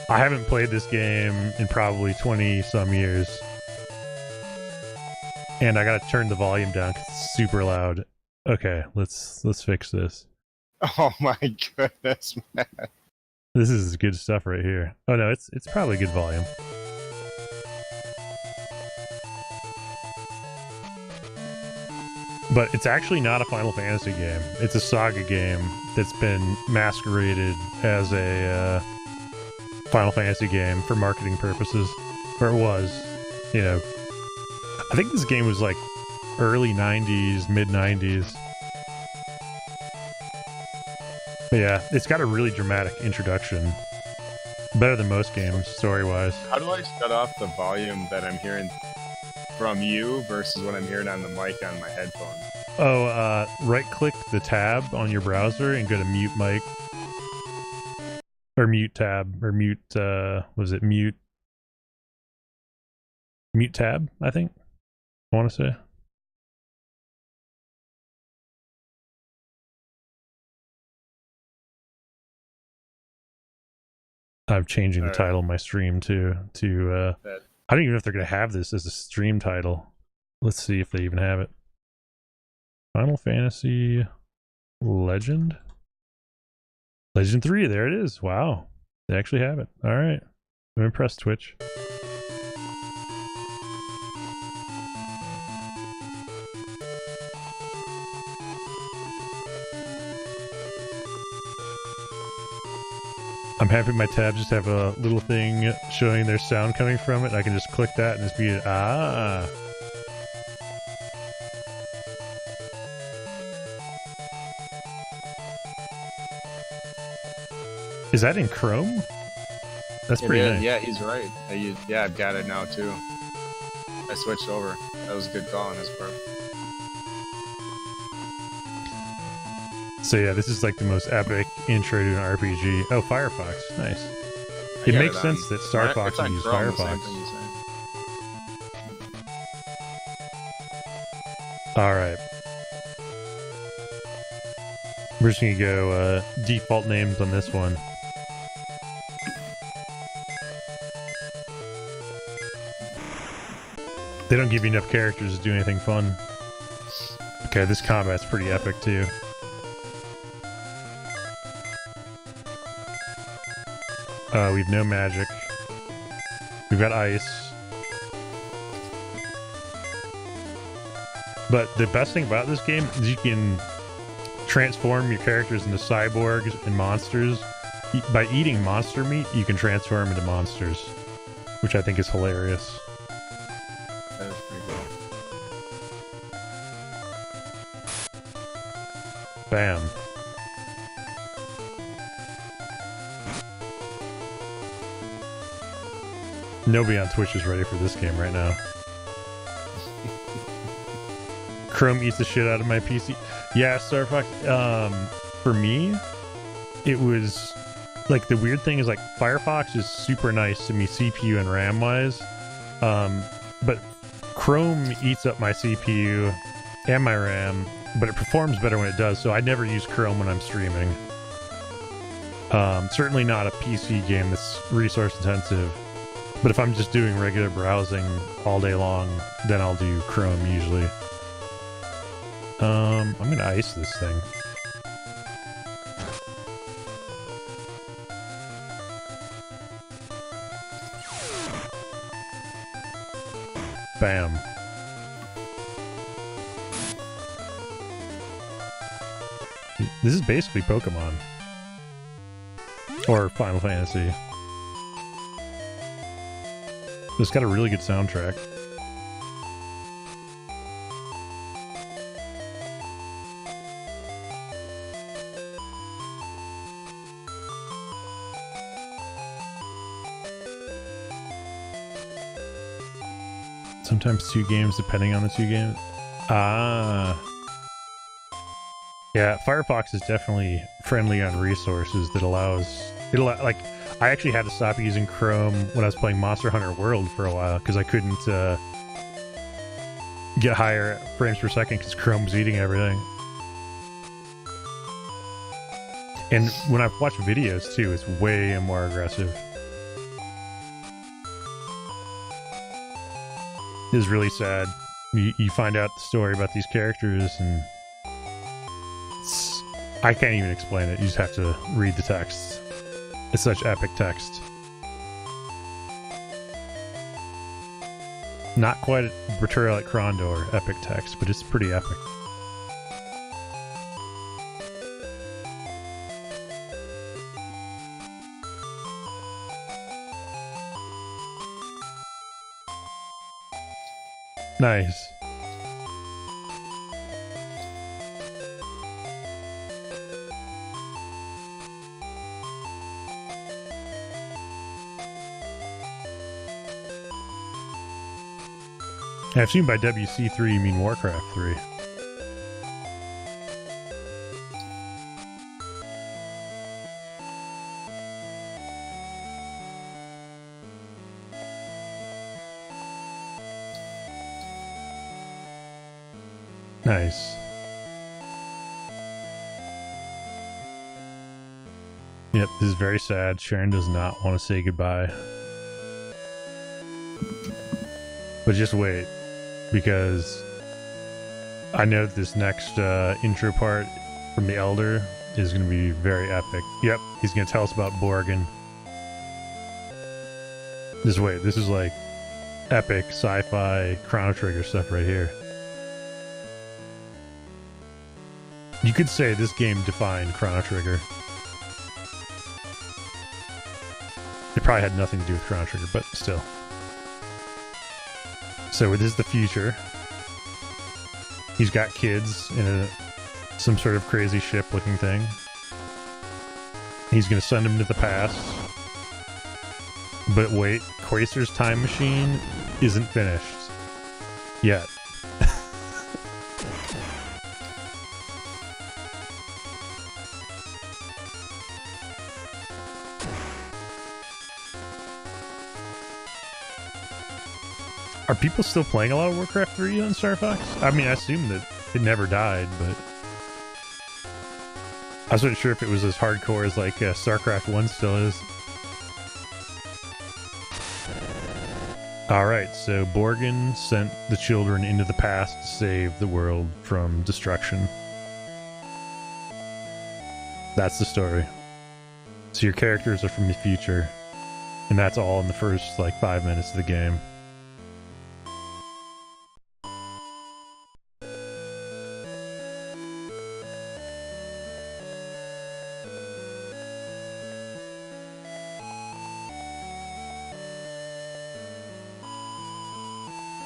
I haven't played this game in probably 20 some years. And I gotta turn the volume down because it's super loud. Okay, let's fix this. Oh my goodness, man. This is good stuff right here. Oh no, it's probably good volume. But it's actually not a Final Fantasy game. It's a SaGa game that's been masqueraded as a Final Fantasy game for marketing purposes. Or it was, you know. I think this game was like early 90s, mid 90s. But yeah, it's got a really dramatic introduction. Better than most games, story-wise. How do I shut off the volume that I'm hearing from you versus what I'm hearing on the mic on my headphones? Oh, right-click the tab on your browser and go to mute mic. Or mute tab, or mute, what was it, mute tab, I think, I want to say. I'm changing the title of my stream to I don't even know if they're going to have this as a stream title. Let's see if they even have it. Final Fantasy Legend? Legend 3, there it is. Wow. They actually have it. All right. I'm impressed, Twitch. I'm happy my tabs just have a little thing showing their sound coming from it. I can just click that and just be, ah. Is that in Chrome? That's pretty nice. Yeah, he's right. Yeah, I've got it now too. I switched over. That was a good call on his part. So yeah, this is like the most epic intro to an RPG. Oh, Firefox. Nice. It makes sense that Star Fox would use Firefox. Alright. We're just gonna go default names on this one. They don't give you enough characters to do anything fun. Okay, this combat's pretty epic too. We have no magic. We've got ice. But the best thing about this game is you can transform your characters into cyborgs and monsters. By eating monster meat, you can transform into monsters, which I think is hilarious. That is pretty cool. Bam. Nobody on Twitch is ready for this game right now. Chrome eats the shit out of my PC. Yeah, Star Fox. For me, it was like the weird thing is like Firefox is super nice to me CPU and RAM wise, but Chrome eats up my CPU and my RAM, but it performs better when it does. So I never use Chrome when I'm streaming. Certainly not a PC game that's resource intensive. But if I'm just doing regular browsing all day long, then I'll do Chrome usually. I'm gonna ice this thing. Bam. This is basically Pokemon. Or Final Fantasy. It's got a really good soundtrack. Sometimes 2 games depending on the 2 games. Ah. Yeah, Firefox is definitely friendly on resources that allows... like, I actually had to stop using Chrome when I was playing Monster Hunter World for a while because I couldn't get higher frames per second because Chrome was eating everything. And when I watch videos too, it's way more aggressive. It's really sad. You find out the story about these characters, and I can't even explain it. You just have to read the text. It's such epic text. Not quite a portrayal like Krondor epic text, but it's pretty epic. Nice. I assume by WC3 you mean Warcraft 3. Nice. Yep, this is very sad. Sharon does not want to say goodbye. But just wait, because I know this next intro part from the Elder is going to be very epic. Yep, he's going to tell us about Borgin. Just wait, this is like epic sci-fi Chrono Trigger stuff right here. You could say this game defined Chrono Trigger. It probably had nothing to do with Chrono Trigger, but still. So it is the future. He's got kids in some sort of crazy ship-looking thing. He's going to send them to the past. But wait, Quacer's time machine isn't finished yet. Are people still playing a lot of Warcraft 3 on Star Fox? I mean, I assume that it never died, but I wasn't sure if it was as hardcore as like StarCraft 1 still is. Alright, so Borgin sent the children into the past to save the world from destruction. That's the story. So your characters are from the future, and that's all in the first like 5 minutes of the game.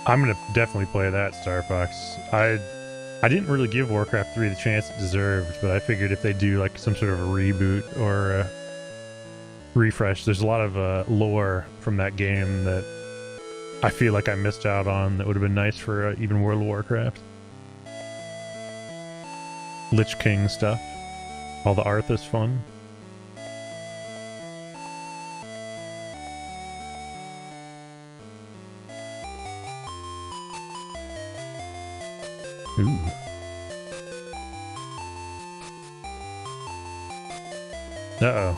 I'm gonna definitely play that, Star Fox. I didn't really give Warcraft 3 the chance it deserved, but I figured if they do like some sort of a reboot or a refresh, there's a lot of lore from that game that I feel like I missed out on that would have been nice for even World of Warcraft. Lich King stuff. All the Arthas fun. Ooh. Uh-oh.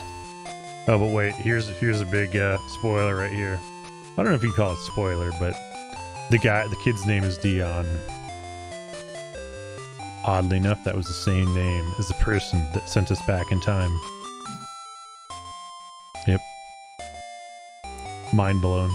Oh, but wait, here's a big spoiler right here. I don't know if you call it spoiler, but the kid's name is Dion. Oddly enough, that was the same name as the person that sent us back in time. Yep. Mind blown.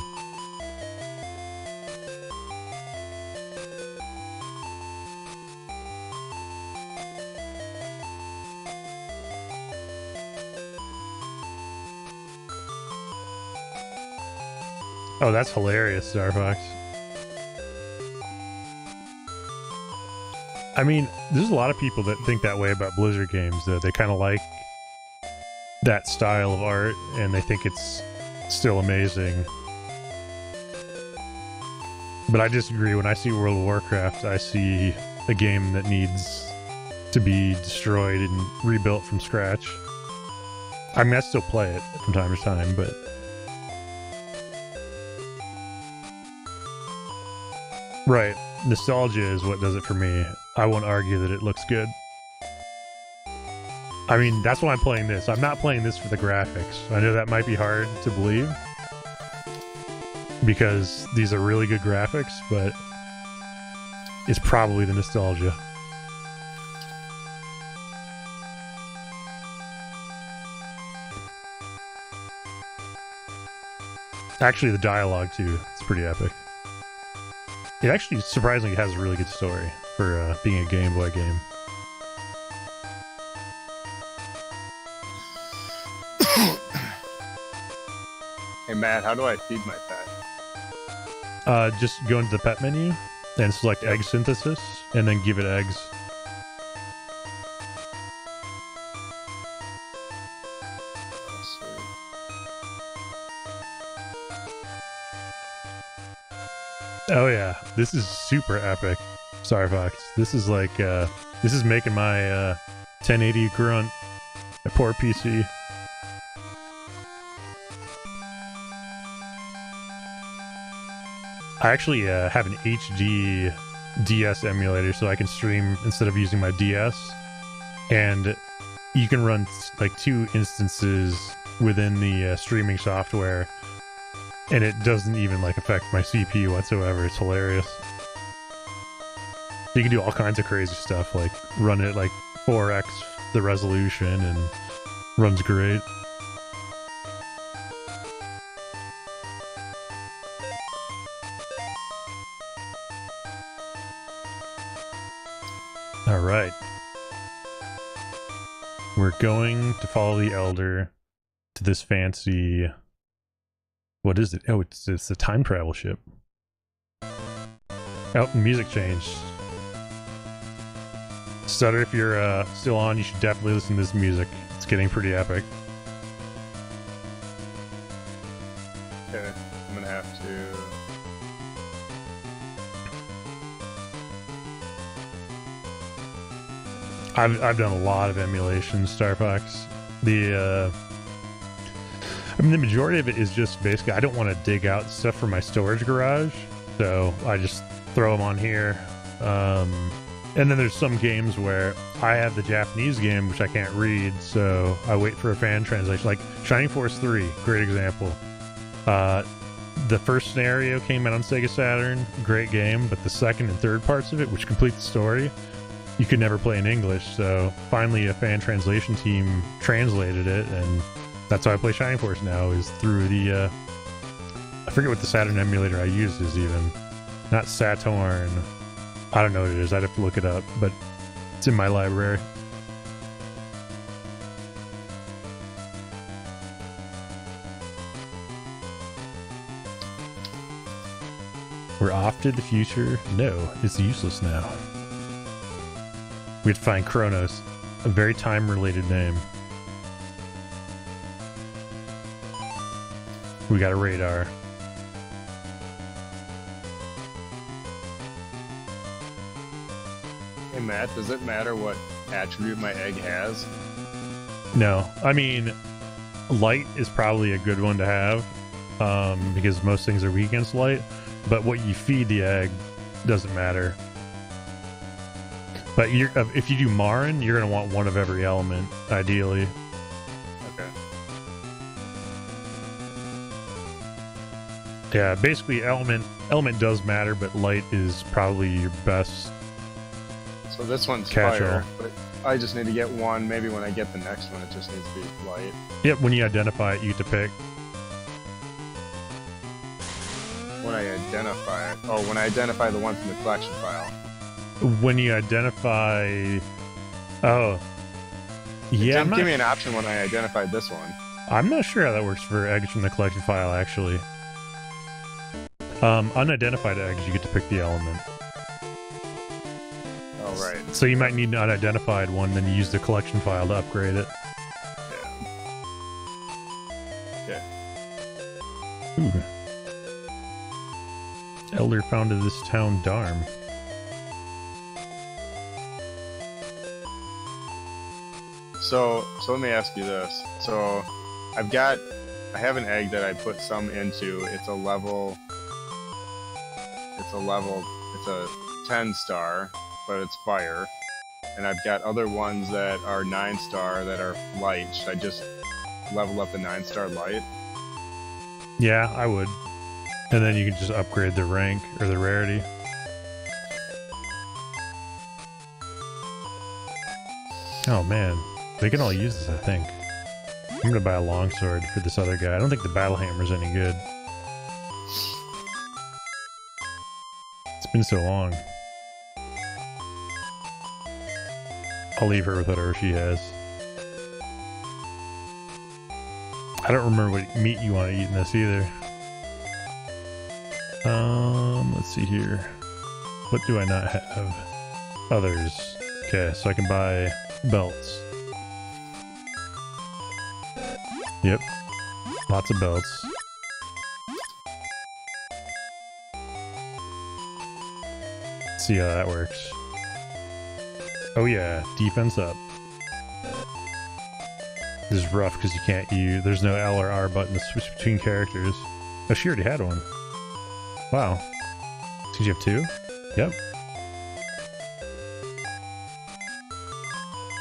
Oh, that's hilarious, Star Fox. I mean, there's a lot of people that think that way about Blizzard games, though. They kind of like that style of art, and they think it's still amazing. But I disagree. When I see World of Warcraft, I see a game that needs to be destroyed and rebuilt from scratch. I mean, I still play it from time to time, but... Right. Nostalgia is what does it for me. I won't argue that it looks good. I mean, that's why I'm playing this. I'm not playing this for the graphics. I know that might be hard to believe because these are really good graphics, but it's probably the nostalgia. Actually, the dialogue, too. It's pretty epic. It actually, surprisingly, has a really good story for being a Game Boy game. Hey, Matt, how do I feed my pet? Just go into the pet menu and select egg synthesis, and then give it eggs. Oh yeah, this is super epic. Sorry, Fox. This is like, this is making my 1080 grunt a poor PC. I actually have an HD DS emulator, so I can stream instead of using my DS. And you can run like 2 instances within the streaming software, and it doesn't even like affect my CPU whatsoever. It's hilarious. You can do all kinds of crazy stuff, like run it like 4x the resolution, and runs great. All right. We're going to follow the Elder to this fancy... What is it? Oh, it's a time travel ship. Oh, music changed. Stutter, if you're still on, you should definitely listen to this music. It's getting pretty epic. Okay, I'm gonna have to... I've done a lot of emulations, Star Fox. I mean, the majority of it is just basically I don't want to dig out stuff from my storage garage, so I just throw them on here. And then there's some games where I have the Japanese game, which I can't read, so I wait for a fan translation. Like Shining Force 3, great example. The first scenario came out on Sega Saturn, great game, but the second and third parts of it, which complete the story, you could never play in English, so finally a fan translation team translated it, and that's how I play Shining Force now, is through the, I forget what the Saturn emulator I used is even. Not Saturn. I don't know what it is, I'd have to look it up, but it's in my library. We're off to the future? No, it's useless now. We have to find Kronos, a very time-related name. We got a radar. Hey Matt, does it matter what attribute my egg has? No, I mean, light is probably a good one to have, because most things are weak against light, but what you feed the egg doesn't matter. But if you do Marin, you're going to want one of every element, ideally. Okay. Yeah, basically element does matter, but light is probably your best. So this one's Casual. fire, but I just need to get one. Maybe when I get the next one, it just needs to be light. Yep, when you identify it, you get to pick. When I identify it. Oh, when I identify the one from the collection file. When you identify... Oh. Yeah, Give me an option when I identified this one. I'm not sure how that works for eggs from the collection file, actually. Unidentified eggs, you get to pick the element. Oh, right. So you might need an unidentified one, then you use the collection file to upgrade it. Yeah. Ooh. Elder founded this town, Dharm. So let me ask you this. So I have an egg that I put some into. It's a 10 star, but it's fire. and I've got other ones that are 9-star that are light. Should I just level up the 9-star light? Yeah, I would. And then you can just upgrade the rank or the rarity. Oh man, they can all use this, I think. I'm gonna buy a longsword for this other guy. I don't think the battle hammer's any good. It's been so long. I'll leave her with whatever she has. I don't remember what meat you want to eat in this either. Let's see here. What do I not have? Others. Okay, so I can buy belts. Yep. Lots of belts. Let's see how that works. Oh yeah, defense up. This is rough because you can't use... There's no L or R button to switch between characters. Oh, she already had one. Wow. Did you have two? Yep.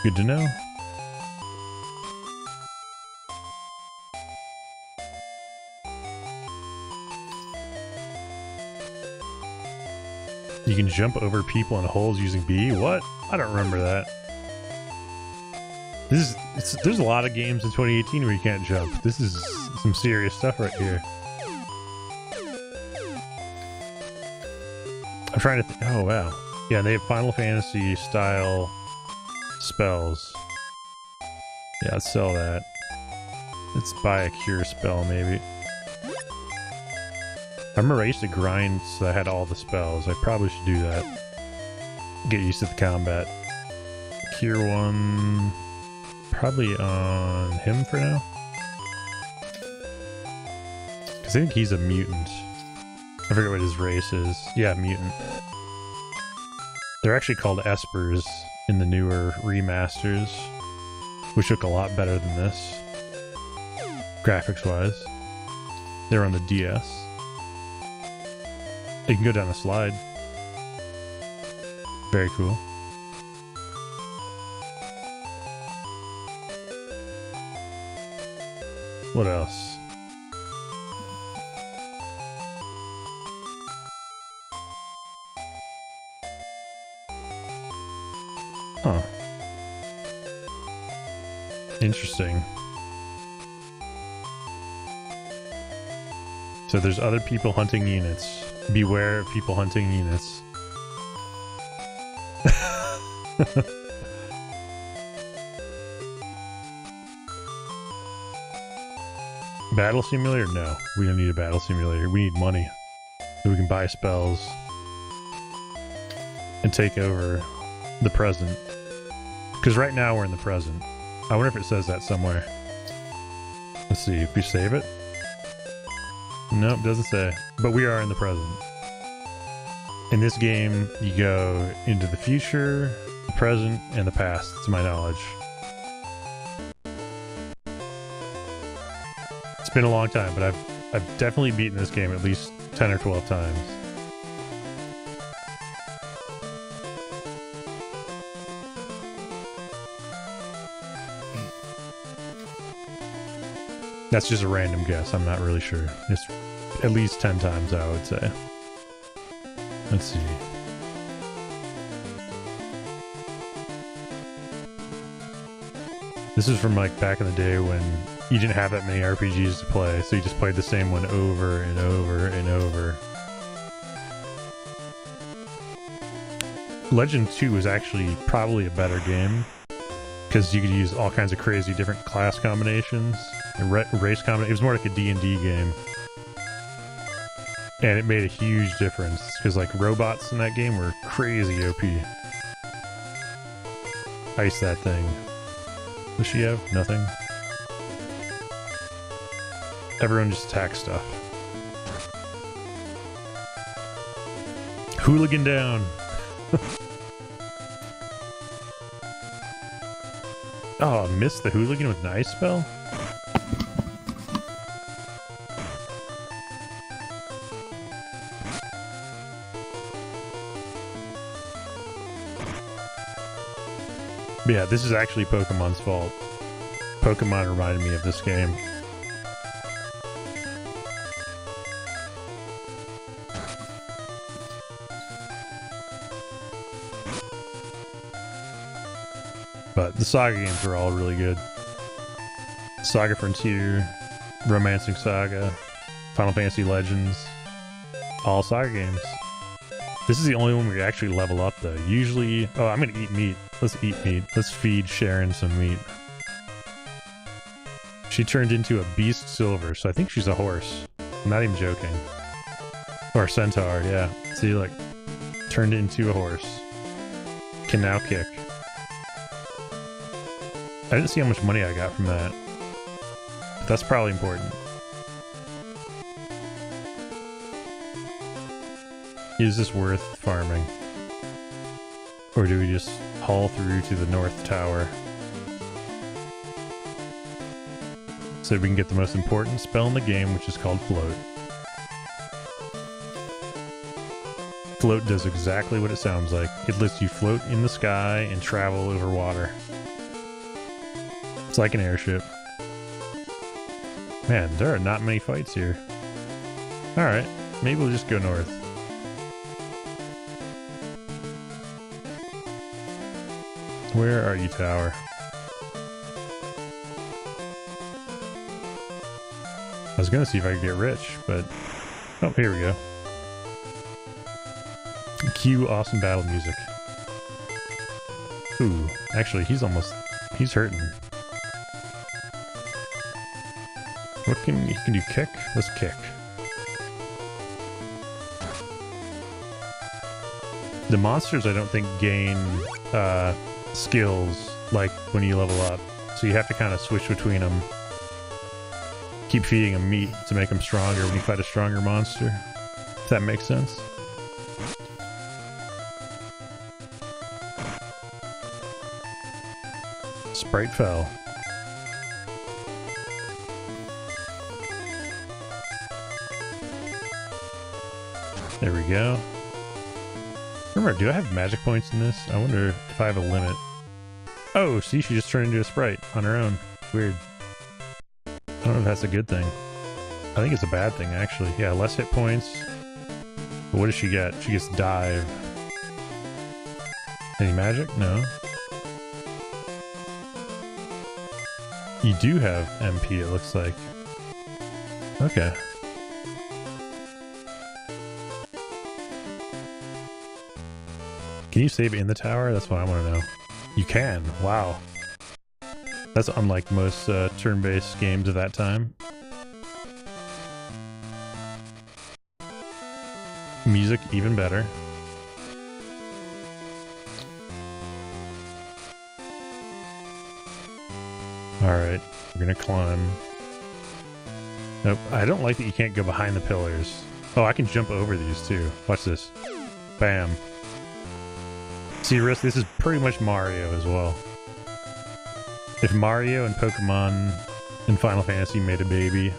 Good to know. You can jump over people in holes using B? What? I don't remember that. There's a lot of games in 2018 where you can't jump. This is some serious stuff right here. I'm trying to oh wow. Yeah, they have Final Fantasy style spells. Yeah, let's sell that. Let's buy a cure spell maybe. I remember I used to grind so I had all the spells. I probably should do that. Get used to the combat. Cure one... Probably on him for now. Because I think he's a mutant. I forget what his race is. Yeah, mutant. They're actually called Espers in the newer remasters, which look a lot better than this. Graphics-wise. They're on the DS. You can go down a slide. Very cool. What else? Huh. Interesting. So there's other people hunting units. Beware of people hunting units. Battle simulator? No, we don't need a battle simulator. We need money so we can buy spells and take over the present. Because right now we're in the present. I wonder if it says that somewhere. Let's see, if we save it. Nope, doesn't say. But we are in the present. In this game, you go into the future, the present, and the past, to my knowledge. It's been a long time, but I've definitely beaten this game at least 10 or 12 times. That's just a random guess. I'm not really sure. It's at least 10 times, I would say. Let's see. This is from like back in the day when you didn't have that many RPGs to play, so you just played the same one over and over and over. Legend 2 was actually probably a better game because you could use all kinds of crazy different class combinations and race combinations. It was more like a D&D game. And it made a huge difference because like robots in that game were crazy OP. Ice that thing. Does she have? Nothing? Everyone just attacks stuff. Hooligan down! Oh, I missed the hooligan with an ice spell? But yeah, this is actually Pokemon's fault. Pokemon reminded me of this game. But the SaGa games are all really good. SaGa Frontier, Romancing Saga, Final Fantasy Legends, all SaGa games. This is the only one where you actually level up though. Usually, oh, I'm gonna eat meat. Let's eat meat. Let's feed Sharon some meat. She turned into a beast silver, so I think she's a horse. I'm not even joking. Or a centaur, yeah. See, like, turned into a horse. Can now kick. I didn't see how much money I got from that. But that's probably important. Is this worth farming? Or do we just haul through to the North Tower? So we can get the most important spell in the game, which is called Float. Float does exactly what it sounds like. It lets you float in the sky and travel over water. It's like an airship. Man, there are not many fights here. Alright, maybe we'll just go north. Where are you, tower? I was gonna see if I could get rich, but... Oh, here we go. Cue awesome battle music. Ooh, actually, he's hurting. What can you do? Kick? Let's kick. The monsters, I don't think, gain skills like when you level up, so you have to kind of switch between them. Keep feeding them meat to make them stronger when you fight a stronger monster. If that makes sense. Sprite fell. There we go. Remember, do I have magic points in this? I wonder if I have a limit. Oh, see, she just turned into a sprite on her own. Weird. I don't know if that's a good thing. I think it's a bad thing, actually. Yeah, less hit points. But what does she get? She gets dive. Any magic? No. You do have MP, it looks like. Okay. Can you save in the tower? That's what I want to know. You can. Wow. That's unlike most turn-based games of that time. Music even better. Alright, we're gonna climb. Nope, I don't like that you can't go behind the pillars. Oh, I can jump over these too. Watch this. Bam. See, Risk, this is pretty much Mario as well. If Mario and Pokemon and Final Fantasy made a baby,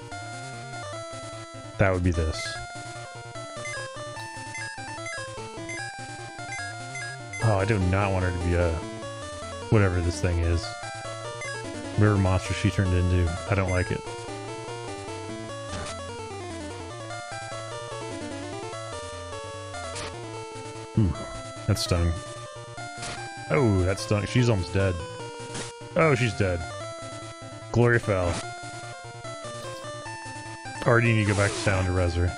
that would be this. Oh, I do not want her to be a... whatever this thing is. Whatever monster she turned into. I don't like it. Ooh, that stung. Oh, that stung. She's almost dead. Oh, she's dead. Gloria fell. Or do you need to go back to town to res her?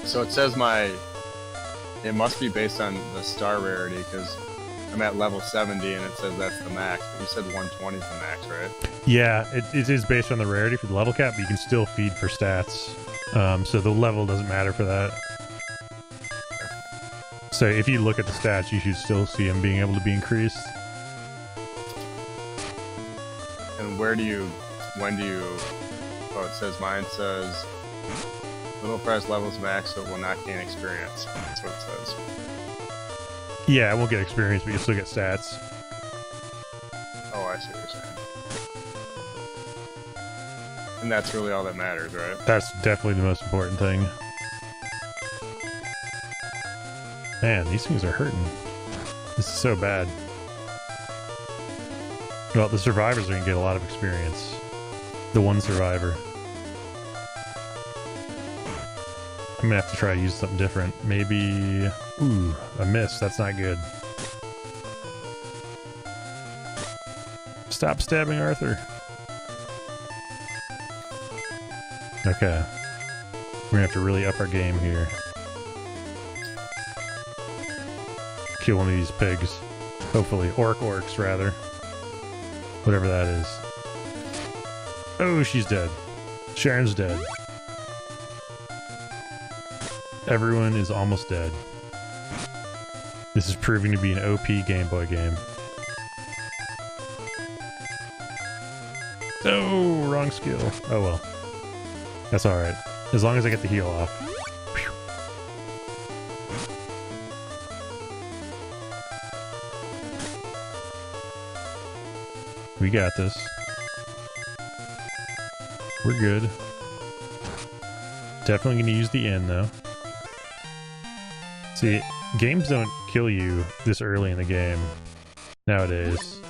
So it says it must be based on the star rarity, because I'm at level 70 and it says that's the max. But you said 120 is the max, right? Yeah, it is based on the rarity for the level cap, but you can still feed for stats. So the level doesn't matter for that. So if you look at the stats, you should still see them being able to be increased. And when do you, oh, it says, mine says, little price levels max, so it will not gain experience. That's what it says. Yeah, it won't get experience, but you'll still get stats. Oh, I see what you're saying. And that's really all that matters, right? That's definitely the most important thing. Man, these things are hurting. This is so bad. Well, the survivors are going to get a lot of experience. The one survivor. I'm going to have to try to use something different. Maybe... Ooh, a miss. That's not good. Stop stabbing Arthur. Okay. We're gonna have to really up our game here. Kill one of these pigs. Hopefully. Orcs, rather. Whatever that is. Oh, she's dead. Sharon's dead. Everyone is almost dead. This is proving to be an OP Game Boy game. Oh, wrong skill. Oh well. That's alright. As long as I get the heal off. Whew. We got this. We're good. Definitely gonna use the N though. See, games don't kill you this early in the game nowadays.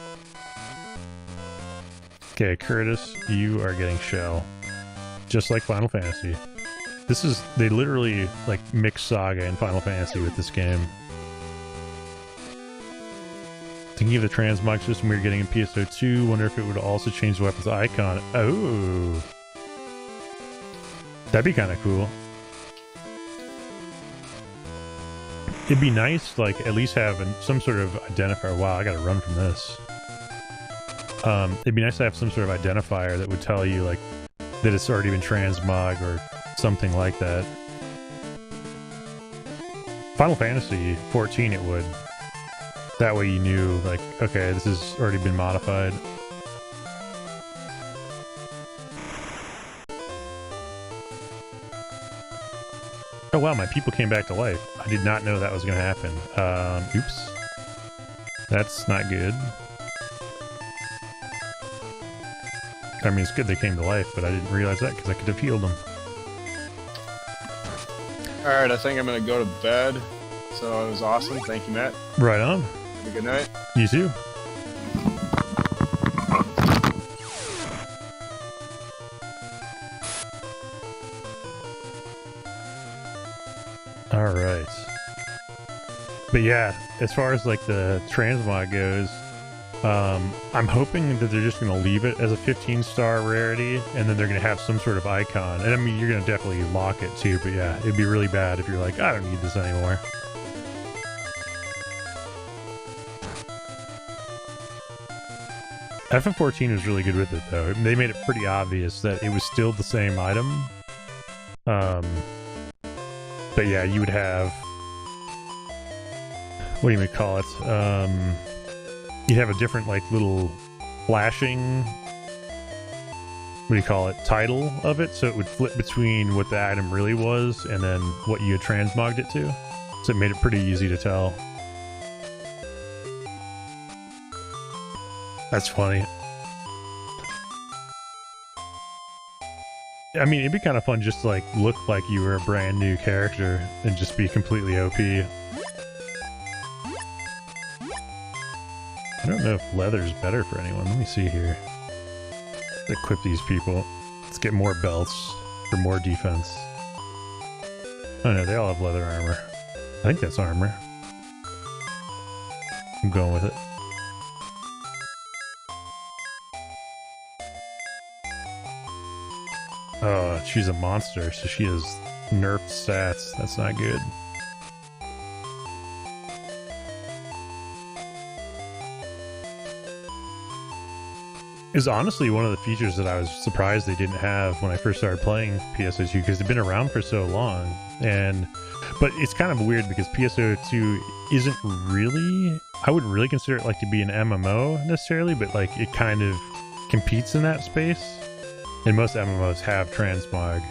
Okay, Curtis, you are getting shell. Just like Final Fantasy. This is, they literally like mix SaGa and Final Fantasy with this game. Thinking of the transmog system we were getting in PSO2, wonder if it would also change the weapon's icon. Oh! That'd be kind of cool. It'd be nice, like, at least have some sort of identifier. Wow, I gotta run from this. It'd be nice to have some sort of identifier that would tell you, like, that it's already been transmog or something like that. Final Fantasy 14 it would. That way you knew, like, okay, this has already been modified. Oh wow, my people came back to life. I did not know that was going to happen. Oops. That's not good. I mean, it's good they came to life, but I didn't realize that because I could have healed them. Alright, I think I'm gonna go to bed. So it was awesome. Thank you, Matt. Right on. Have a good night. You too. Alright. But yeah, as far as like the transmog goes, I'm hoping that they're just going to leave it as a 15-star rarity, and then they're going to have some sort of icon. And I mean, you're going to definitely lock it too, but yeah, it'd be really bad if you're like, I don't need this anymore. FF14 was really good with it, though. They made it pretty obvious that it was still the same item. But yeah, you would have... What do you call it? You'd have a different, like, little flashing... What do you call it? Title of it, so it would flip between what the item really was and then what you had transmogged it to. So it made it pretty easy to tell. That's funny. I mean, it'd be kind of fun just to, like, look like you were a brand new character and just be completely OP. I don't know if leather's better for anyone. Let me see here. Let's equip these people. Let's get more belts for more defense. Oh no, they all have leather armor. I think that's armor. I'm going with it. Oh, she's a monster, so she has nerfed stats. That's not good. Is honestly one of the features that I was surprised they didn't have when I first started playing PSO2, because they've been around for so long. But it's kind of weird because PSO2 isn't really, I wouldn't really consider it like to be an MMO necessarily, but like it kind of competes in that space. And most MMOs have transmog.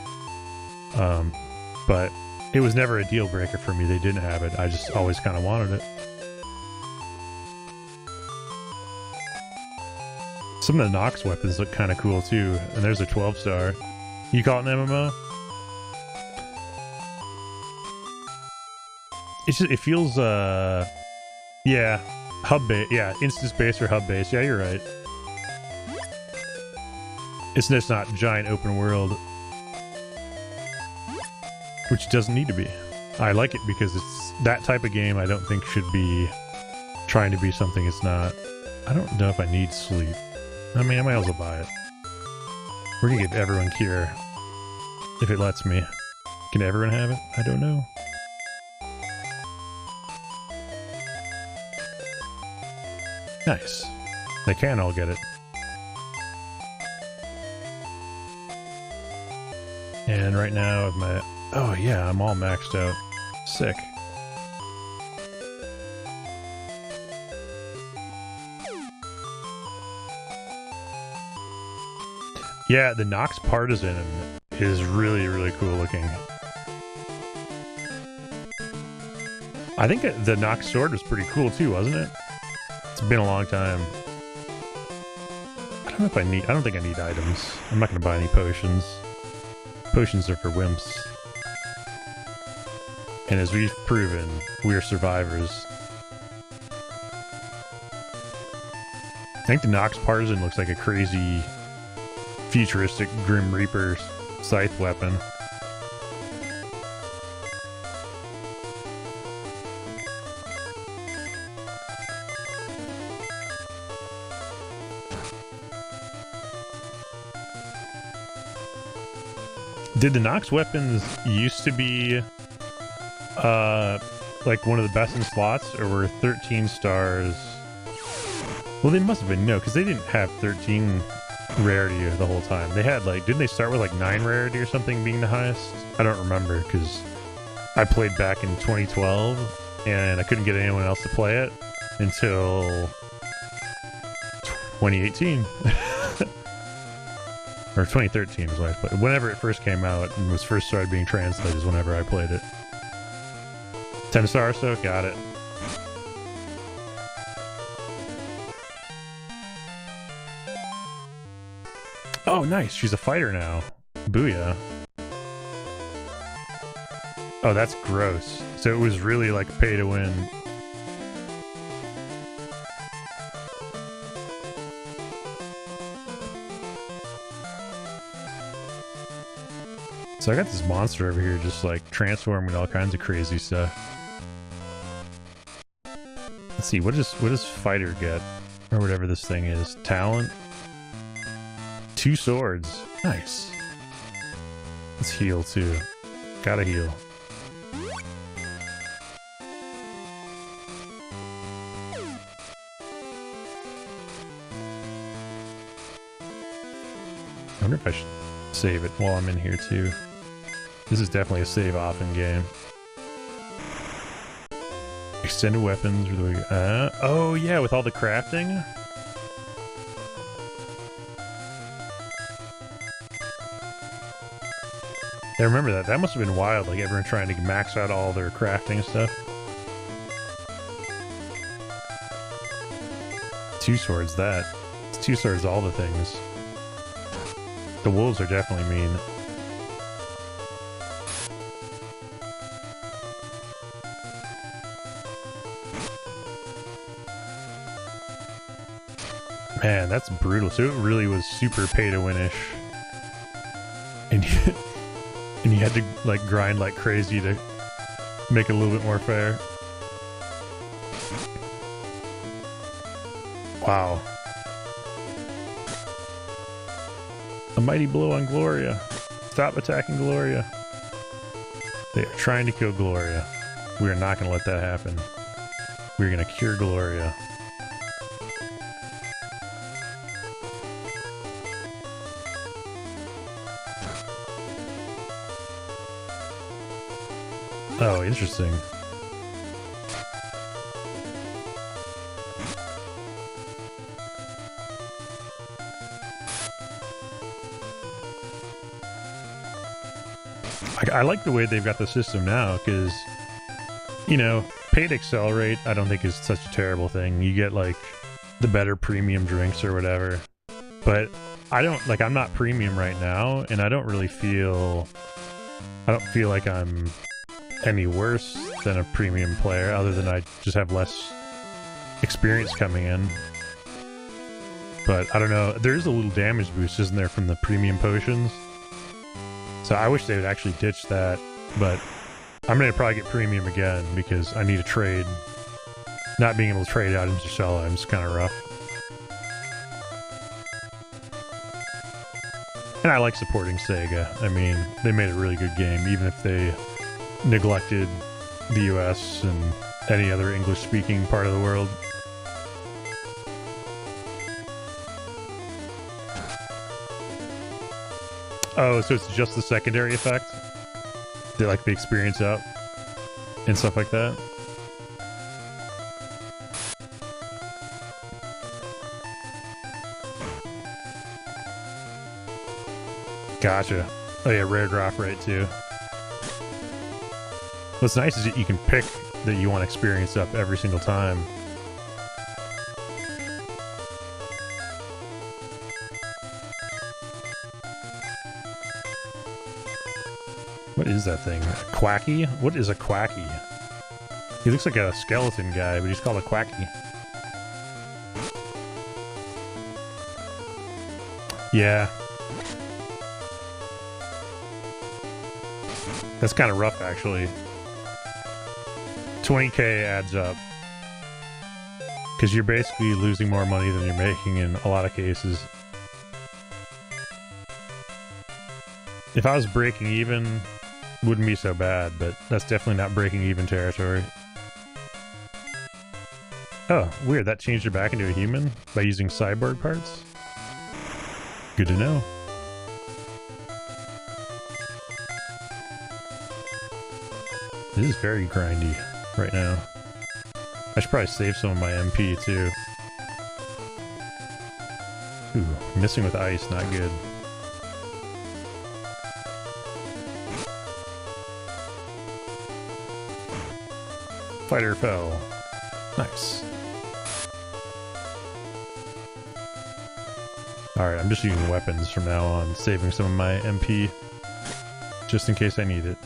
But it was never a deal breaker for me. They didn't have it. I just always kind of wanted it. Some of the Nox weapons look kind of cool too. And there's a 12-star. You call it an MMO? It's just, it feels, yeah, hub base, yeah, instance base or hub base. Yeah, you're right. It's just not giant open world, which doesn't need to be. I like it because it's that type of game I don't think should be trying to be something it's not. I don't know if I need sleep. I mean, I might as well buy it. We're gonna give everyone cure if it lets me. Can everyone have it? I don't know. Nice. They can all get it. And right now, with my... Oh yeah, I'm all maxed out. Sick. Yeah, the Nox Partisan is really, really cool looking. I think the Nox Sword was pretty cool too, wasn't it? It's been a long time. I don't know if I need... I don't think I need items. I'm not going to buy any potions. Potions are for wimps. And as we've proven, we are survivors. I think the Nox Partisan looks like a crazy, futuristic Grim Reaper scythe weapon. Did the Nox weapons used to be like one of the best in slots, or were 13 stars? Well, they must have been, no, because they didn't have 13 rarity the whole time. They had like, didn't they start with like 9 rarity or something being the highest? I don't remember because I played back in 2012 and I couldn't get anyone else to play it until 2018. Or 2013 was when I played. Whenever it first came out and was first started being translated is whenever I played it. 10 star or so? Got it. Oh, nice. She's a fighter now. Booyah. Oh, that's gross. So it was really like pay to win. So I got this monster over here just like transforming all kinds of crazy stuff. Let's see, what does fighter get? Or whatever this thing is. Talent? 2 swords. Nice. Let's heal too. Gotta heal. I wonder if I should save it while I'm in here too. This is definitely a save often game. Extended weapons. Oh yeah, with all the crafting. I remember that. That must have been wild, like everyone trying to max out all their crafting stuff. 2 swords, that. It's 2 swords, all the things. The wolves are definitely mean. Man, that's brutal. So it really was super pay to win-ish. And you had to like grind like crazy to make it a little bit more fair. Wow. A mighty blow on Gloria. Stop attacking Gloria. They are trying to kill Gloria. We are not going to let that happen. We're going to cure Gloria. Oh, interesting. I like the way they've got the system now, because, you know, paid accelerate I don't think is such a terrible thing. You get like the better premium drinks or whatever, but I don't like, I'm not premium right now, and I don't feel like I'm any worse than a premium player, other than I just have less experience coming in. But I don't know, there's a little damage boost, isn't there, from the premium potions? So I wish they would actually ditch that, but I'm gonna probably get premium again because I need a trade. Not being able to trade out into shell items is kind of rough. And I like supporting SaGa. I mean, they made a really good game, even if they neglected the US and any other English-speaking part of the world. Oh, so it's just the secondary effect? They like the experience up and stuff like that? Gotcha. Oh yeah, rare drop rate too. What's nice is that you can pick that you want experience up every single time. What is that thing? A quacky? What is a quacky? He looks like a skeleton guy, but he's called a quacky. Yeah. That's kind of rough, actually. 20k adds up. Because you're basically losing more money than you're making in a lot of cases. If I was breaking even, wouldn't be so bad, but that's definitely not breaking even territory. Oh, weird, that changed her back into a human by using cyborg parts? Good to know. This is very grindy right now. I should probably save some of my MP too. Ooh, missing with ice, not good. Fighter fell. Nice. Alright, I'm just using weapons from now on, saving some of my MP just in case I need it.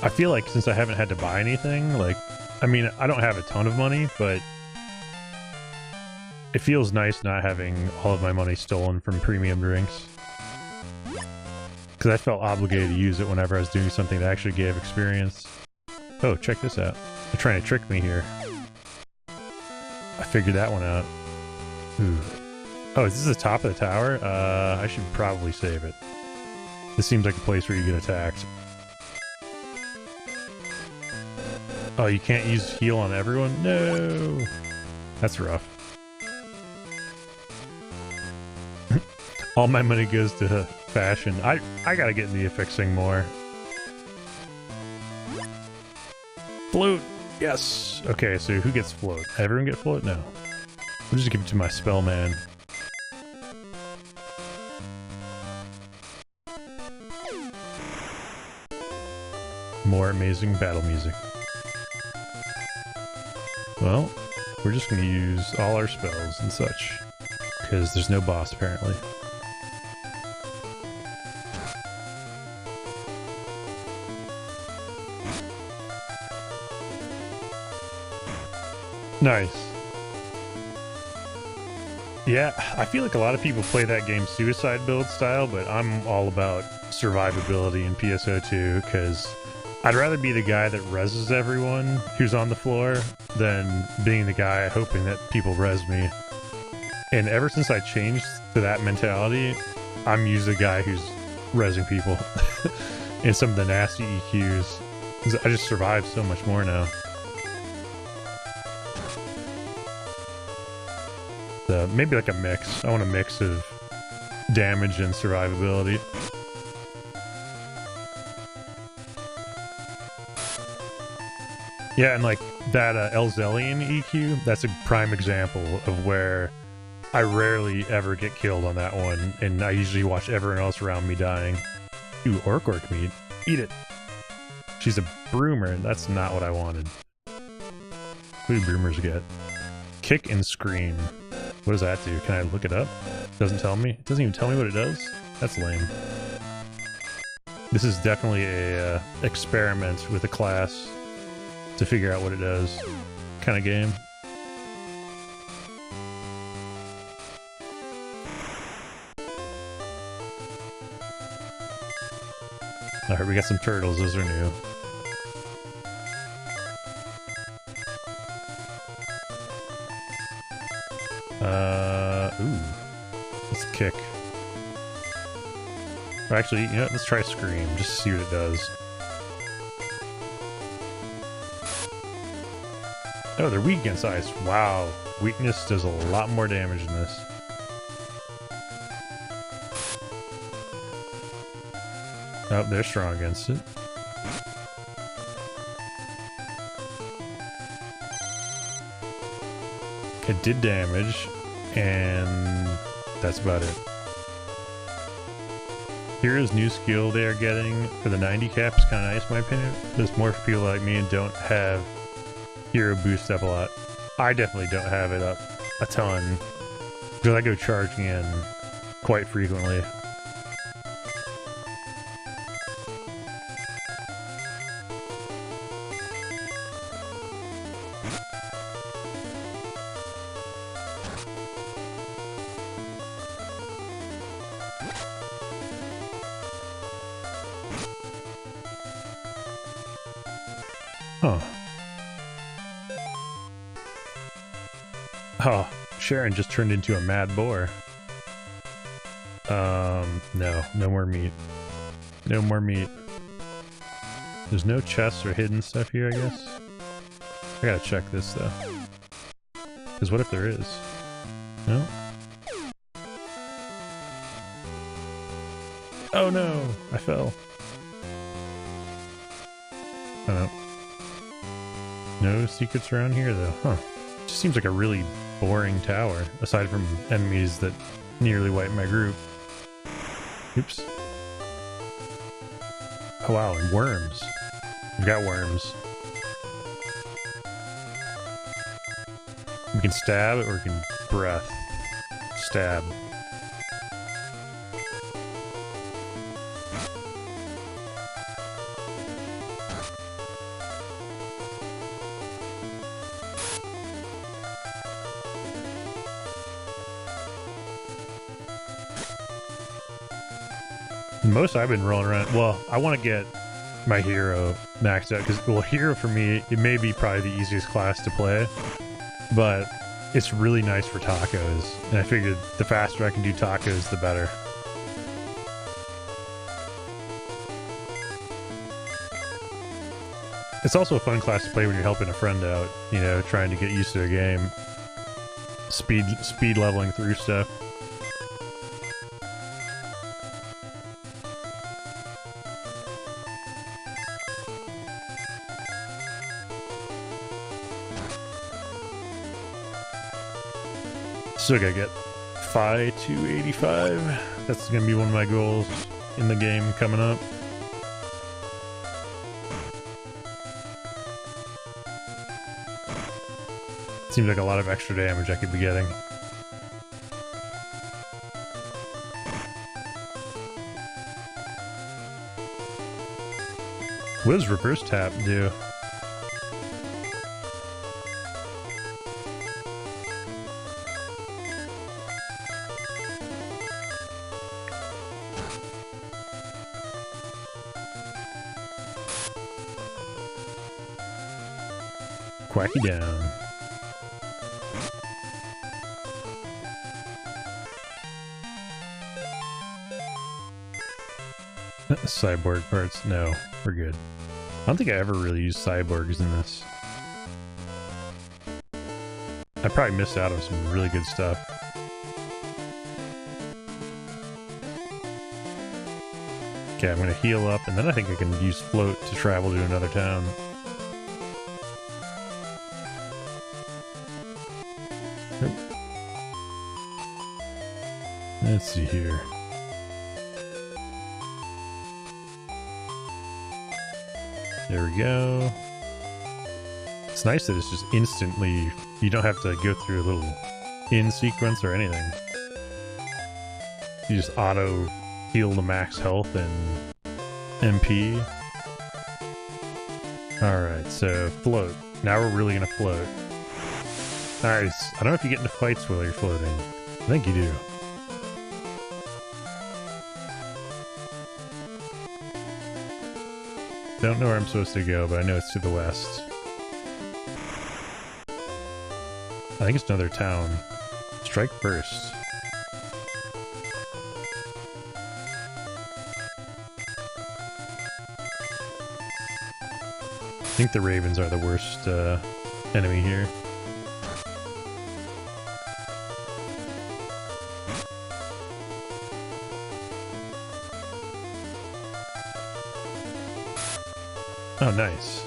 I feel like since I haven't had to buy anything, like, I mean, I don't have a ton of money, but it feels nice not having all of my money stolen from premium drinks. Because I felt obligated to use it whenever I was doing something that actually gave experience. Oh, check this out. They're trying to trick me here. I figured that one out. Ooh. Oh, is this the top of the tower? I should probably save it. This seems like a place where you get attacked. Oh, you can't use heal on everyone? No! That's rough. All my money goes to fashion. I gotta get into fixing more. Float! Yes! Okay, so who gets float? Everyone get float? No. I'll just give it to my spell man. More amazing battle music. Well, we're just going to use all our spells and such, because there's no boss apparently. Nice. Yeah, I feel like a lot of people play that game suicide build style, but I'm all about survivability in PSO2, because I'd rather be the guy that reses everyone who's on the floor than being the guy hoping that people res me. And ever since I changed to that mentality, I'm usually the guy who's resing people in some of the nasty EQs. I just survive so much more now. So maybe like a mix. I want a mix of damage and survivability. Yeah, and like that Elzelian EQ, that's a prime example of where I rarely ever get killed on that one, and I usually watch everyone else around me dying. Ooh, orc meat. Eat it. She's a broomer. That's not what I wanted. What do broomers get? Kick and scream. What does that do? Can I look it up? Doesn't tell me. It doesn't even tell me what it does. That's lame. This is definitely a experiment with a class to figure out what it does kind of game. Alright, we got some turtles. Those are new. Ooh. Let's kick. Or actually, you know what? Let's try scream, just to see what it does. Oh, they're weak against ice. Wow. Weakness does a lot more damage than this. Oh, they're strong against it. It did damage, and that's about it. Hero's new skill they are getting for the 90 cap is kind of nice in my opinion. There's more for people like me and don't have hero boost up a lot. I definitely don't have it up a ton, because I go charging in quite frequently. Huh. Oh, Sharon just turned into a mad boar. No more meat. No more meat. There's no chests or hidden stuff here, I guess. I gotta check this, though. Because what if there is? No? Oh no! I fell. I don't know. No secrets around here, though. Huh. Just seems like a really boring tower, aside from enemies that nearly wiped my group. Oops. Oh wow, and worms. We've got worms. We can stab or we can breath. Stab. Most I've been rolling around. Well, I want to get my hero maxed out because, well, hero for me, it may be probably the easiest class to play, but it's really nice for tacos. And I figured the faster I can do tacos, the better. It's also a fun class to play when you're helping a friend out, you know, trying to get used to a game. Speed leveling through stuff. Still gotta get Phi to 85. That's gonna be one of my goals in the game coming up. Seems like a lot of extra damage I could be getting. What does reverse tap do? Quacky down. Cyborg parts? No, we're good. I don't think I ever really used cyborgs in this. I probably missed out on some really good stuff. Okay, I'm gonna heal up, and then I think I can use float to travel to another town. Let's see here. There we go. It's nice that it's just instantly, you don't have to go through a little in sequence or anything. You just auto heal the max health and MP. Alright, so float. Now we're really gonna float. Alright, I don't know if you get into fights while you're floating. I think you do. Don't know where I'm supposed to go, but I know it's to the west. I think it's another town. Strike first. I think the ravens are the worst enemy here. Oh, nice.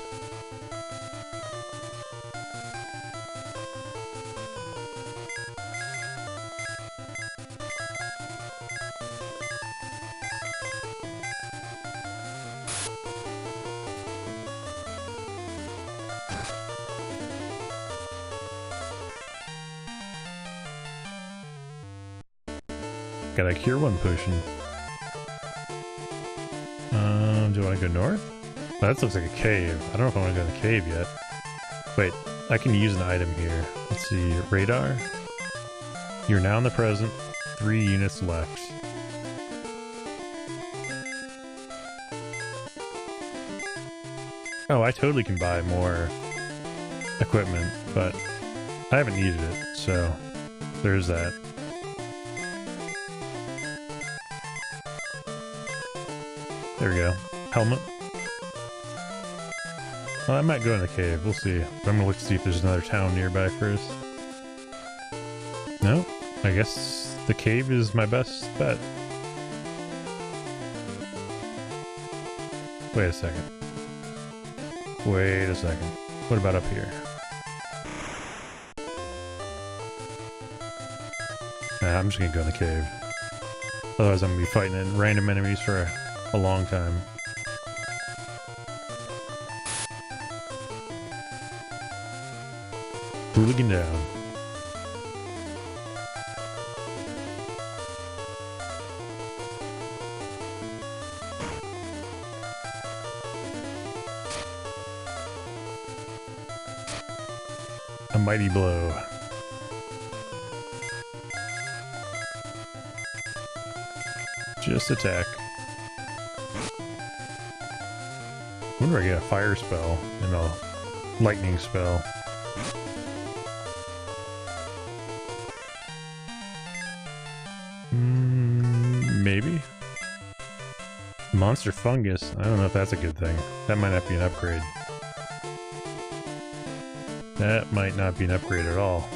Got a cure one potion. Do I want to go north? Oh, that looks like a cave. I don't know if I want to go in the cave yet. Wait, I can use an item here. Let's see, radar. You're now in the present. 3 units left. Oh, I totally can buy more equipment, but I haven't needed it, so there's that. There we go. Helmet. Well, I might go in the cave. We'll see. But I'm gonna look to see if there's another town nearby first. No? I guess the cave is my best bet. Wait a second. Wait a second. What about up here? Nah, I'm just gonna go in the cave. Otherwise I'm gonna be fighting random enemies for a long time. Hooligan down. A mighty blow. Just attack. When do I get a fire spell and a lightning spell? Maybe? Monster fungus. I don't know if that's a good thing. That might not be an upgrade. That might not be an upgrade at all.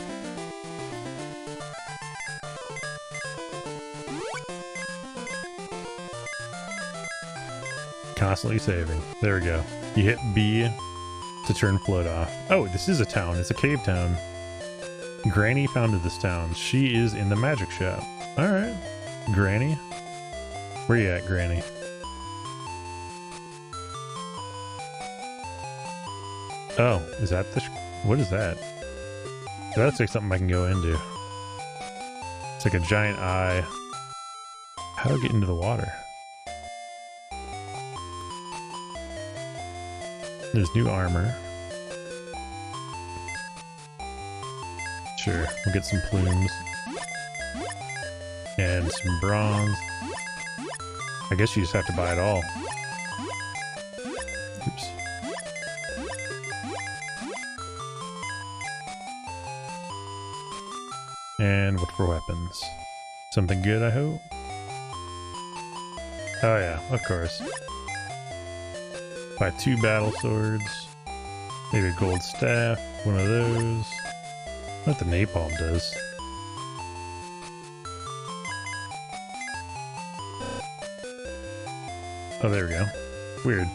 Constantly saving. There we go. You hit B to turn float off. Oh, this is a town. It's a cave town. Granny founded this town. She is in the magic shop. Alright. Granny? Where you at, Granny? Oh, is that the... What is that? That looks like something I can go into. It's like a giant eye. How do I get into the water? There's new armor. Sure, we'll get some plumes. And some bronze. I guess you just have to buy it all. Oops. And what for weapons? Something good, I hope? Oh yeah, of course. Buy 2 battle swords. Maybe a gold staff, one of those. What the napalm does. Oh, there we go. Weird.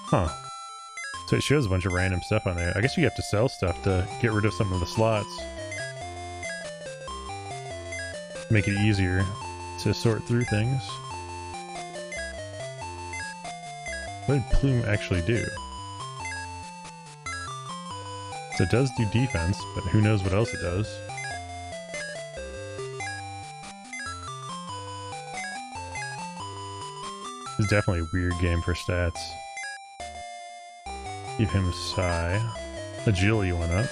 Huh. So it shows a bunch of random stuff on there. I guess you have to sell stuff to get rid of some of the slots. make it easier to sort through things. What did Plume actually do? So it does do defense, but who knows what else it does. It's definitely a weird game for stats. Give him Psi. Agility went up.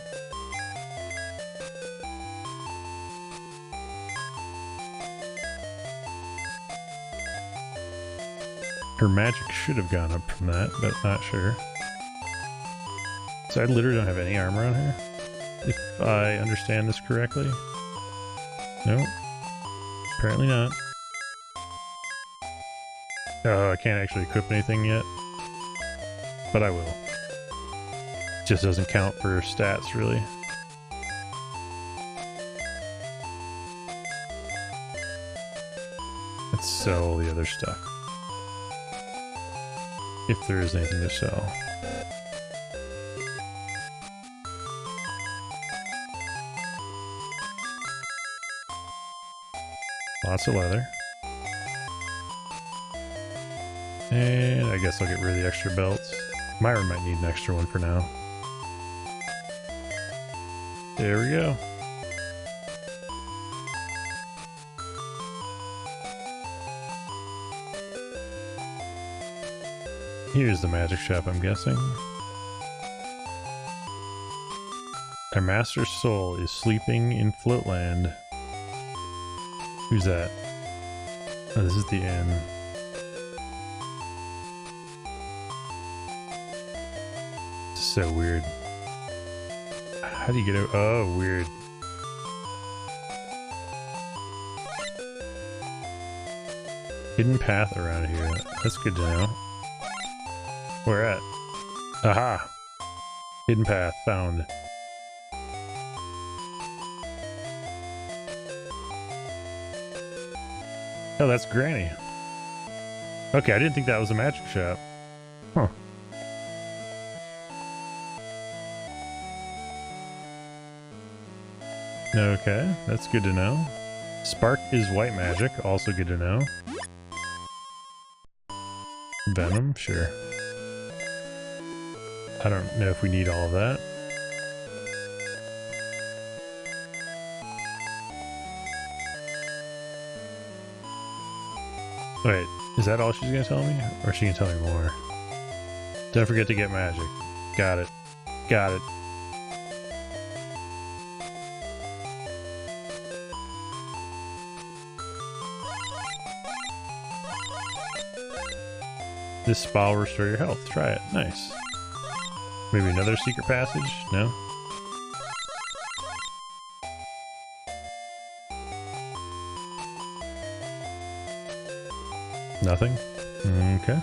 Her magic should have gone up from that, but not sure. So I literally don't have any armor on her, if I understand this correctly. Nope. Apparently not. Oh, I can't actually equip anything yet. But I will. Just doesn't count for stats, really. Let's sell all the other stuff. If there is anything to sell. Lots of leather. And I guess I'll get rid of the extra belts. Myron might need an extra one for now. There we go. Here's the magic shop, I'm guessing. Our master's soul is sleeping in Floatland. Who's that? Oh, this is the inn. So weird. How do you get out? Oh, weird. Hidden path around here. That's good to know. Where at? Aha! Hidden path found. Oh, that's Granny. Okay, I didn't think that was a magic shop. Huh. Okay, that's good to know. Spark is white magic, also good to know. Venom, sure. I don't know if we need all of that. Wait, is that all she's gonna tell me? Or is she gonna tell me more? Don't forget to get magic. Got it. Got it. This spa will restore your health. Try it. Nice. Maybe another secret passage? No? Nothing? Okay.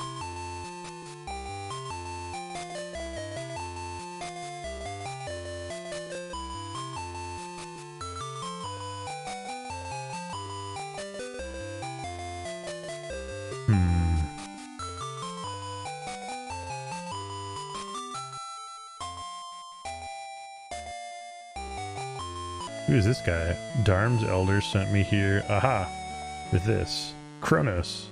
Who is this guy? Darm's elder sent me here. Aha! With this. Kronos.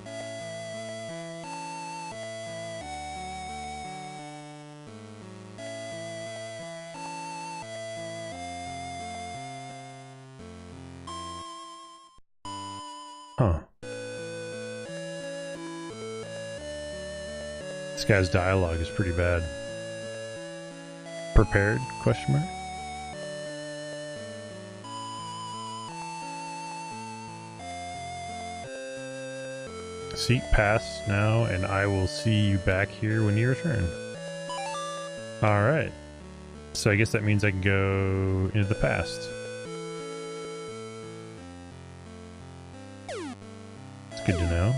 Huh. This guy's dialogue is pretty bad. Prepared? Question mark? Seek pass now, and I will see you back here when you return. Alright. So I guess that means I can go into the past. It's good to know.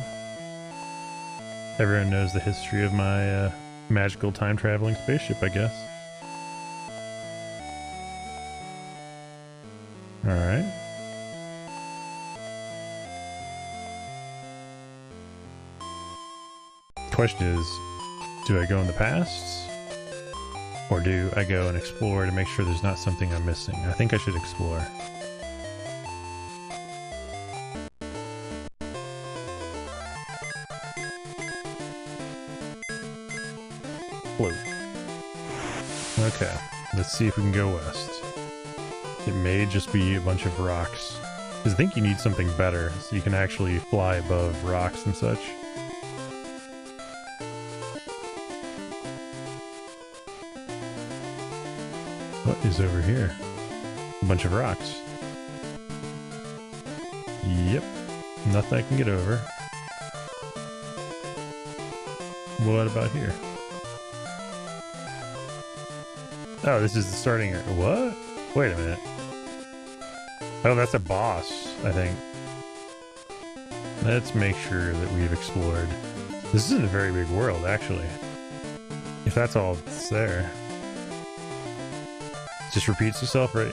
Everyone knows the history of my magical time-traveling spaceship, I guess. Alright. Question is, do I go in the past? Or do I go and explore to make sure there's not something I'm missing? I think I should explore. float. Okay, let's see if we can go west. It may just be a bunch of rocks. Because I think you need something better, so you can actually fly above rocks and such. What is over here? A bunch of rocks. Yep. Nothing I can get over. What about here? Oh, this is the starting area. What? Wait a minute. Oh, that's a boss, I think. Let's make sure that we've explored. This isn't a very big world, actually. If that's all that's there. It just repeats itself, right?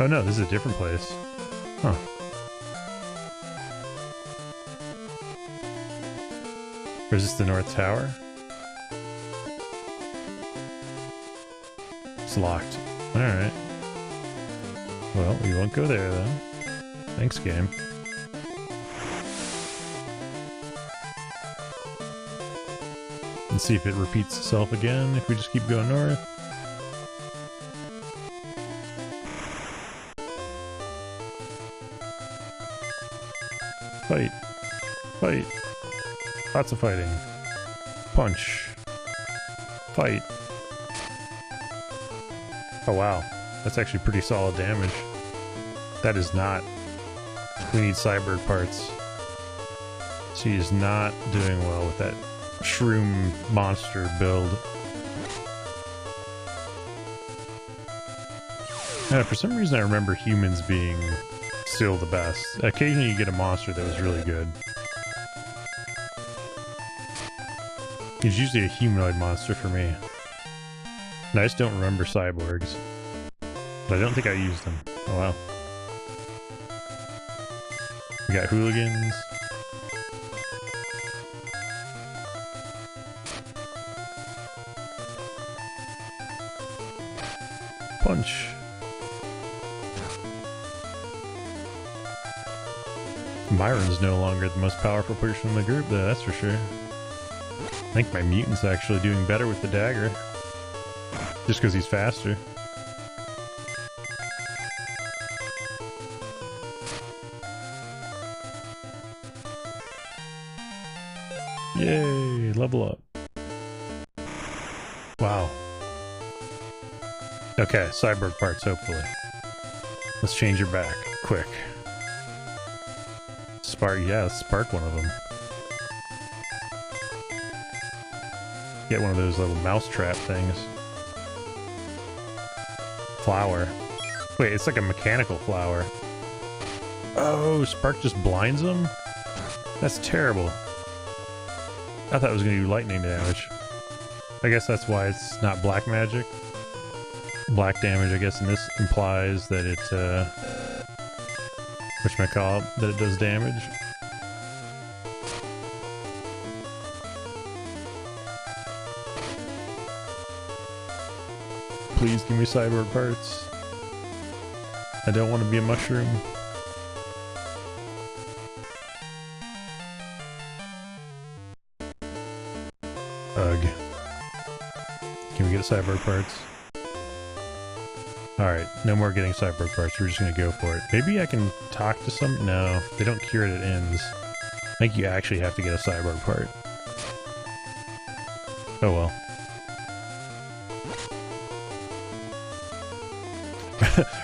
Oh no, this is a different place. Huh. Or is this the North Tower? It's locked. Alright. Well, we won't go there then. Thanks, game. Let's see if it repeats itself again if we just keep going north. Fight. Fight. Lots of fighting. Punch. Fight. Oh wow. That's actually pretty solid damage. That is not... We need cyborg parts. She is not doing well with that shroom monster build. For some reason I remember humans being still the best. Occasionally you get a monster that was really good. It's usually a humanoid monster for me. And I just don't remember cyborgs. But I don't think I used them. Oh wow. We got hooligans. Punch. Myron's no longer the most powerful person in the group, though, that's for sure. I think my mutant's actually doing better with the dagger. Just because he's faster. Yay, level up. Wow. Okay, cyborg parts, hopefully. Let's change your back, quick. Spark, yeah, let's spark one of them. Get one of those little mousetrap things. Flower. Wait, it's like a mechanical flower. Oh, Spark just blinds them? That's terrible. I thought it was going to do lightning damage. I guess that's why it's not black magic. Black damage, I guess, and this implies that it, whatchamacallit, that it does damage. Please give me cyborg parts. I don't want to be a mushroom. Ugh. Can we get cyborg parts? Alright, no more getting cyborg parts. We're just gonna go for it. Maybe I can talk to some? No, they don't cure it, it ends. I think you actually have to get a cyborg part. Oh well.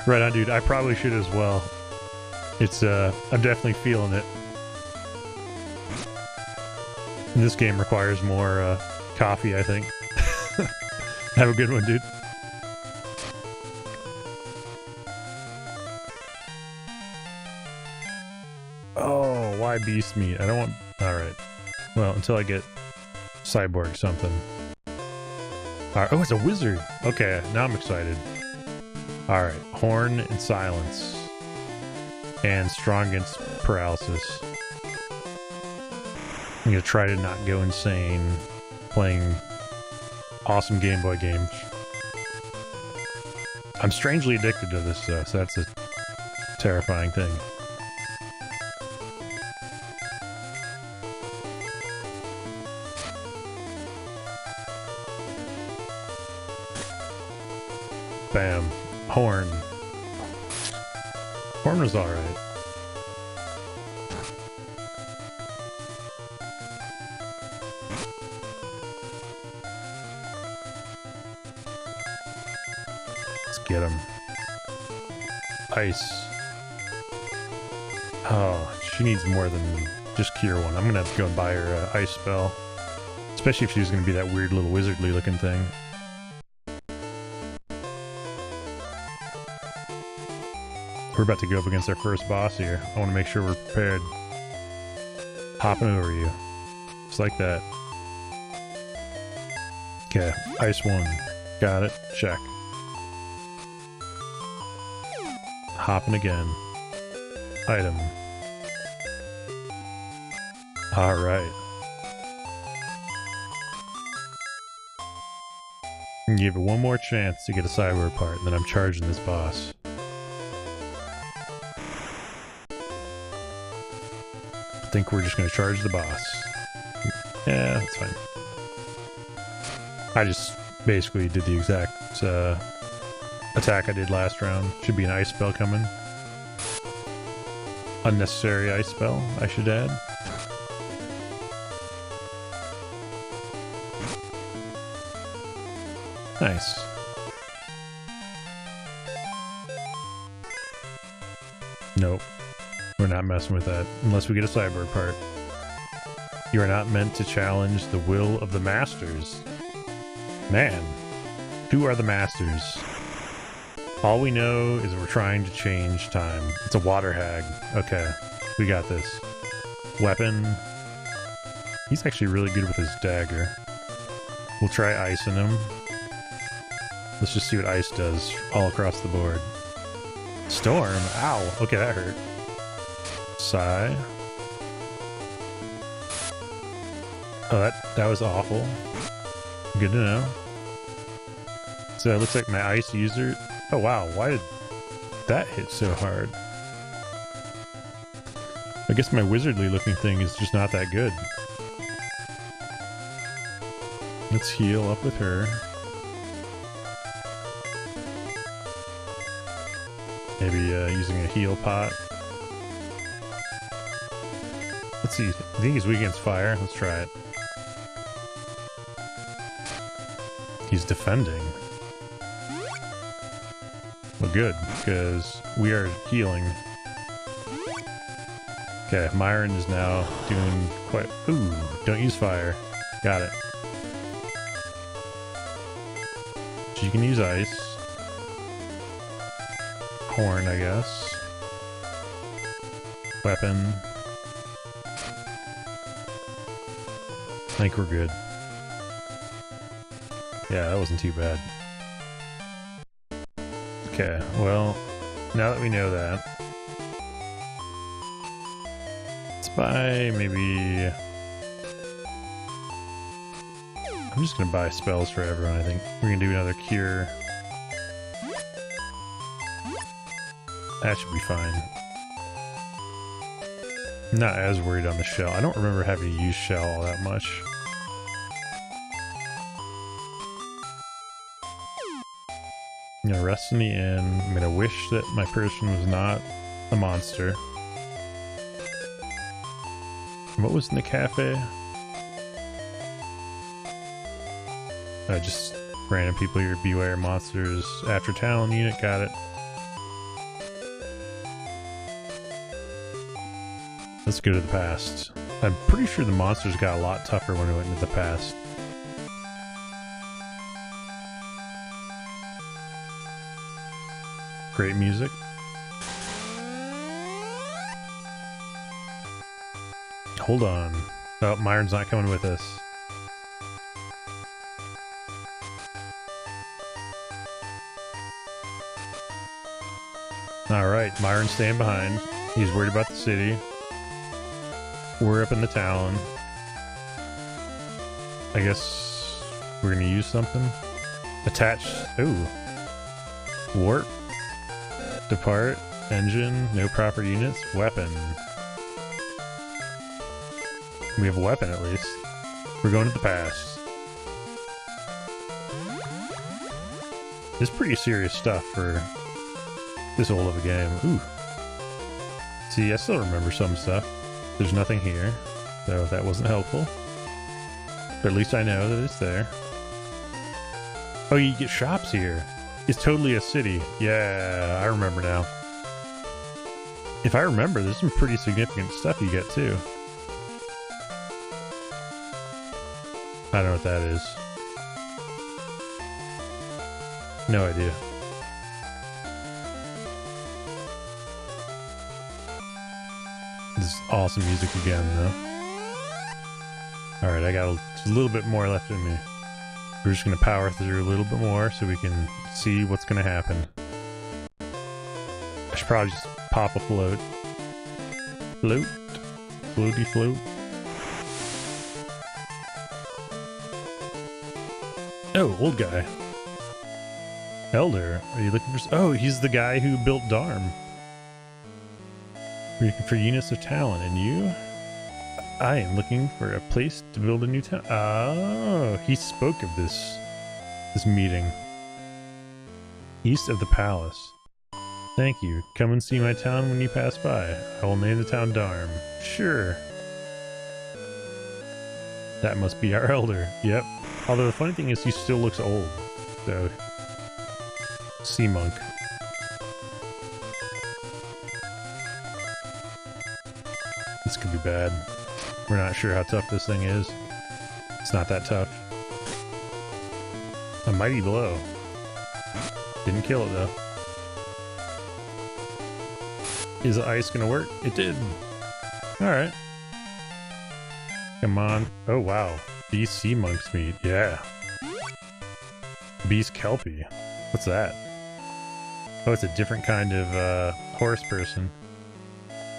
Right on, dude. I probably should as well. It's, I'm definitely feeling it. And this game requires more, coffee, I think. Have a good one, dude. Oh, why beast meat? I don't want... Alright. Well, until I get cyborg something. Alright. Oh, it's a wizard! Okay, now I'm excited. Alright. Horn and silence. And strong against paralysis. I'm gonna try to not go insane playing awesome Game Boy games. I'm strangely addicted to this stuff, so that's a terrifying thing. Bam. Horn. Horn was alright. Let's get him. Ice. Oh, she needs more than just cure one. I'm gonna have to go and buy her an ice spell. Especially if she was gonna be that weird little wizardly looking thing. We're about to go up against our first boss here. I want to make sure we're prepared. Hopping over you. Just like that. Okay, ice one. Got it. Check. Hopping again. Item. Alright. Give it one more chance to get a cyber part, and then I'm charging this boss. I think we're just going to charge the boss. Yeah, that's fine. I just basically did the exact attack I did last round. Should be an ice spell coming. Unnecessary ice spell, I should add. Nice. Nope. We're not messing with that unless we get a cyborg part. You are not meant to challenge the will of the masters. Man, who are the masters? All we know is that we're trying to change time. It's a water hag. Okay, we got this. Weapon. He's actually really good with his dagger. We'll try icing him. Let's just see what ice does all across the board. Storm. Ow. Okay, that hurt. Sigh. Oh, that was awful. Good to know. So it looks like my ice user... Oh wow, why did that hit so hard? I guess my wizardly looking thing is just not that good. Let's heal up with her. Maybe using a heal pot. Let's see. I think he's weak against fire. Let's try it. He's defending. Well, good, because we are healing. Okay, Myron is now doing quite... Ooh, don't use fire. Got it. She can use ice. Horn, I guess. Weapon. I think we're good. Yeah, that wasn't too bad. Okay, well, now that we know that, let's buy maybe... I'm just gonna buy spells for everyone, I think. We're gonna do another cure. That should be fine. I'm not as worried on the shell. I don't remember having to use shell all that much. I'm gonna rest in the inn. I'm gonna wish that my person was not a monster. What was in the cafe? Just random people here. Beware monsters after town unit. Got it. Let's go to the past. I'm pretty sure the monsters got a lot tougher when we went into the past. Great music. Hold on. Oh, Myron's not coming with us. Alright, Myron's staying behind. He's worried about the city. We're up in the town. I guess we're gonna use something. Attach. Ooh. Warp. Depart. Engine. No proper units. Weapon. We have a weapon at least. We're going to the past. It's pretty serious stuff for this old of a game. Ooh. See, I still remember some stuff. There's nothing here, so that wasn't helpful. But at least I know that it's there. Oh, you get shops here. It's totally a city. Yeah, I remember now. If I remember, there's some pretty significant stuff you get too. I don't know what that is. No idea. This is awesome music again, though. Alright, I got just a little bit more left in me. We're just going to power through a little bit more so we can see what's going to happen. I should probably just pop a float. Float. Floaty float. Oh, old guy. Elder, are you looking for... Oh, he's the guy who built Darm. We're looking for units of talent, and you? I am looking for a place to build a new town. Oh, he spoke of this meeting. East of the palace. Thank you. Come and see my town when you pass by. I will name the town Darm. Sure. That must be our elder. Yep. Although the funny thing is he still looks old. So... Sea monk. This could be bad. We're not sure how tough this thing is. It's not that tough. A mighty blow. Didn't kill it though. Is the ice gonna work? It did. Alright. Come on. Oh wow. These sea monks meet. Yeah. Beast Kelpie. What's that? Oh, it's a different kind of horse person.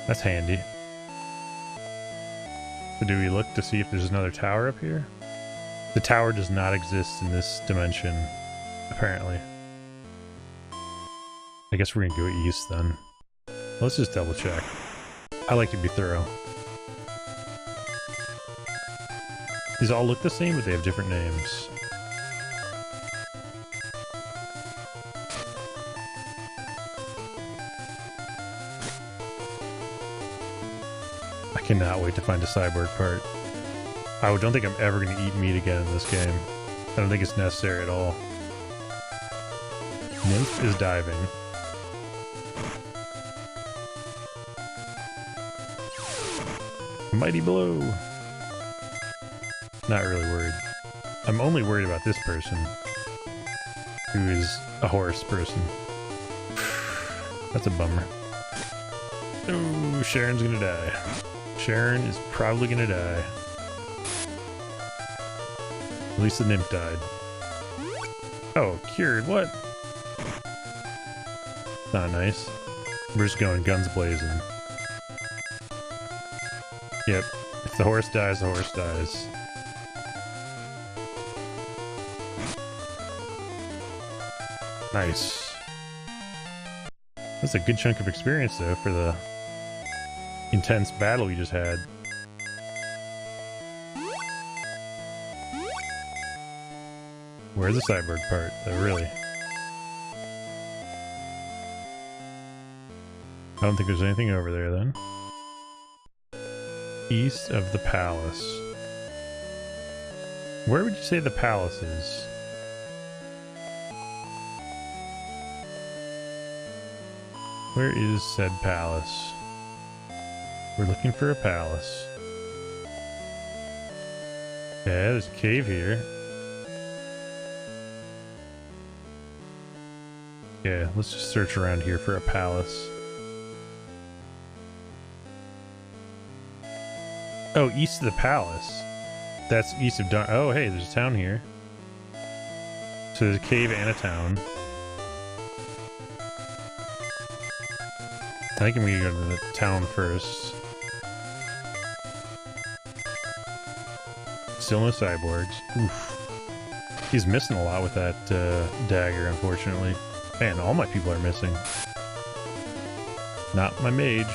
That's handy. So do we look to see if there's another tower up here? The tower does not exist in this dimension, apparently. I guess we're gonna go east then. Let's just double check. I like to be thorough. These all look the same, but they have different names. I cannot wait to find a cyborg part. I don't think I'm ever going to eat meat again in this game. I don't think it's necessary at all. Nymph is diving. Mighty blow! Not really worried. I'm only worried about this person, who is a horse person. That's a bummer. Oh, Sharon's gonna die. Sharon is probably gonna die. At least the nymph died. Oh, cured, what? Not nice. We're just going guns blazing. Yep, if the horse dies, the horse dies. Nice. That's a good chunk of experience, though, for the intense battle we just had. Where's the cyborg part, though, really? I don't think there's anything over there, then. East of the palace. Where would you say the palace is? Where is said palace? We're looking for a palace. Yeah, there's a cave here. Yeah, let's just search around here for a palace. Oh, east of the palace. That's east of Darm. Oh, hey, there's a town here. So there's a cave and a town. I think I'm gonna go to the town first. Still no cyborgs. Oof. He's missing a lot with that dagger, unfortunately. Man, all my people are missing. Not my mage.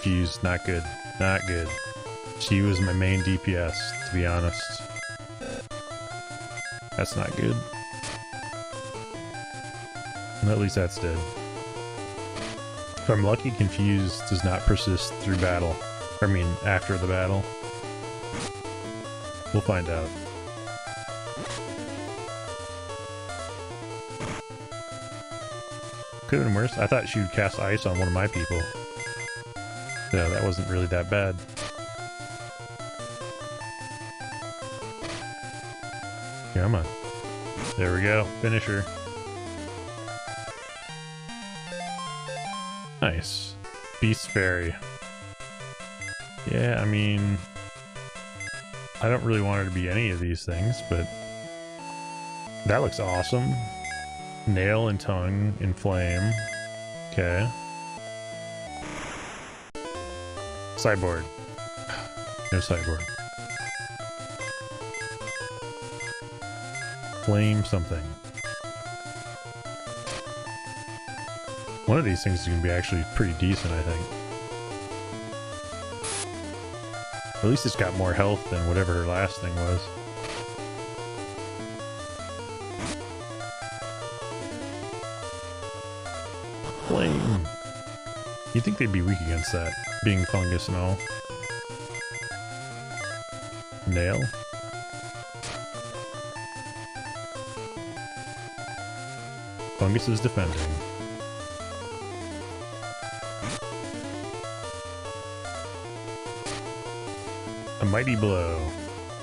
confused. Not good. Not good. She was my main DPS, to be honest. That's not good. At least that's dead. If I'm lucky, confused does not persist through battle. I mean, after the battle. We'll find out. Could have been worse. I thought she would cast ice on one of my people. Yeah, that wasn't really that bad. Come on. There we go. Finish her. Nice. Beast Fairy. Yeah, I mean... I don't really want her to be any of these things, but... That looks awesome. Nail and tongue in flame. Okay. Sideboard. No sideboard. Flame something. One of these things is going to be actually pretty decent, I think. At least it's got more health than whatever her last thing was. Flame. You'd think they'd be weak against that, being fungus and all. Nail. Fungus is defending. A mighty blow.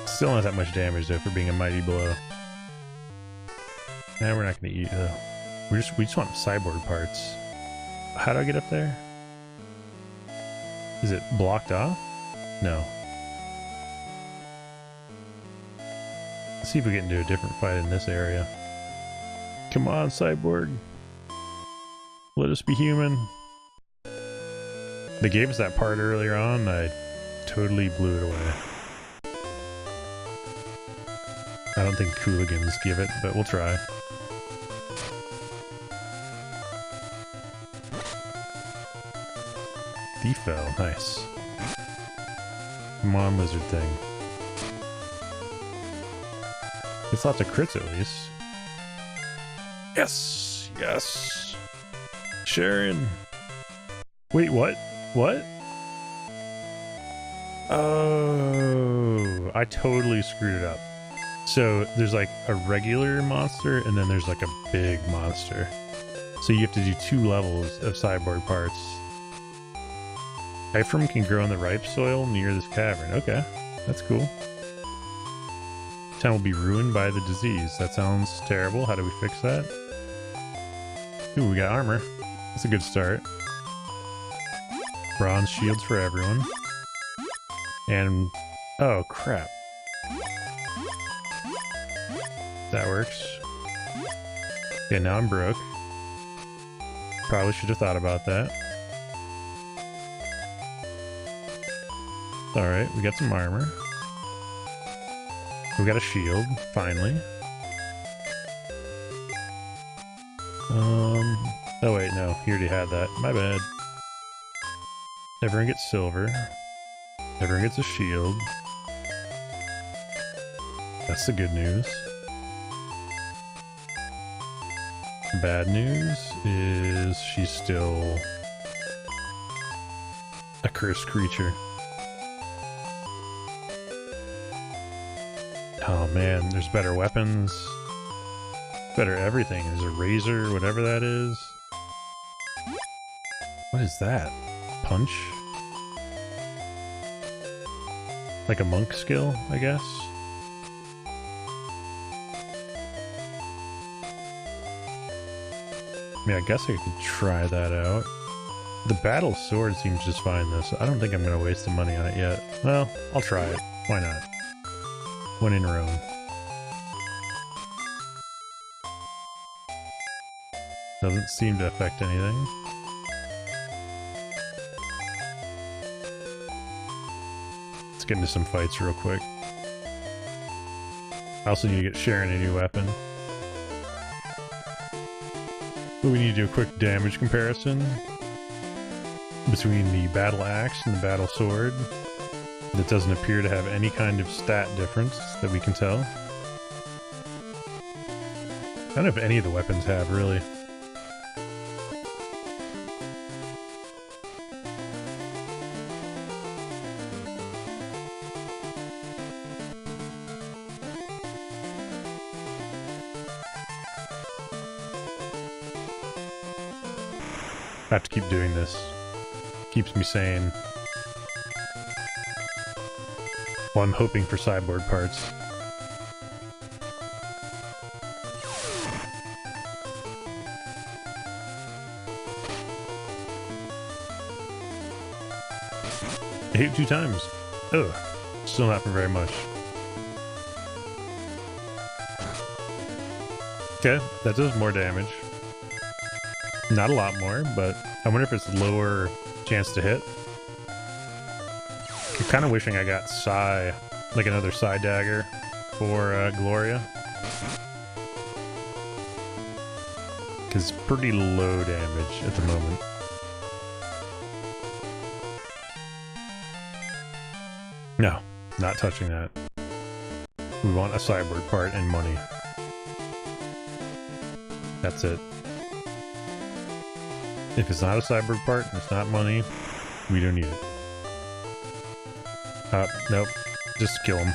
Still not that much damage though for being a mighty blow. Nah, we're not gonna eat though. We just want cyborg parts. How do I get up there? Is it blocked off? No. Let's see if we get into a different fight in this area. Come on, cyborg. Let us be human. They gave us that part earlier on, I totally blew it away. I don't think Cooligans give it, but we'll try. Defell, nice. Come on, lizard thing. It's lots of crits at least. Yes! Yes! Sharon! Wait, what? What? Oh, I totally screwed it up. So there's like a regular monster and then there's like a big monster. So you have to do 2 levels of cyborg parts. Ephraim can grow in the ripe soil near this cavern. Okay, that's cool. Town will be ruined by the disease. That sounds terrible. How do we fix that? Ooh, we got armor. That's a good start. Bronze shields for everyone. And... oh, crap. That works. Okay, now I'm broke. Probably should have thought about that. Alright, we got some armor. We got a shield, finally. Oh wait, no, he already had that. My bad. Everyone gets silver. Everyone gets a shield. That's the good news. Bad news is she's still a cursed creature. Oh man, there's better weapons. Better everything. There's a razor, whatever that is. What is that? Punch? Like a monk skill, I guess? I mean, I guess I could try that out. The battle sword seems just fine though, so I don't think I'm gonna waste the money on it yet. Well, I'll try it. Why not? When in Rome. Doesn't seem to affect anything. Let's get into some fights real quick. I also need to get Sharon a new weapon. But we need to do a quick damage comparison. between the battle axe and the battle sword that doesn't appear to have any kind of stat difference that we can tell. I don't know if any of the weapons have, really. I have to keep doing this. Keeps me sane. Well, I'm hoping for cyborg parts. I hit 2 times. Ugh. Still not for very much. Okay, that does more damage. Not a lot more, but I wonder if it's lower chance to hit. I'm kind of wishing I got Psy, like another Psy dagger for Gloria. Because it's pretty low damage at the moment. No, not touching that. We want a cyborg part and money. That's it. If it's not a cyborg part and it's not money, we don't need it. Nope. Just kill him.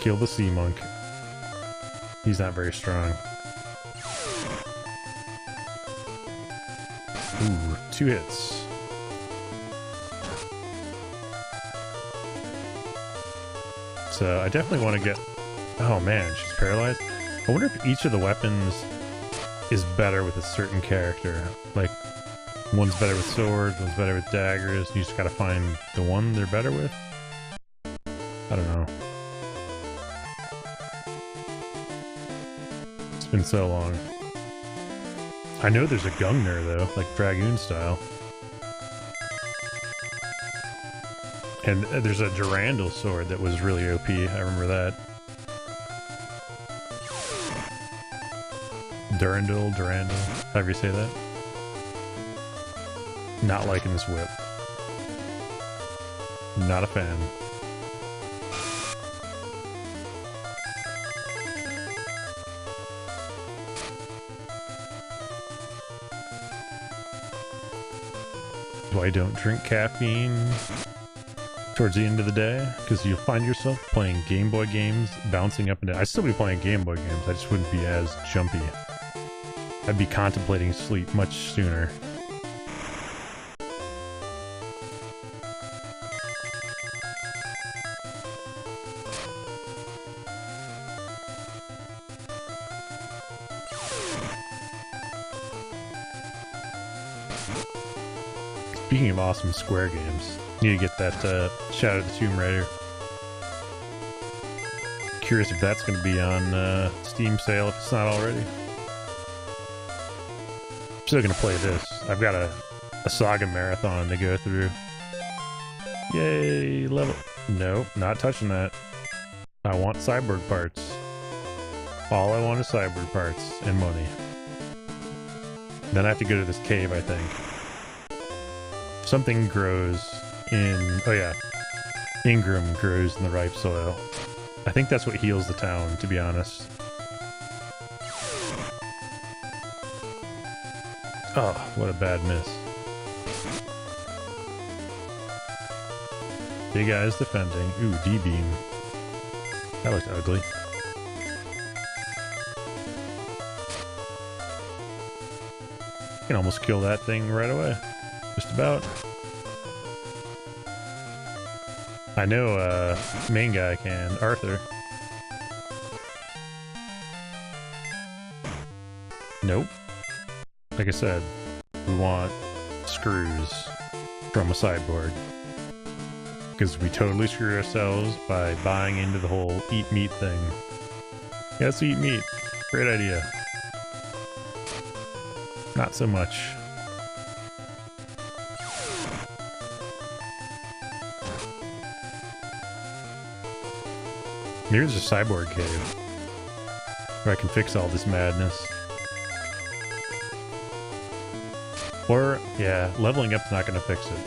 Kill the sea monk. He's not very strong. Ooh, 2 hits. So I definitely want to get... Oh man, she's paralyzed. I wonder if each of the weapons is better with a certain character. Like, one's better with swords, one's better with daggers. You just gotta find the one they're better with. I don't know. It's been so long. I know there's a Gungnir though, like Dragoon style. And there's a Durandal sword that was really OP, I remember that. Durandal, however you say that. Not liking this whip. Not a fan. Why I don't drink caffeine towards the end of the day, because you'll find yourself playing Game Boy games, bouncing up and down. I'd still be playing Game Boy games, I just wouldn't be as jumpy. I'd be contemplating sleep much sooner. Speaking of awesome Square games, need to get that Shadow of the Tomb Raider. Curious if that's going to be on Steam sale if it's not already. Still gonna play this. I've got a SaGa marathon to go through. Yay, level. Nope, not touching that. I want cyborg parts. All I want is cyborg parts and money. Then I have to go to this cave, I think. Something grows in... Oh yeah. Ingram grows in the ripe soil. I think that's what heals the town, to be honest. Oh, what a bad miss. Big Eyes defending. Ooh, D-beam. That looked ugly. Can almost kill that thing right away. Just about. I know main guy can. Arthur. Nope. Like I said, we want screws from a sideboard. Because we totally screw ourselves by buying into the whole eat meat thing. Yeah, let's eat meat. Great idea. Not so much. Here's a cyborg cave where I can fix all this madness. Or, yeah, leveling up's not gonna fix it.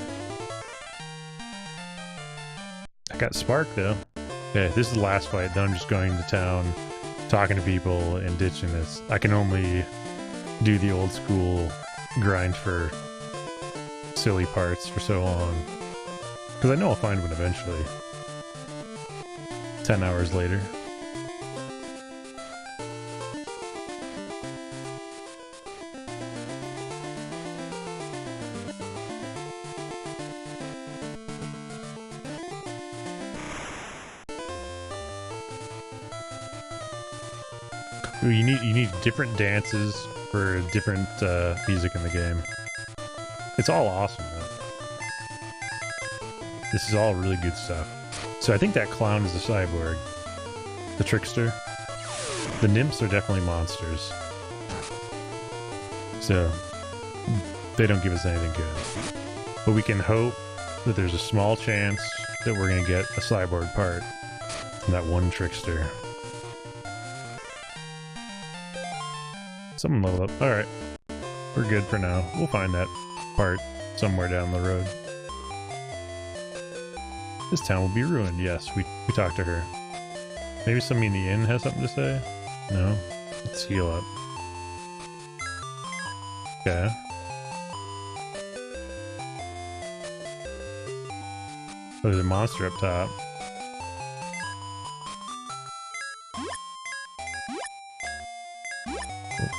I got Spark, though. Okay, this is the last fight. Then I'm just going to town, talking to people, and ditching this. I can only do the old school grind for silly parts for so long. Because I know I'll find one eventually. 10 hours later. Ooh, you need different dances for different music in the game. It's all awesome though. This is all really good stuff. So I think that clown is a cyborg. The trickster. The nymphs are definitely monsters. So they don't give us anything good. But we can hope that there's a small chance that we're gonna get a cyborg part from that one trickster. Someone level up. Alright. We're good for now. We'll find that part somewhere down the road. This town will be ruined. Yes, we talked to her. Maybe somebody in the inn has something to say? No? Let's heal up. Okay. Oh, there's a monster up top.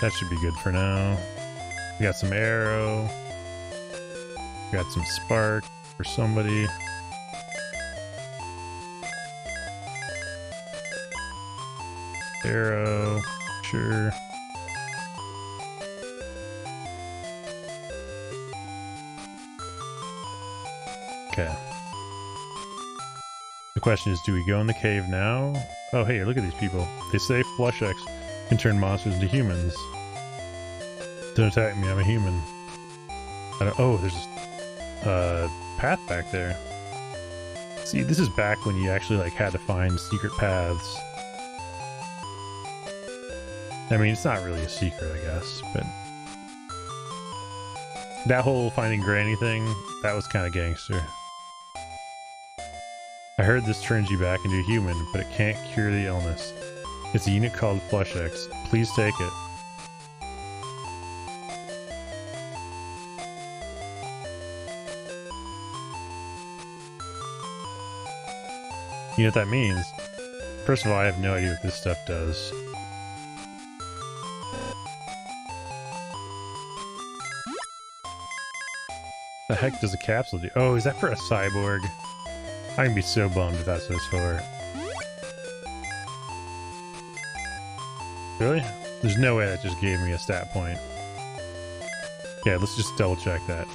That should be good for now. We got some arrow. We got some spark for somebody. Arrow, sure. Okay. The question is, do we go in the cave now? Oh, hey, look at these people. They say Flush X can turn monsters into humans. Don't attack me, I'm a human. Oh, there's a path back there. See, this is back when you actually like had to find secret paths. I mean, it's not really a secret, I guess, but that whole finding Granny thing, that was kind of gangster. I heard this turns you back into a human, but it can't cure the illness. It's a unit called Flush X. Please take it. You know what that means? First of all, I have no idea what this stuff does. The heck does a capsule do? Oh, is that for a cyborg? I'm gonna be so bummed if that's what it's for. Really? There's no way that just gave me a stat point. Yeah, let's just double check that.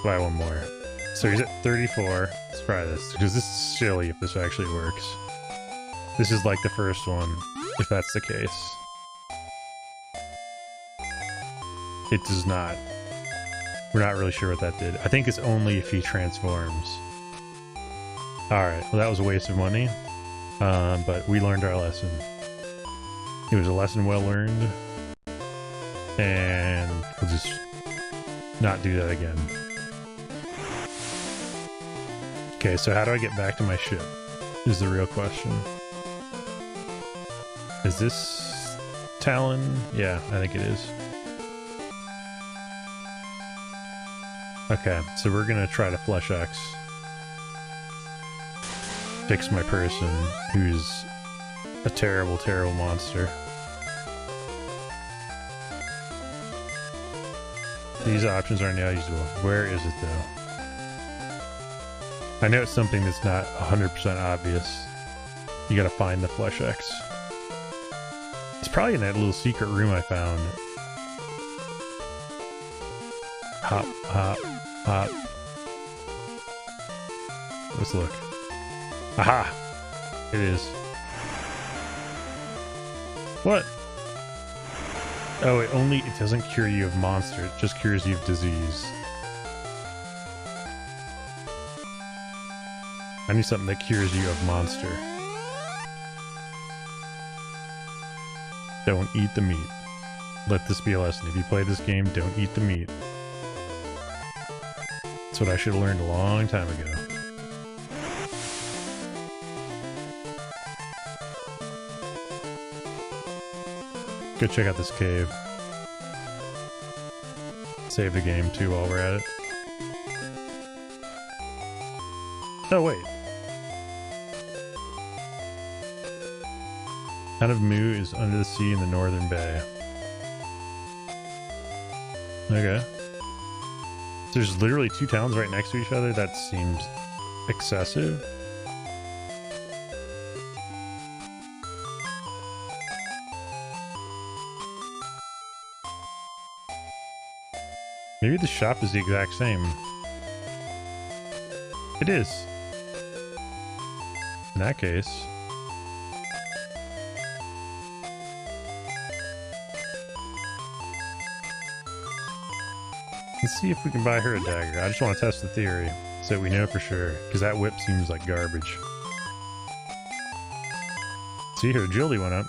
Buy one more. So he's at 34. Let's try this, because this is silly if this actually works. This is like the first one, if that's the case. It does not. We're not really sure what that did. I think it's only if he transforms. Alright, well that was a waste of money. But we learned our lesson. It was a lesson well learned. And we'll just not do that again. Okay, so how do I get back to my ship? Is the real question. Is this Talon? Yeah, I think it is. Okay, so we're gonna try to Flush X. Fix my person, who's a terrible, terrible monster. These options are now usable. Where is it though? I know it's something that's not 100% obvious. You gotta find the Flush X. It's probably in that little secret room I found. Hop, hop, hop. Let's look. Aha! It is. What? Oh, it doesn't cure you of monster, it just cures you of disease. I need something that cures you of monster. Don't eat the meat. Let this be a lesson. If you play this game, don't eat the meat. That's what I should have learned a long time ago. Go check out this cave. Save the game too while we're at it. Oh wait. Town of Mu is under the sea in the northern bay. Okay. There's literally two towns right next to each other? That seems excessive. Maybe the shop is the exact same. It is. In that case. Let's see if we can buy her a dagger. I just want to test the theory so we know for sure, because that whip seems like garbage. See, her agility went up.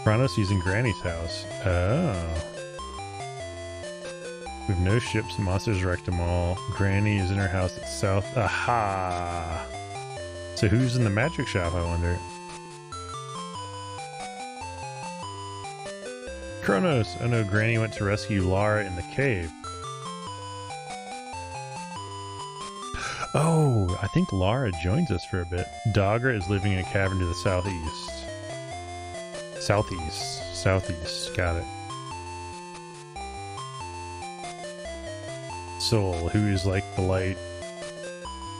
Kronos using Granny's house. Oh. We have no ships, monsters wrecked them all. Granny is in her house at south. Aha! So who's in the magic shop, I wonder? Kronos! Oh no, Granny went to rescue Lara in the cave. Oh, I think Lara joins us for a bit. Dagra is living in a cavern to the southeast. Southeast, got it. Soul, who is like the light,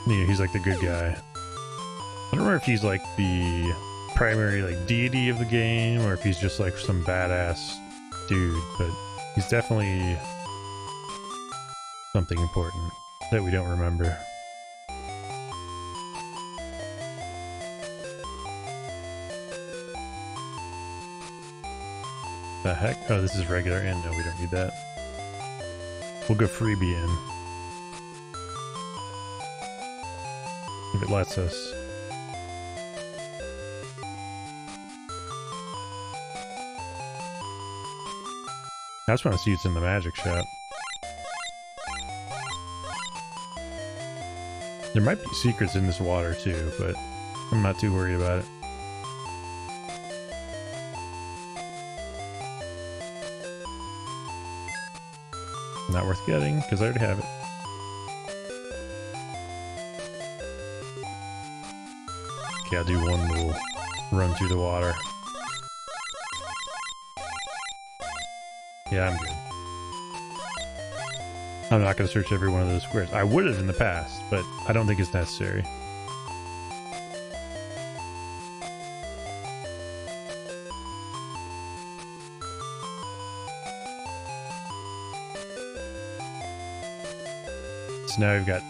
you know, he's like the good guy. I don't remember if he's like the primary like deity of the game or if he's just like some badass dude, but he's definitely something important that we don't remember. The heck? Oh, this is regular in. No, we don't need that. We'll go freebie in. If it lets us. I just want to see what's in the magic shop. There might be secrets in this water too, but I'm not too worried about it. Not worth getting, because I already have it. Okay, I'll do one little run through the water. Yeah, I'm good. I'm not going to search every one of those squares. I would have in the past, but I don't think it's necessary. So now we've got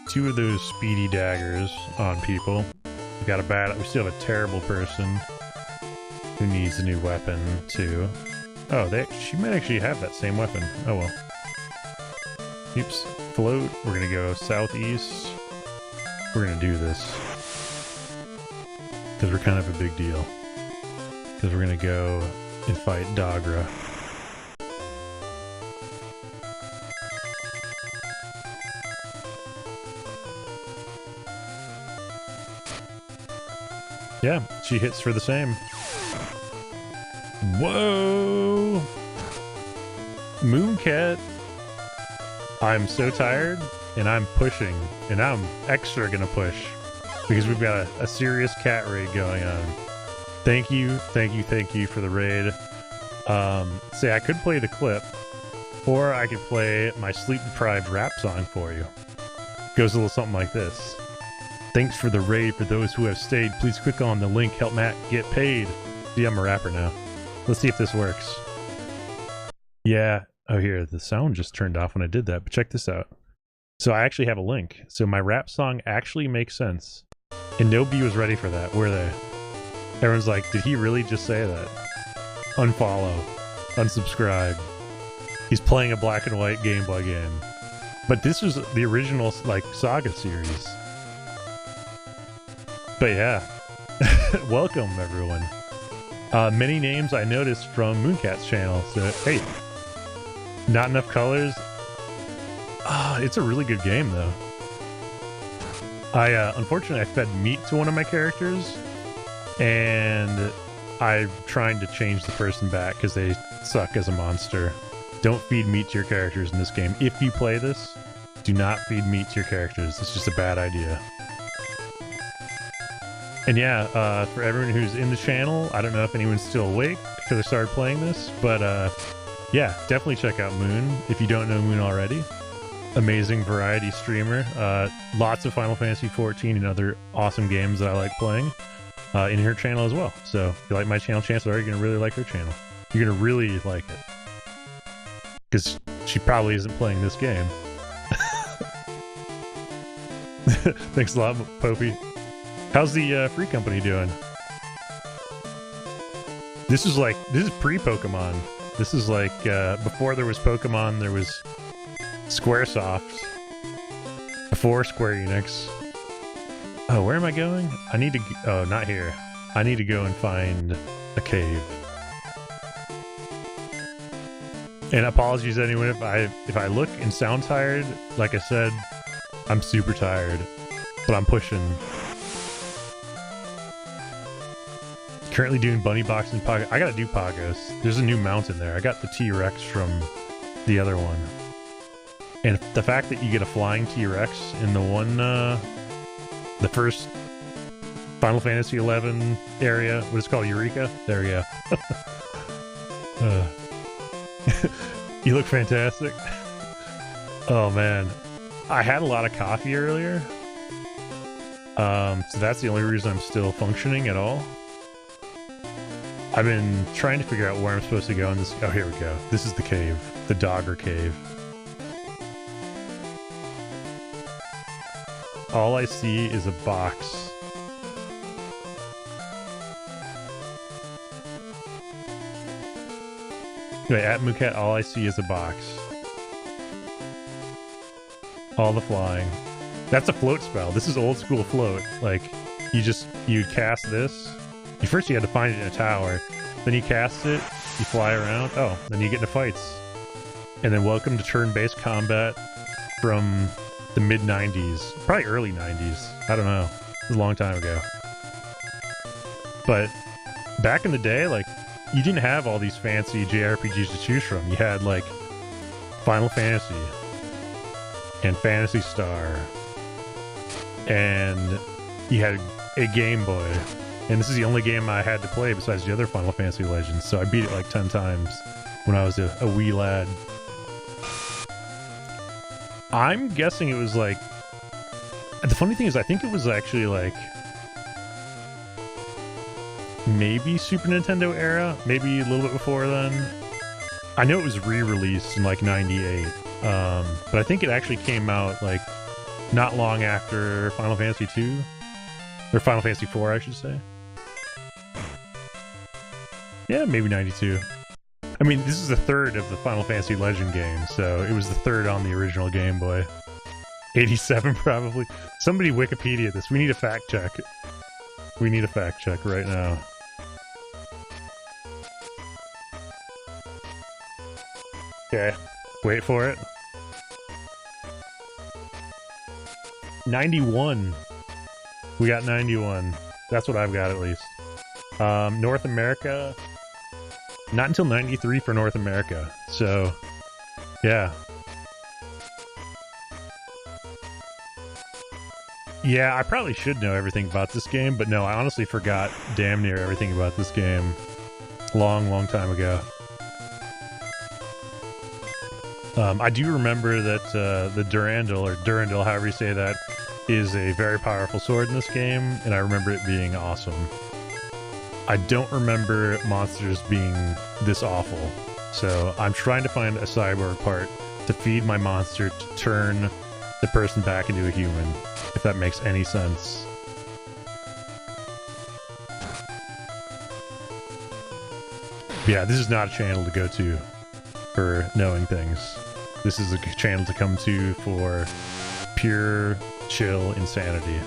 two of those speedy daggers on people. We've got we still have a terrible person who needs a new weapon too. Oh, she might actually have that same weapon. Oh well. Oops. Float. We're gonna go southeast. We're gonna do this. Because we're kind of a big deal. Because we're gonna go and fight Dagra. Yeah, she hits for the same. Whoa! Mooncat. I'm so tired, and I'm pushing, and I'm extra gonna push, because we've got a serious cat raid going on. Thank you for the raid. Say, I could play the clip, or I could play my sleep-deprived rap song for you. Goes a little something like this. Thanks for the raid. For those who have stayed, please click on the link. Help Matt get paid. See, I'm a rapper now. Let's see if this works. Yeah. Oh, here. The sound just turned off when I did that, but check this out. So I actually have a link. So my rap song actually makes sense. And nobody was ready for that, were they? Everyone's like, did he really just say that? Unfollow. Unsubscribe. He's playing a black and white Game Boy game. But this was the original, like, SaGa series. But yeah, welcome everyone. Many names I noticed from Mooncat's channel. So, hey, not enough colors. It's a really good game, though. Unfortunately, I fed meat to one of my characters, and I'm trying to change the person back because they suck as a monster. Don't feed meat to your characters in this game. If you play this, do not feed meat to your characters. It's just a bad idea. And yeah, for everyone who's in the channel, I don't know if anyone's still awake because I started playing this, but yeah, definitely check out Moon if you don't know Moon already. Amazing variety streamer. Lots of Final Fantasy XIV and other awesome games that I like playing in her channel as well. So if you like my channel, chances are you're going to really like her channel. You're going to really like it. Because she probably isn't playing this game. Thanks a lot, Popey. How's the Free Company doing? This is pre-Pokemon. This is like, before there was Pokemon, there was Squaresoft. Before Square Enix. Oh, where am I going? I need to, oh, not here. I need to go and find a cave. And apologies anyone if I look and sound tired. Like I said, I'm super tired, but I'm pushing. Currently doing Bunny Box and Pogo. I gotta do Pagos. There's a new mountain there. I got the T-Rex from the other one. And the fact that you get a flying T-Rex in the one, the first Final Fantasy XI area, what is it called, Eureka? There we go. You look fantastic. Oh man. I had a lot of coffee earlier. So that's the only reason I'm still functioning at all. I've been trying to figure out where I'm supposed to go in this. Oh, here we go. This is the cave. The Dogger Cave. All I see is a box. Anyway, at Moocat, all I see is a box. All the flying. That's a float spell. This is old school float. Like, you cast this. First you had to find it in a tower. Then you cast it, you fly around. Oh, then you get into fights. And then welcome to turn-based combat from the mid-90s. Probably early 90s. I don't know. It was a long time ago. But back in the day, like, you didn't have all these fancy JRPGs to choose from. You had, like, Final Fantasy and Phantasy Star. And you had a Game Boy. And this is the only game I had to play besides the other Final Fantasy Legends, so I beat it like 10 times when I was a wee lad. I'm guessing it was like... The funny thing is, I think it was actually like... maybe Super Nintendo era? Maybe a little bit before then? I know it was re-released in like 98, but I think it actually came out like not long after Final Fantasy 2. Or Final Fantasy 4, I should say. Yeah, maybe 92. I mean, this is the third of the Final Fantasy Legend games, so it was the third on the original Game Boy. 87, probably. Somebody Wikipedia this. We need a fact check. We need a fact check right now. Okay, wait for it. 91. We got 91. That's what I've got, at least. North America, not until 93 for North America. So, yeah. Yeah, I probably should know everything about this game, but no, I honestly forgot damn near everything about this game. Long time ago. I do remember that the Durandal, however you say that, is a very powerful sword in this game, and I remember it being awesome. I don't remember monsters being this awful, so I'm trying to find a cyborg part to feed my monster to turn the person back into a human, if that makes any sense. But yeah, this is not a channel to go to for knowing things. This is a channel to come to for pure, chill insanity.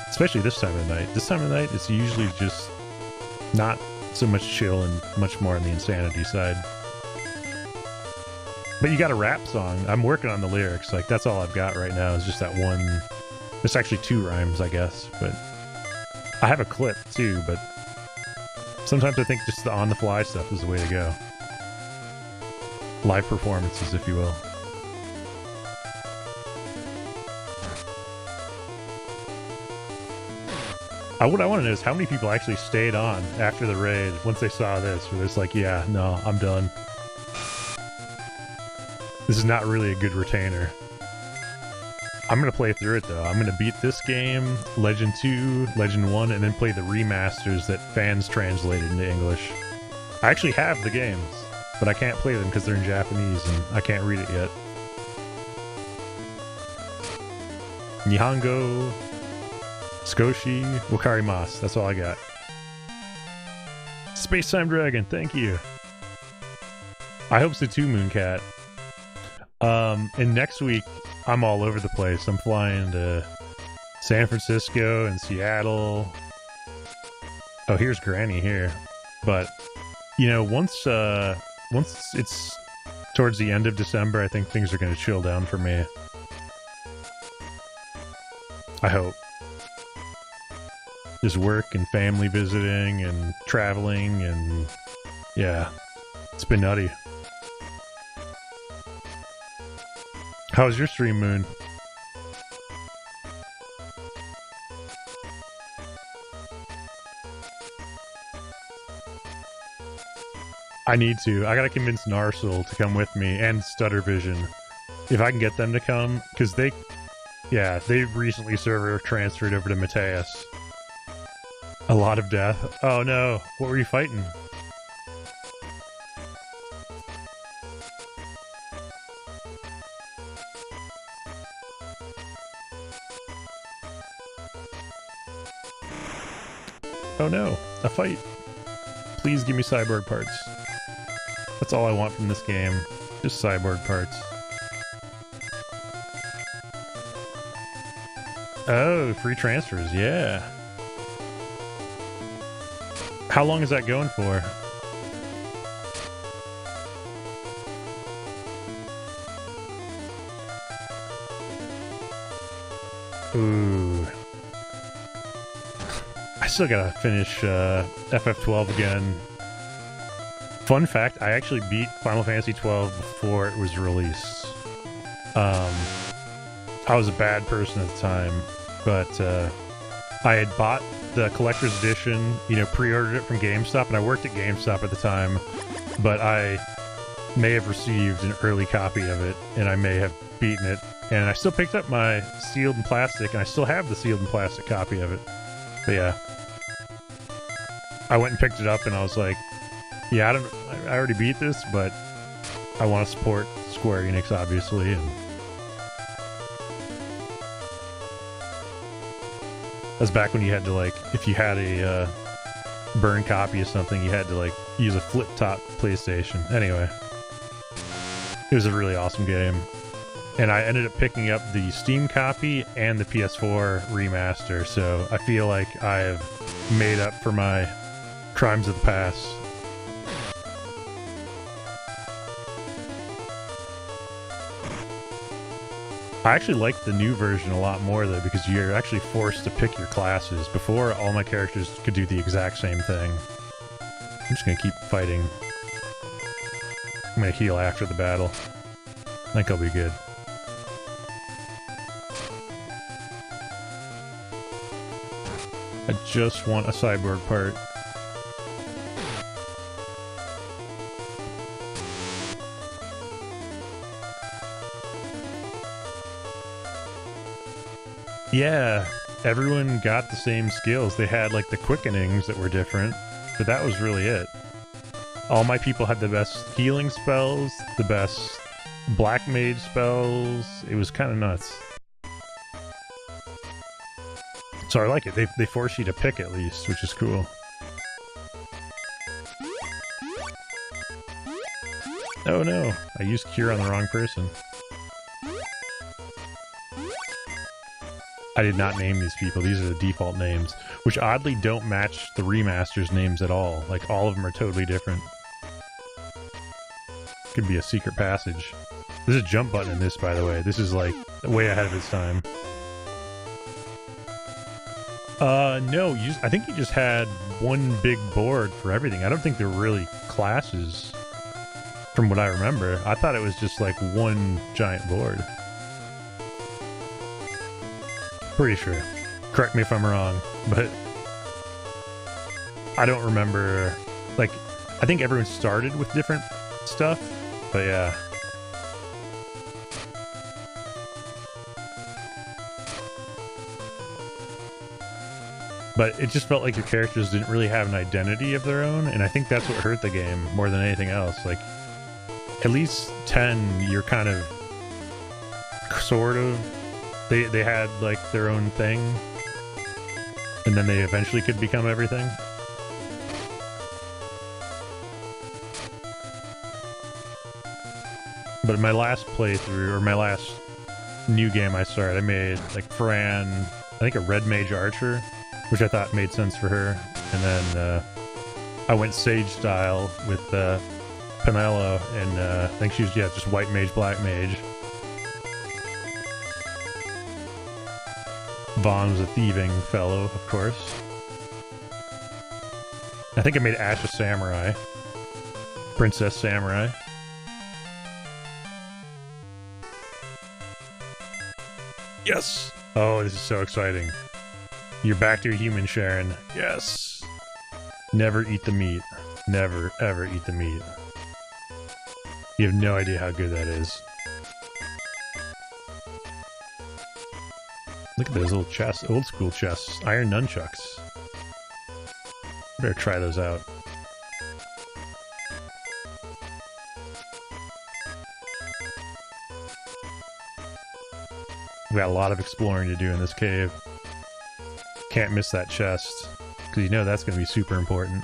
Especially this time of the night. This time of the night, it's usually just Not so much chill and much more on the insanity side. But you got a rap song. I'm working on the lyrics. Like, that's all I've got right now is just that one. There's actually 2 rhymes, I guess. But I have a clip, too. But sometimes I think just the on-the-fly stuff is the way to go. Live performances, if you will. What I want to know is how many people actually stayed on after the raid once they saw this. Where it's like, yeah, no, I'm done. This is not really a good retainer. I'm going to play through it, though. I'm going to beat this game, Legend 2, Legend 1, and then play the remasters that fans translated into English. I actually have the games, but I can't play them because they're in Japanese, and I can't read it yet. Nihongo, Skoshi, Wakarimasu. That's all I got. Space Time Dragon, thank you. I hope so too, Mooncat. And next week, I'm all over the place. I'm flying to San Francisco and Seattle. Oh, here's Granny here. But, you know, once it's towards the end of December, I think things are going to chill down for me. I hope. Just work and family visiting and traveling and yeah, it's been nutty. How was your stream, Moon? I need to. I gotta convince Narsil to come with me and Stutter Vision. If I can get them to come, because they recently server transferred over to Mateus. A lot of death. Oh no, what were you fighting? Oh no, a fight. Please give me cyborg parts. That's all I want from this game. Just cyborg parts. Oh, free transfers, yeah. How long is that going for? Ooh. I still gotta finish FF12 again. Fun fact, I actually beat Final Fantasy 12 before it was released. I was a bad person at the time, but I had bought the collector's edition, you know, pre-ordered it from GameStop, and I worked at GameStop at the time, but I may have received an early copy of it, and I may have beaten it, and I still picked up my sealed in plastic, and I still have the sealed in plastic copy of it. But yeah, I went and picked it up, and I was like, yeah, I already beat this, but I want to support Square Enix, obviously, and that's back when you had to, like, if you had a burn copy of something, you had to, like, use a flip-top PlayStation. Anyway, it was a really awesome game. And I ended up picking up the Steam copy and the PS4 remaster, so I feel like I've made up for my crimes of the past. I actually like the new version a lot more, though, because you're actually forced to pick your classes. Before, all my characters could do the exact same thing. I'm just gonna keep fighting. I'm gonna heal after the battle. I think I'll be good. I just want a cyborg part. Yeah, everyone got the same skills. They had, like, the quickenings that were different, but that was really it. All my people had the best healing spells, the best black mage spells. It was kind of nuts. So I like it. They force you to pick at least, which is cool. Oh no, I used Cure on the wrong person. I did not name these people. These are the default names, which oddly don't match the remasters names at all. Like, all of them are totally different. Could be a secret passage. There's a jump button in this, by the way. This is, like, way ahead of its time. No, I think you just had one big board for everything. I don't think there were really classes, from what I remember. I thought it was just, like, one giant board. Pretty sure. Correct me if I'm wrong, but I don't remember. Like, I think everyone started with different stuff, but yeah. But it just felt like the characters didn't really have an identity of their own, and I think that's what hurt the game more than anything else. Like, at least 10, you're kind of, sort of, they had, like, their own thing, and then they eventually could become everything. But in my last playthrough, or my last new game I started, I made, like, Fran, I think a red mage archer, which I thought made sense for her, and then I went Sage style with Penelo, and I think she was, yeah, just white mage, black mage. Vaughn was a thieving fellow, of course. I think I made Ash a samurai. Princess samurai. Yes! Oh, this is so exciting. You're back to a human, Sharon. Yes! Never eat the meat. Never, ever eat the meat. You have no idea how good that is. Look at those little chests, old school chests. Iron nunchucks. Better try those out. We got a lot of exploring to do in this cave. Can't miss that chest, because you know that's going to be super important.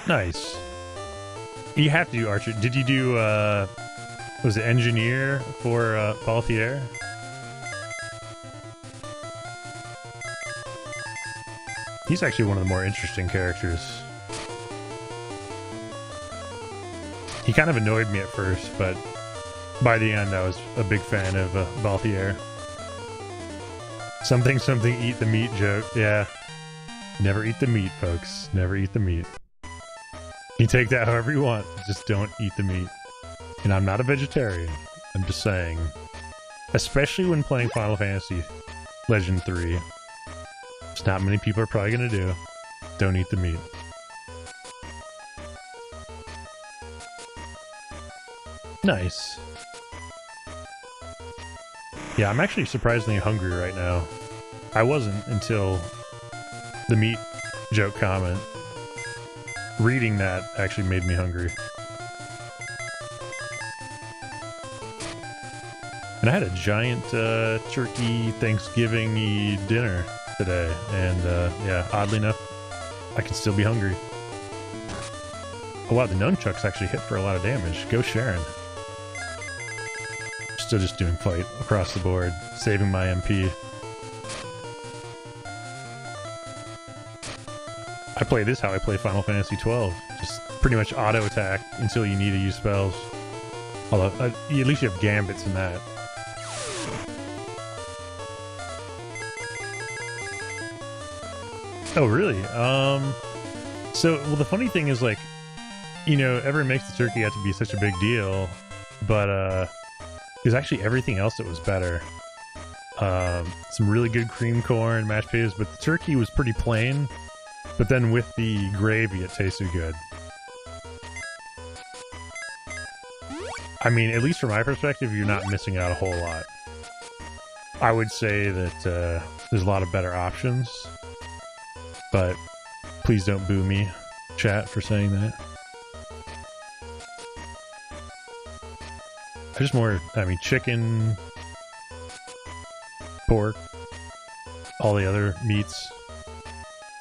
Nice. You have to do archer. Did you do, was it engineer for Balthier? He's actually one of the more interesting characters. He kind of annoyed me at first, but by the end I was a big fan of Balthier. Something, eat the meat joke. Yeah. Never eat the meat, folks. Never eat the meat. You take that however you want, just don't eat the meat. And I'm not a vegetarian, I'm just saying. Especially when playing Final Fantasy Legend 3. It's not many people are probably gonna do. Don't eat the meat. Nice. Yeah, I'm actually surprisingly hungry right now. I wasn't until the meat joke comment. Reading that actually made me hungry. And I had a giant turkey Thanksgiving-y dinner today, and yeah, oddly enough, I can still be hungry. Oh wow, the nunchucks actually hit for a lot of damage. Go Sharon. Still just doing fight across the board, saving my MP. I play this how I play Final Fantasy 12. Just pretty much auto attack until you need to use spells. Although, at least you have gambits in that. Oh, really? So, well, the funny thing is, like, you know, everyone makes the turkey out to be such a big deal, but, there's actually everything else that was better. Some really good cream corn, mashed potatoes, but the turkey was pretty plain. But then with the gravy, it tasted good. I mean, at least from my perspective, you're not missing out a whole lot. I would say that there's a lot of better options. But please don't boo me, chat, for saying that. I just more, I mean, chicken, pork, all the other meats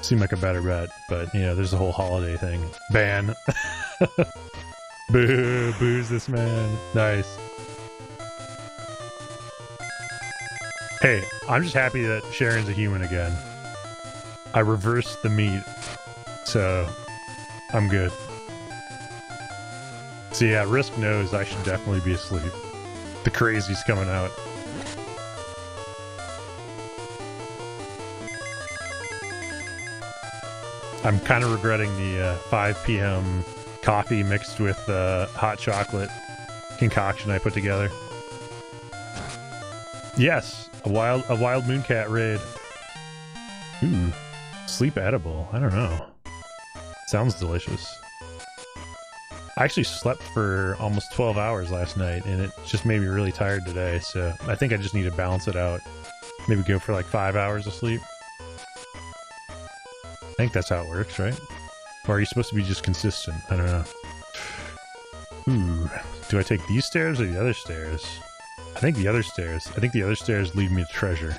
seem like a better bet, but, you know, there's the whole holiday thing. Ban. Boo, booze this man. Nice. Hey, I'm just happy that Sharon's a human again. I reversed the meat, so I'm good. So yeah, Risk knows I should definitely be asleep. The crazy's coming out. I'm kind of regretting the 5 p.m. coffee mixed with hot chocolate concoction I put together. Yes, a wild mooncat raid. Ooh, sleep edible. I don't know. Sounds delicious. I actually slept for almost 12 hours last night, and it just made me really tired today, so I think I just need to balance it out. Maybe go for like 5 hours of sleep. I think that's how it works, right? Or are you supposed to be just consistent? I don't know. Ooh, do I take these stairs or the other stairs? I think the other stairs. I think the other stairs lead me to treasure.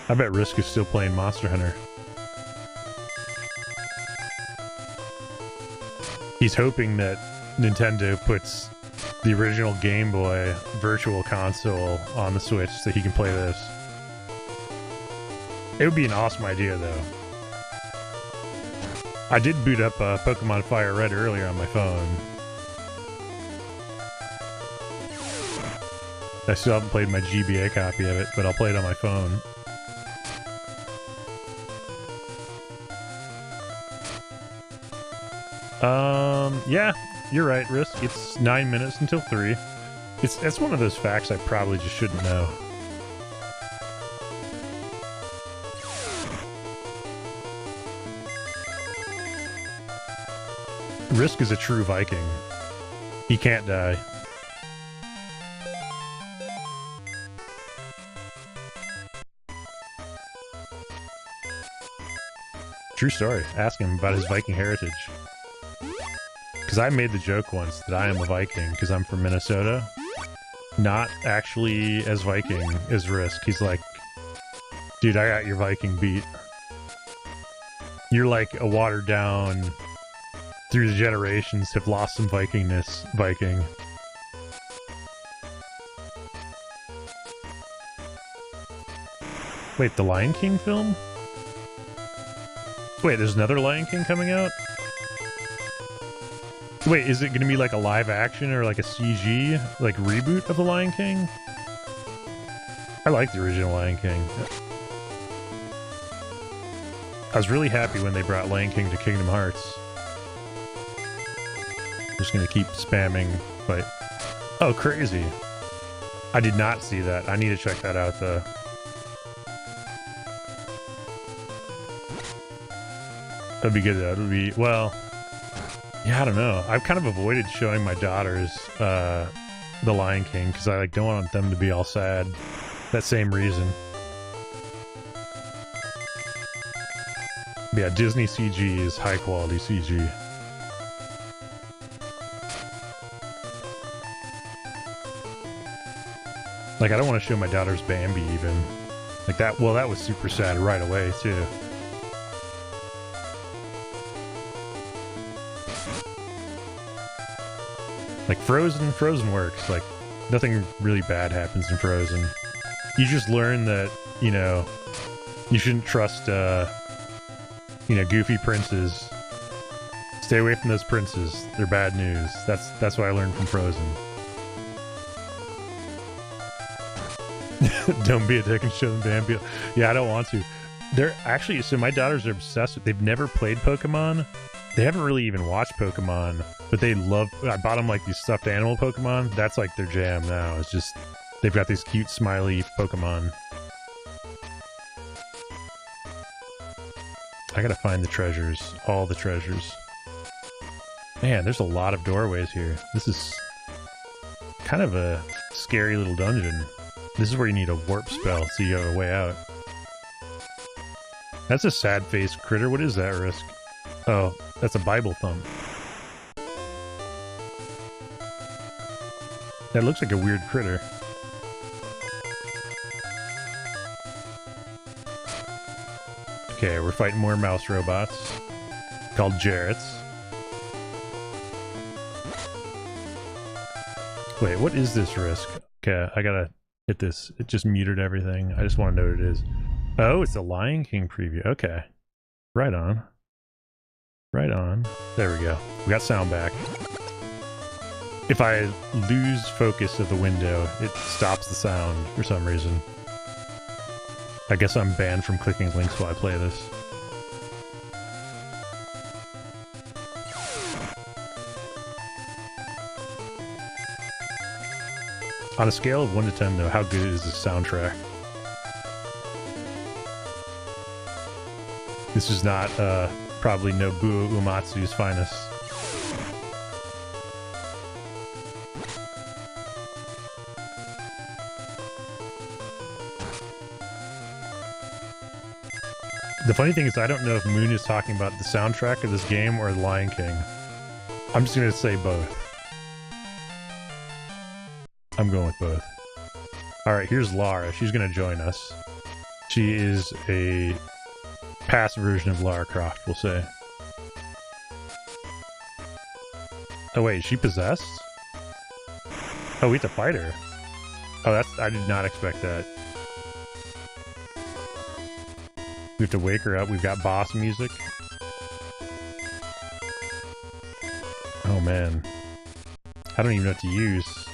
I bet Risk is still playing Monster Hunter. He's hoping that Nintendo puts the original Game Boy Virtual Console on the Switch so he can play this. It would be an awesome idea, though. I did boot up Pokemon Fire Red earlier on my phone. I still haven't played my GBA copy of it, but I'll play it on my phone. Yeah, you're right, Risk. It's 9 minutes until 3. That's one of those facts I probably just shouldn't know. Risk is a true Viking. He can't die. True story. Ask him about his Viking heritage. Because I made the joke once that I am a Viking because I'm from Minnesota. Not actually as Viking as Risk. He's like, dude, I got your Viking beat. You're like a watered down, through the generations have lost some Vikingness Viking. Wait, the Lion King film? Wait, there's another Lion King coming out? Wait, is it going to be like a live action or like a CG like reboot of the Lion King? I like the original Lion King. I was really happy when they brought Lion King to Kingdom Hearts. I'm just going to keep spamming, but... Oh, crazy. I did not see that. I need to check that out, though. That'd be good, though. That'd be... Well... Yeah, I don't know. I've kind of avoided showing my daughters The Lion King because I don't want them to be all sad. That same reason. But yeah, Disney CG is high quality CG. Like, I don't want to show my daughters Bambi even. Like that, well, that was super sad right away too. Like Frozen works. Like, nothing really bad happens in Frozen. You just learn that, you know, you shouldn't trust, you know, goofy princes. Stay away from those princes. They're bad news. That's what I learned from Frozen. Don't be a dick and show them Bambi. Yeah, I don't want to. They're actually, so my daughters are obsessed with, they've never played Pokemon. They haven't really even watched Pokemon, but they love, I bought them like these stuffed animal Pokemon. That's like their jam now. It's just, they've got these cute smiley Pokemon. I gotta find the treasures, all the treasures. Man, there's a lot of doorways here. This is kind of a scary little dungeon. This is where you need a warp spell so you have a way out. That's a sad-faced critter. What is that, Risk? Oh, that's a Bible thumb. That looks like a weird critter. Okay, we're fighting more mouse robots called Jarretts. Wait, what is this risk? Okay, I gotta hit this. It just muted everything. I just want to know what it is. Oh, it's the Lion King preview. Okay. Right on. Right on. There we go. We got sound back. If I lose focus of the window, it stops the sound for some reason. I guess I'm banned from clicking links while I play this. On a scale of 1 to 10, though, how good is the soundtrack? This is not probably Nobuo Uematsu's finest. The funny thing is I don't know if Moon is talking about the soundtrack of this game or The Lion King. I'm just going to say both. I'm going with both. Alright, here's Lara. She's going to join us. She is a past version of Lara Croft, we'll say. Oh wait, is she possessed? Oh, we have to fight her. Oh, I did not expect that. We have to wake her up. We've got boss music. Oh man. I don't even know what to use.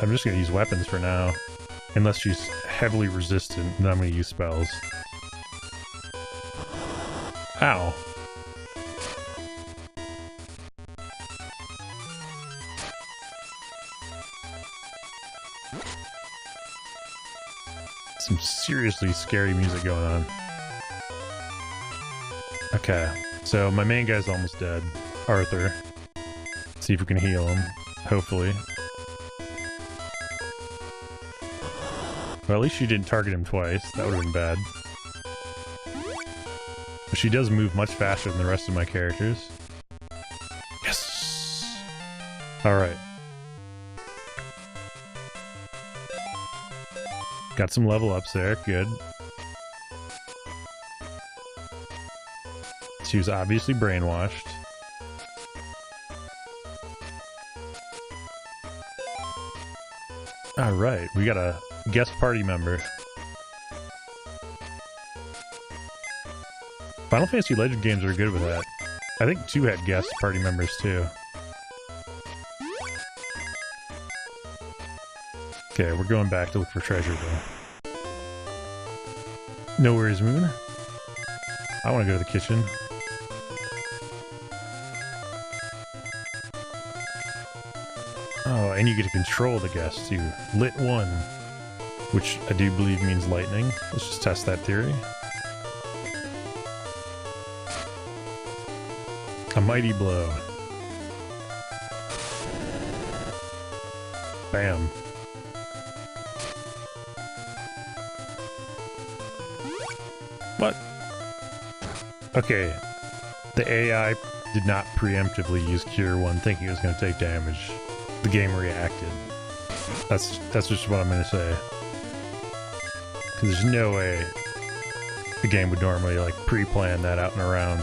I'm just going to use weapons for now. Unless she's heavily resistant, then I'm going to use spells. Ow. Some seriously scary music going on. Okay, so my main guy's almost dead. Arthur. Let's see if we can heal him. Hopefully. Well, at least she didn't target him twice. That would have been bad. But she does move much faster than the rest of my characters. Yes! Alright. Got some level ups there. Good. She was obviously brainwashed. Alright, we got a guest party member. Final Fantasy Legend games are good with that. I think 2 had guest party members too. Okay, we're going back to look for treasure though. No worries, Moon. I want to go to the kitchen. Oh, and you get to control the guests too. Lit 1, which I do believe means lightning. Let's just test that theory. A mighty blow. Bam. What? Okay. The AI did not preemptively use Cure 1 thinking it was going to take damage. The game reacted. That's just what I'm going to say. Because there's no way the game would normally like pre-plan that out and around.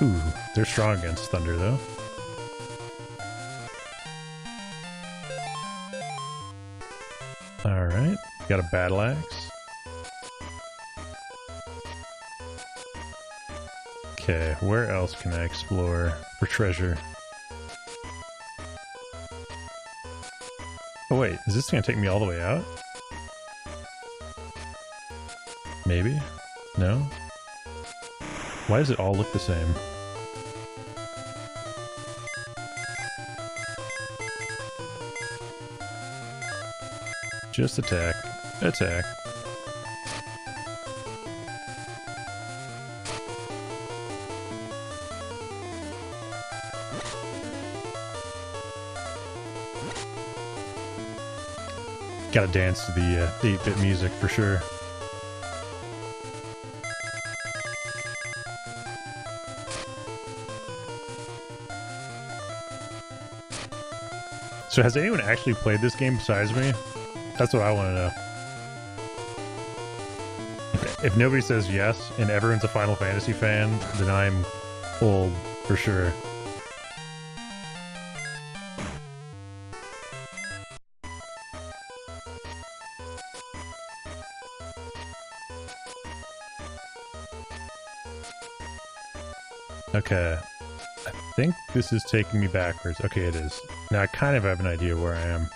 Ooh, they're strong against thunder though. Alright, got a battle axe. Okay, where else can I explore for treasure? Oh wait, is this gonna take me all the way out? Maybe? No? Why does it all look the same? Just attack. Attack. Gotta dance to the 8-bit music for sure. So has anyone actually played this game besides me? That's what I want to know. If nobody says yes and everyone's a Final Fantasy fan, then I'm old. for sure. Okay, I think this is taking me backwards. Okay, it is. Now I kind of have an idea where I am.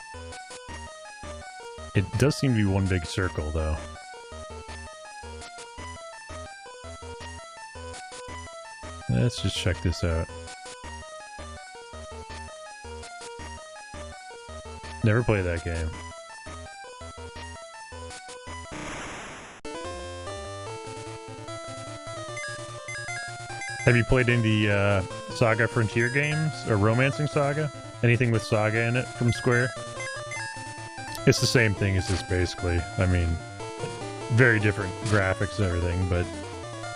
It does seem to be one big circle, though. Let's just check this out. Never played that game. Have you played any SaGa Frontier games or Romancing Saga? Anything with SaGa in it from Square? It's the same thing as this, basically. I mean, very different graphics and everything, but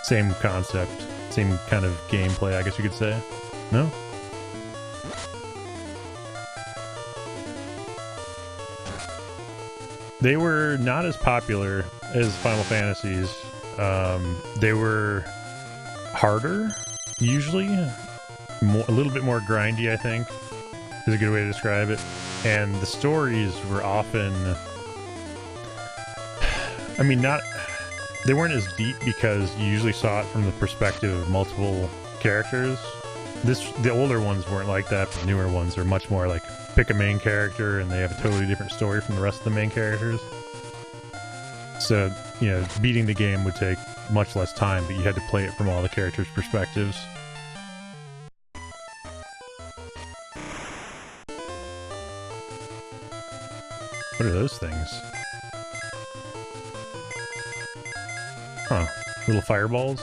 same concept, same kind of gameplay, I guess you could say. No? They were not as popular as Final Fantasies. They were harder, usually. A little bit more grindy, I think, is a good way to describe it. And the stories were often... I mean, they weren't as deep because you usually saw it from the perspective of multiple characters. The older ones weren't like that, but the newer ones are much more like pick a main character and they have a totally different story from the rest of the main characters. So, you know, beating the game would take much less time, but you had to play it from all the characters' perspectives. What are those things? Huh. Little fireballs?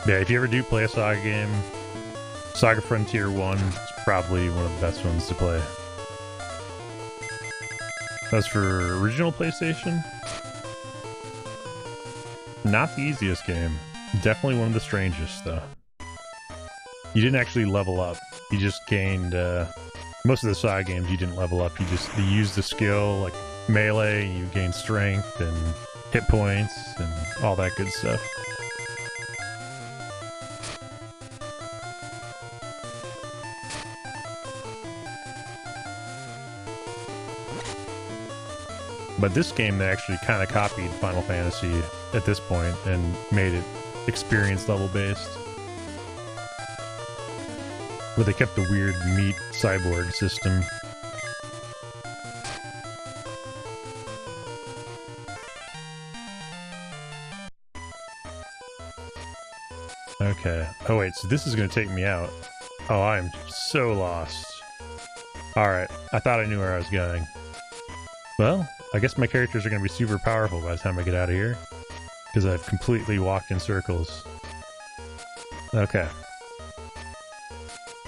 Yeah, if you ever do play a SaGa game, SaGa Frontier 1 is probably one of the best ones to play. That's for original PlayStation. Not the easiest game. Definitely one of the strangest, though. You didn't actually level up. You just gained... most of the SaGa games, you didn't level up. You used the skill, like melee, and you gained strength and hit points and all that good stuff. But this game, they actually kind of copied Final Fantasy at this point and made it experience level based. But they kept the weird meat cyborg system. Okay. Oh wait, so this is going to take me out. Oh, I'm so lost. Alright, I thought I knew where I was going. Well, I guess my characters are going to be super powerful by the time I get out of here. Because I've completely walked in circles. Okay.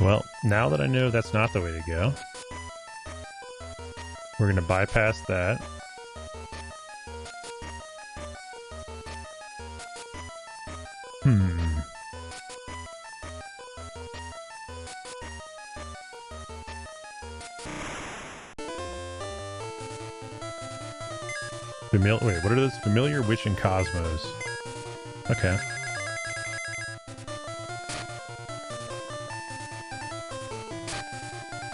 Well, now that I know that's not the way to go, we're going to bypass that. Wait, what are those? Familiar, Witch, and Cosmos. Okay.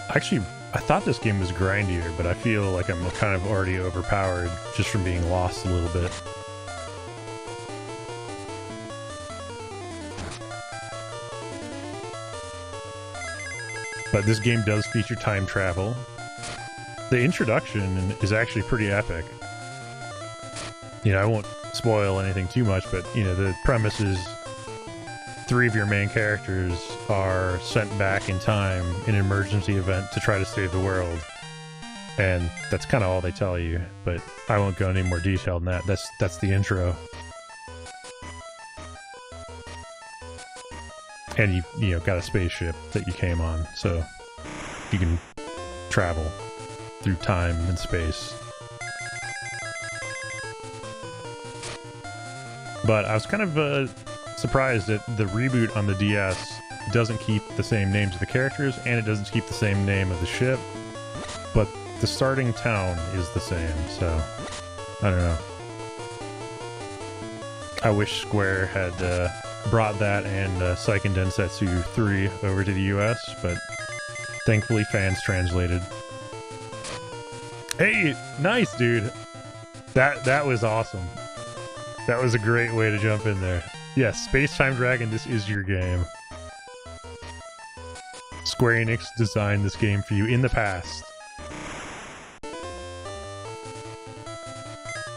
Actually, I thought this game was grindier, but I feel like I'm kind of already overpowered just from being lost a little bit. But this game does feature time travel. The introduction is actually pretty epic. You know, I won't spoil anything too much, but, you know, the premise is 3 of your main characters are sent back in time in an emergency event to try to save the world. And that's kind of all they tell you, but I won't go any more detail than that. That's the intro. And you know, got a spaceship that you came on, so you can travel through time and space. But I was kind of surprised that the reboot on the DS doesn't keep the same names of the characters, and it doesn't keep the same name of the ship. But the starting town is the same, so I don't know. I wish Square had brought that and Seiken Densetsu 3 over to the US, but thankfully fans translated. Hey, nice, dude. That was awesome. That was a great way to jump in there. Yes, Space Time Dragon, this is your game. Square Enix designed this game for you in the past.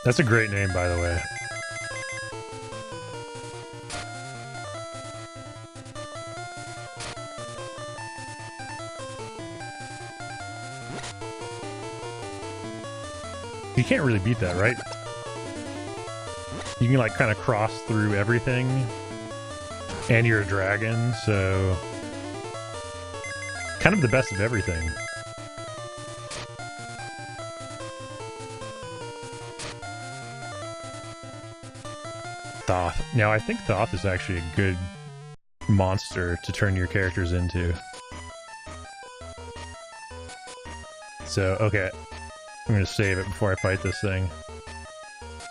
That's a great name, by the way. You can't really beat that, right? You can like kind of cross through everything, and you're a dragon, so kind of the best of everything. Thoth. Now I think Thoth is actually a good monster to turn your characters into. So, okay. I'm gonna save it before I fight this thing.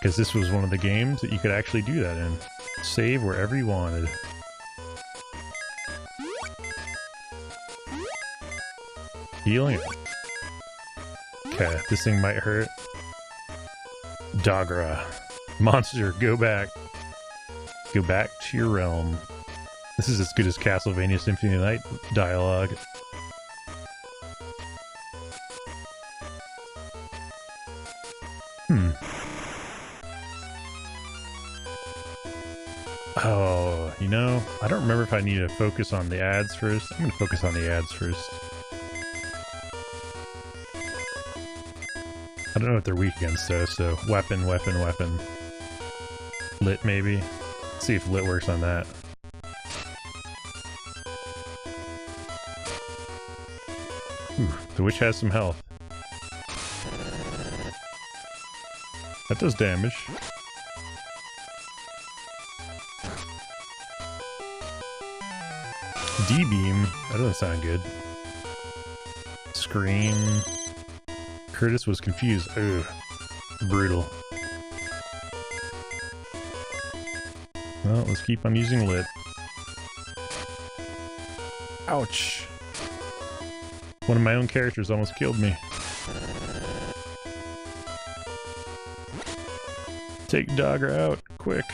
Because this was one of the games that you could actually do that in. Save wherever you wanted. Healing it. Okay, this thing might hurt. Dagra. Monster, go back. Go back to your realm. This is as good as Castlevania Symphony of the Night dialogue. Oh, you know, I don't remember if I need to focus on the ads first. I'm going to focus on the ads first. I don't know what they're weak against though, so weapon, weapon, weapon. Lit maybe? Let's see if lit works on that. Ooh, the witch has some health. That does damage. D-beam? That doesn't sound good. Scream. Curtis was confused. Ugh. Brutal. Well, let's keep on using lit. Ouch. One of my own characters almost killed me. Take Dagra out, quick.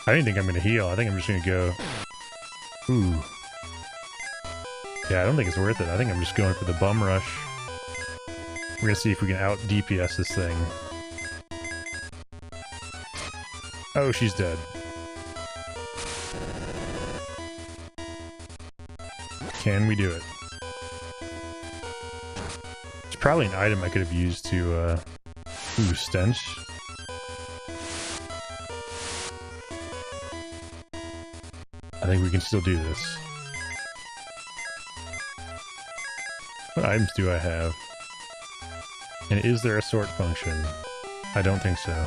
I didn't think I'm gonna heal. I think I'm just gonna go. Ooh. Yeah, I don't think it's worth it. I think I'm just going for the bum rush. We're gonna see if we can out DPS this thing. Oh, she's dead. Can we do it? It's probably an item I could have used to, ooh, stench. I think we can still do this. What items do I have? And is there a sort function? I don't think so.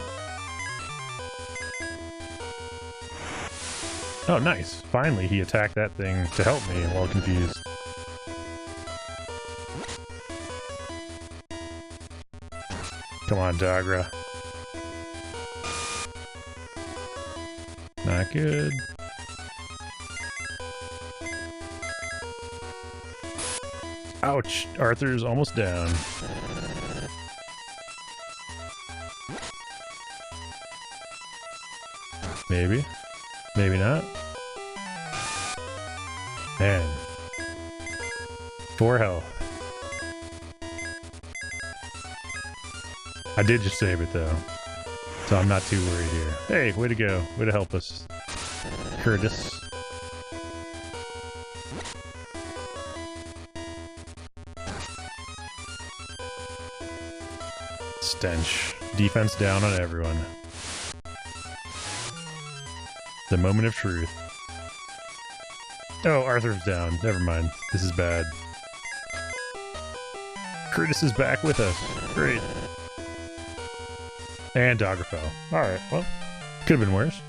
Oh, nice. Finally, he attacked that thing to help me while confused. Come on, Dagra. Not good. Ouch! Arthur's almost down. Maybe. Maybe not. Man. 4 health. I did just save it though, so I'm not too worried here. Hey, way to go. Way to help us, Curtis. Stench. Defense down on everyone. The moment of truth. Oh, Arthur's down. Never mind. This is bad. Curtis is back with us. Great. And Dagra fell. Alright, well, could have been worse.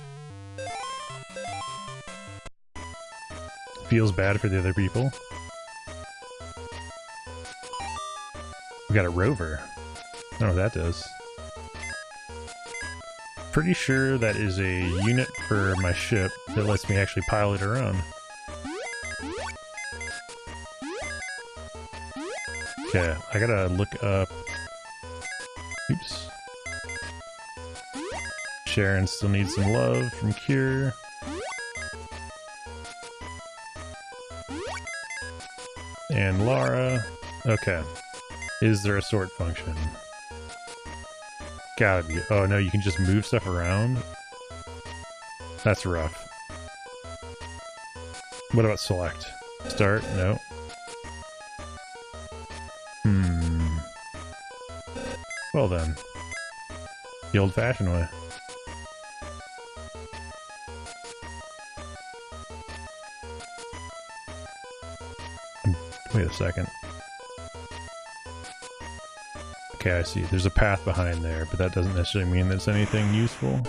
Feels bad for the other people. We got a rover. I don't know what that does. Pretty sure that is a unit for my ship that lets me actually pilot around. Okay, I gotta look up... Oops. Sharon still needs some love from Cure. And Lara. Okay. Is there a sort function? Gotta be. Oh no, you can just move stuff around? That's rough. What about select? Start? No. Well then. The old-fashioned way. Wait a second. Okay, I see. There's a path behind there, but that doesn't necessarily mean that's anything useful.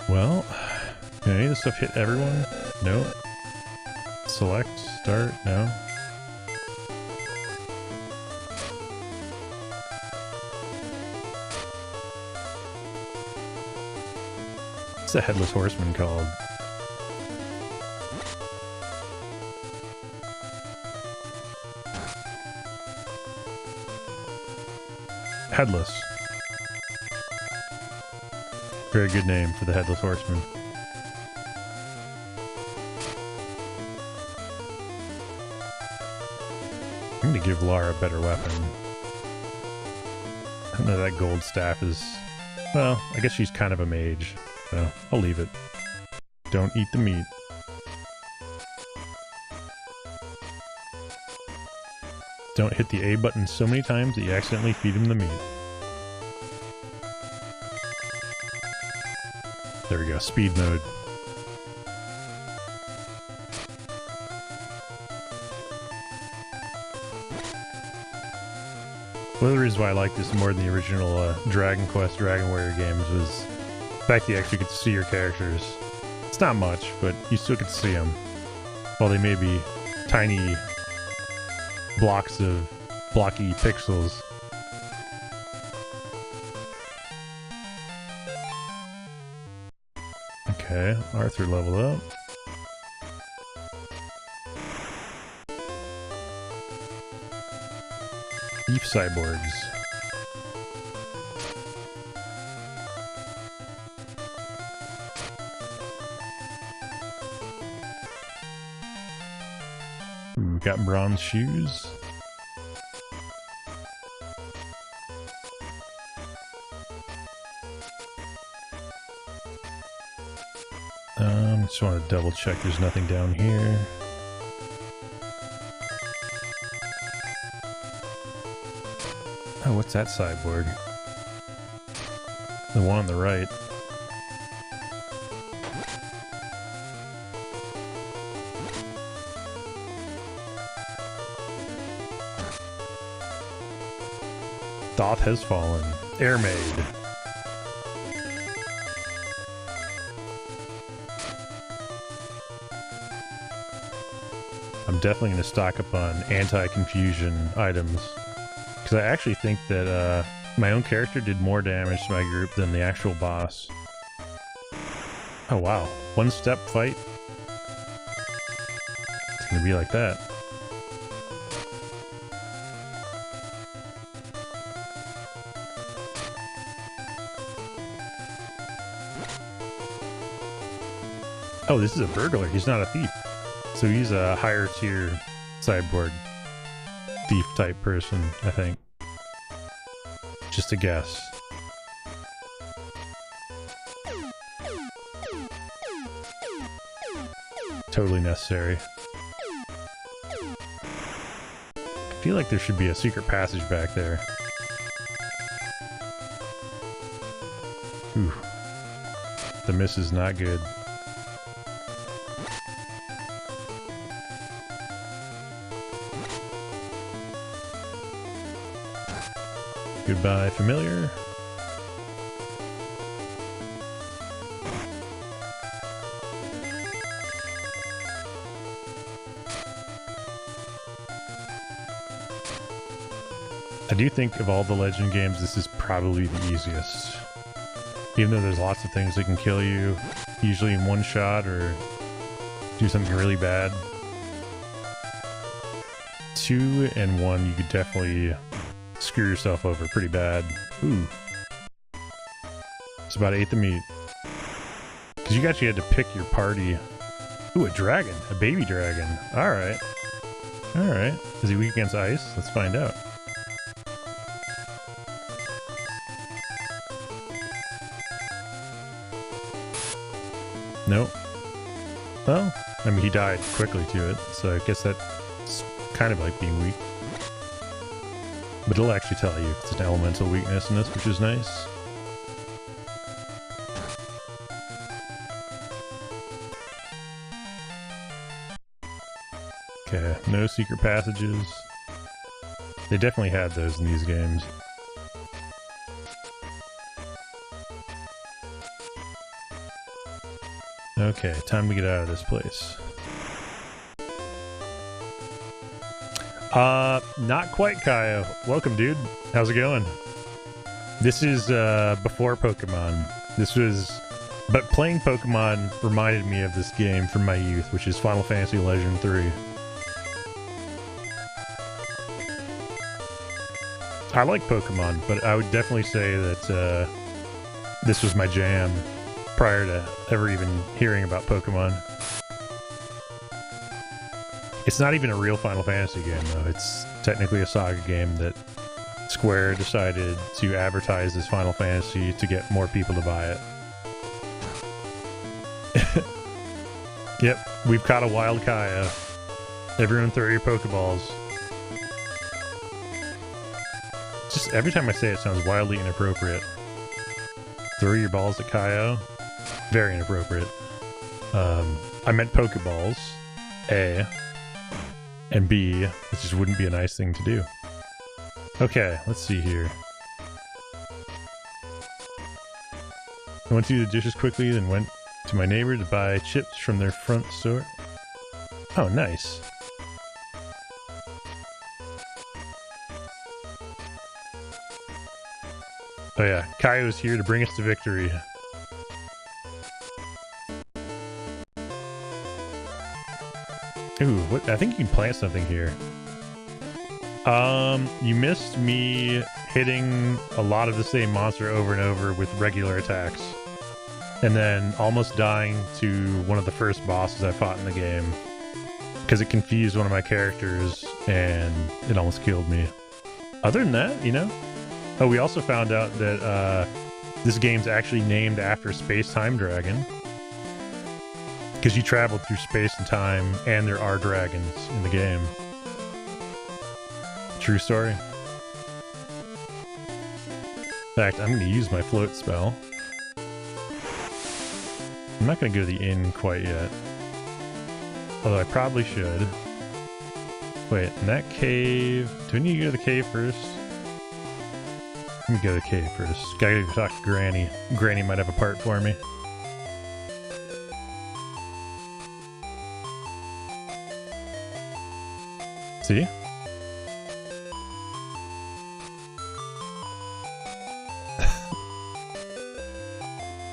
Well, can any of this stuff hit everyone? No. Select, start, no. What's the Headless Horseman called? Headless. Very good name for the Headless Horseman. I'm gonna give Lara a better weapon. I know that gold staff is... Well, I guess she's kind of a mage, so I'll leave it. Don't eat the meat. Don't hit the A button so many times that you accidentally feed him the meat. There we go, speed mode. One of the reasons why I like this more than the original Dragon Quest, Dragon Warrior games was the fact that you actually get to see your characters. It's not much, but you still get to see them. While they may be tiny blocks of blocky pixels. Okay, Arthur leveled up. Beef cyborgs. Ooh, got bronze shoes. Just want to double check there's nothing down here. Oh, what's that sideboard? The one on the right. Thoth has fallen. Air Maid. I'm definitely going to stock up on anti-confusion items. Because I actually think that my own character did more damage to my group than the actual boss. Oh wow. One step fight? It's going to be like that. Oh, this is a burglar. He's not a thief. So he's a higher tier sideboard thief type person, I think. Just a guess. Totally necessary. I feel like there should be a secret passage back there. Ooh. The miss is not good. Goodbye, familiar. I do think of all the Legend games, this is probably the easiest. Even though there's lots of things that can kill you, usually in one shot or do something really bad. 2 and 1, you could definitely screw yourself over pretty bad. Ooh. It's about 1/8 the meat. Because you actually had to pick your party. Ooh, a dragon. A baby dragon. Alright. Alright. Is he weak against ice? Let's find out. Nope. Well, I mean, he died quickly to it, so I guess that's kind of like being weak. But it'll actually tell you if it's an elemental weakness in this, which is nice. Okay, no secret passages. They definitely had those in these games. Okay, time to get out of this place. Not quite, Kaya. Welcome, dude. How's it going? This is, before Pokemon. But playing Pokemon reminded me of this game from my youth, which is Final Fantasy Legend 3. I like Pokemon, but I would definitely say that, this was my jam prior to ever even hearing about Pokemon. It's not even a real Final Fantasy game, though. It's technically a SaGa game that Square decided to advertise as Final Fantasy to get more people to buy it. Yep, we've caught a wild Kaya. Everyone throw your Pokeballs. Just every time I say it, it sounds wildly inappropriate. Throw your balls at Kaya. Very inappropriate. I meant Pokeballs. A. And B, it just wouldn't be a nice thing to do. Okay, let's see here. I went to do the dishes quickly, then went to my neighbor to buy chips from their front store. Oh, nice. Oh yeah, Kaya was here to bring us to victory. Ooh, what? I think you can plant something here. You missed me hitting a lot of the same monster over and over with regular attacks. And then almost dying to one of the first bosses I fought in the game. Because it confused one of my characters, and it almost killed me. Other than that, you know? Oh, we also found out that this game's actually named after Space Time Dragon. Because you traveled through space and time, and there are dragons in the game. True story. In fact, I'm going to use my float spell. I'm not going to go to the inn quite yet. Although I probably should. Wait, in that cave... Do I need to go to the cave first? Let me go to the cave first. Gotta go talk to Granny. Granny might have a part for me. See?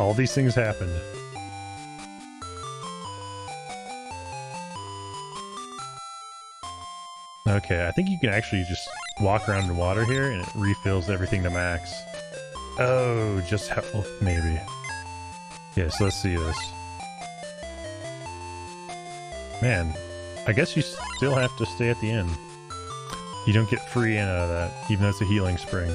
All these things happened. Okay, I think you can actually just walk around the water here and it refills everything to max. Oh, just health, maybe. Yes, let's see this. Man, I guess you still have to stay at the inn. You don't get free in out of that, even though it's a healing spring.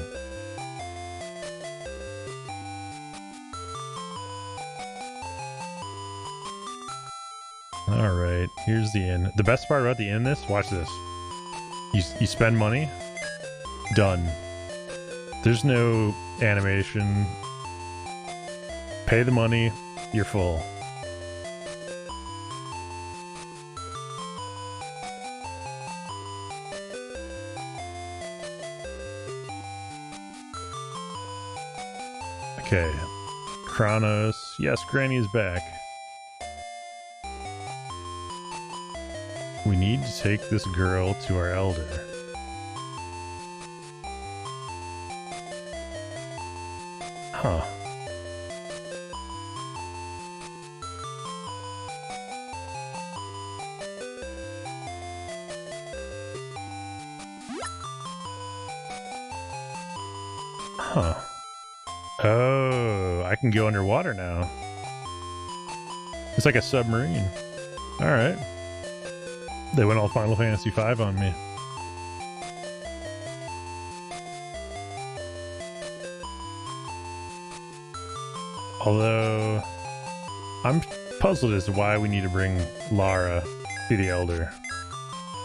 Alright, here's the inn. The best part about the inn in this, watch this. You spend money, done. There's no animation. Pay the money, you're full. Okay. Kronos. Yes, Granny is back. We need to take this girl to our elder. Huh. Huh. Oh, I can go underwater now. It's like a submarine. Alright. They went all Final Fantasy V on me. Although, I'm puzzled as to why we need to bring Lara to the Elder.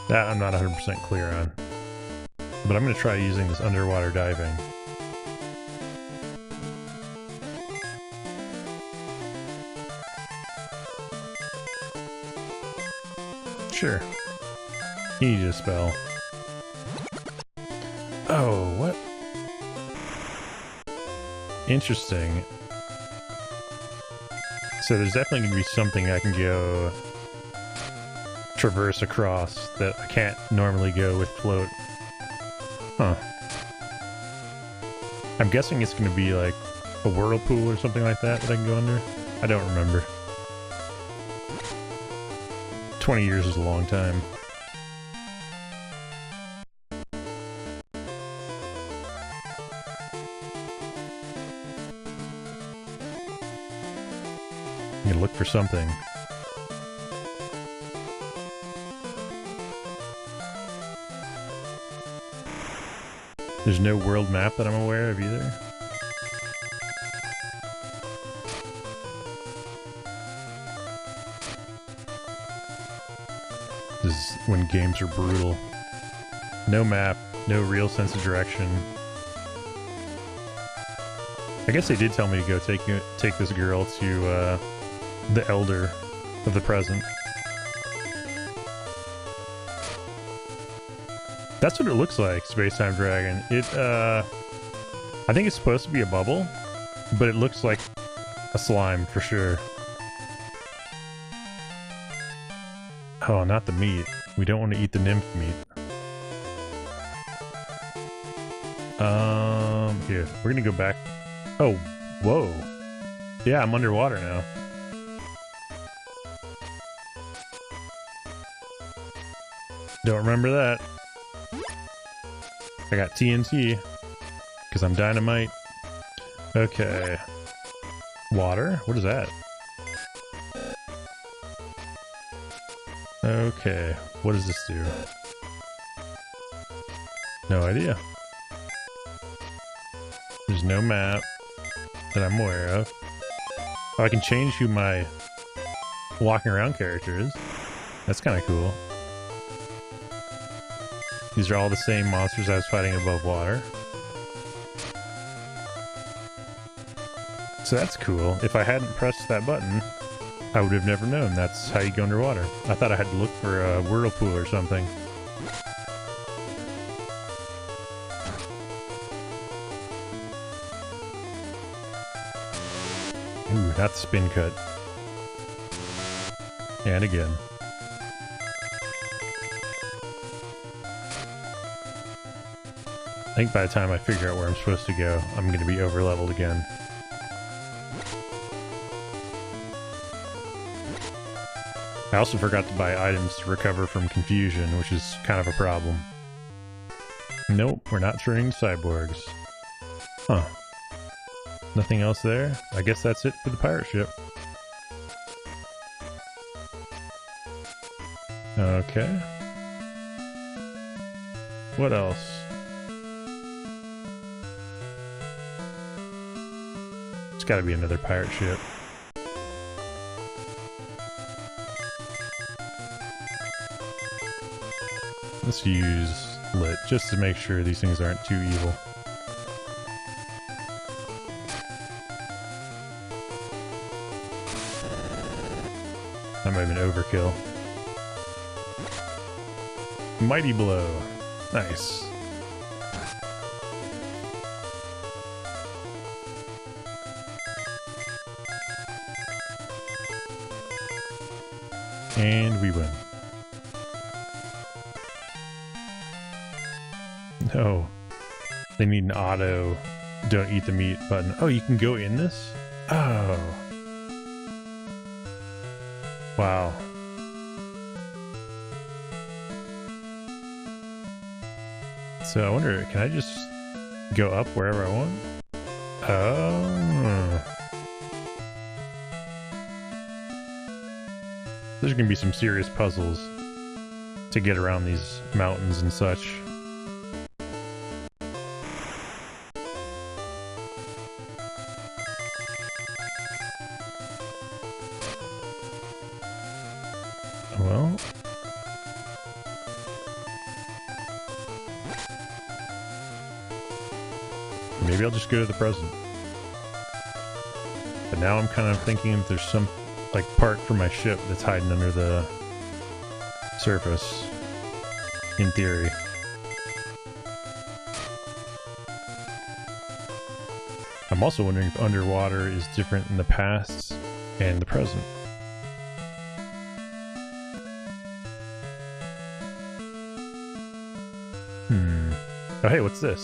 That I'm not 100% clear on. But I'm going to try using this underwater diving. Sure. He needs a spell. Oh, what? Interesting. So there's definitely going to be something I can go traverse across that I can't normally go with float. Huh. I'm guessing it's going to be like a whirlpool or something like that I can go under. I don't remember. 20 years is a long time. I'm gonna look for something. There's no world map that I'm aware of either. This is when games are brutal. No map, no real sense of direction. I guess they did tell me to go take this girl to the Elder of the Present. That's what it looks like, Space-Time Dragon. It, I think it's supposed to be a bubble, but it looks like a slime for sure. Oh, not the meat. We don't want to eat the nymph meat. Here, we're gonna go back. Oh, whoa. Yeah, I'm underwater now. Don't remember that. I got TNT, because I'm dynamite. Okay. Water? What is that? Okay, what does this do? No idea. There's no map that I'm aware of. Oh, I can change who my walking around character is. That's kind of cool. These are all the same monsters I was fighting above water. So that's cool. If I hadn't pressed that button, I would have never known that's how you go underwater. I thought I had to look for a whirlpool or something. Ooh, that's spin cut. And again. I think by the time I figure out where I'm supposed to go, I'm going to be over leveled again. I also forgot to buy items to recover from confusion, which is kind of a problem. Nope, we're not turning cyborgs. Huh. Nothing else there? I guess that's it for the pirate ship. Okay. What else? It's gotta be another pirate ship. Let's use lit, just to make sure these things aren't too evil. That might have been overkill. Mighty blow. Nice. And we win. No. They need an auto don't eat the meat button. Oh, you can go in this? Oh. Wow. So I wonder, can I just go up wherever I want? Oh. There's gonna be some serious puzzles to get around these mountains and such. Well, maybe I'll just go to the present. But now I'm kind of thinking if there's some like part for my ship that's hiding under the surface, in theory. I'm also wondering if underwater is different in the past and the present. Oh hey, what's this?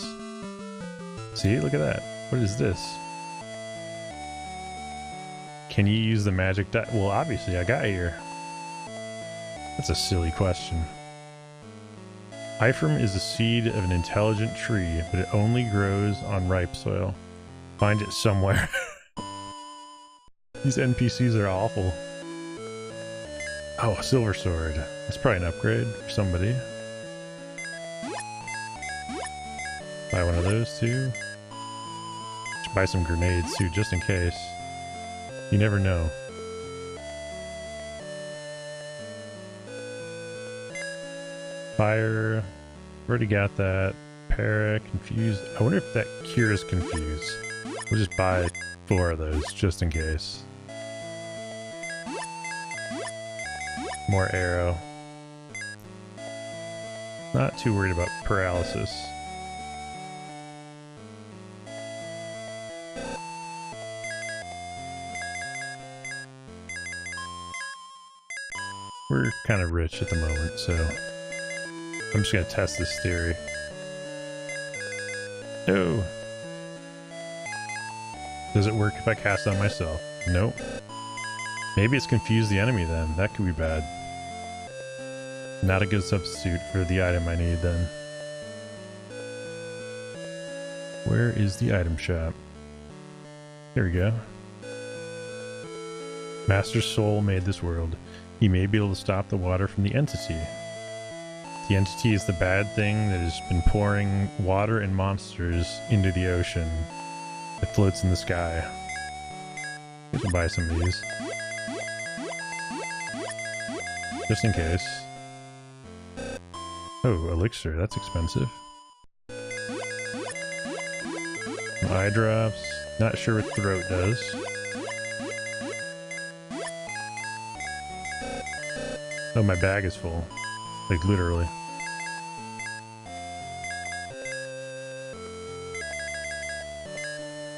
See, look at that. What is this? Can you use the magic die? Well, obviously I got here. That's a silly question. Ephraim is the seed of an intelligent tree, but it only grows on ripe soil. Find it somewhere. These NPCs are awful. Oh, a silver sword. That's probably an upgrade for somebody. Buy one of those too. Should buy some grenades too, just in case. You never know. Fire. Already got that. Para, confused. I wonder if that cures confuse. We'll just buy 4 of those, just in case. More arrow. Not too worried about paralysis. We're kind of rich at the moment, so I'm just gonna test this theory. Oh! Does it work if I cast on myself? Nope. Maybe it's confused the enemy then. That could be bad. Not a good substitute for the item I need then. Where is the item shop? There we go. Master Soul made this world. He may be able to stop the water from the entity. The entity is the bad thing that has been pouring water and monsters into the ocean that floats in the sky. I should buy some of these. Just in case. Oh, elixir, that's expensive. Eye drops. Not sure what throat does. Oh, my bag is full. Like, literally.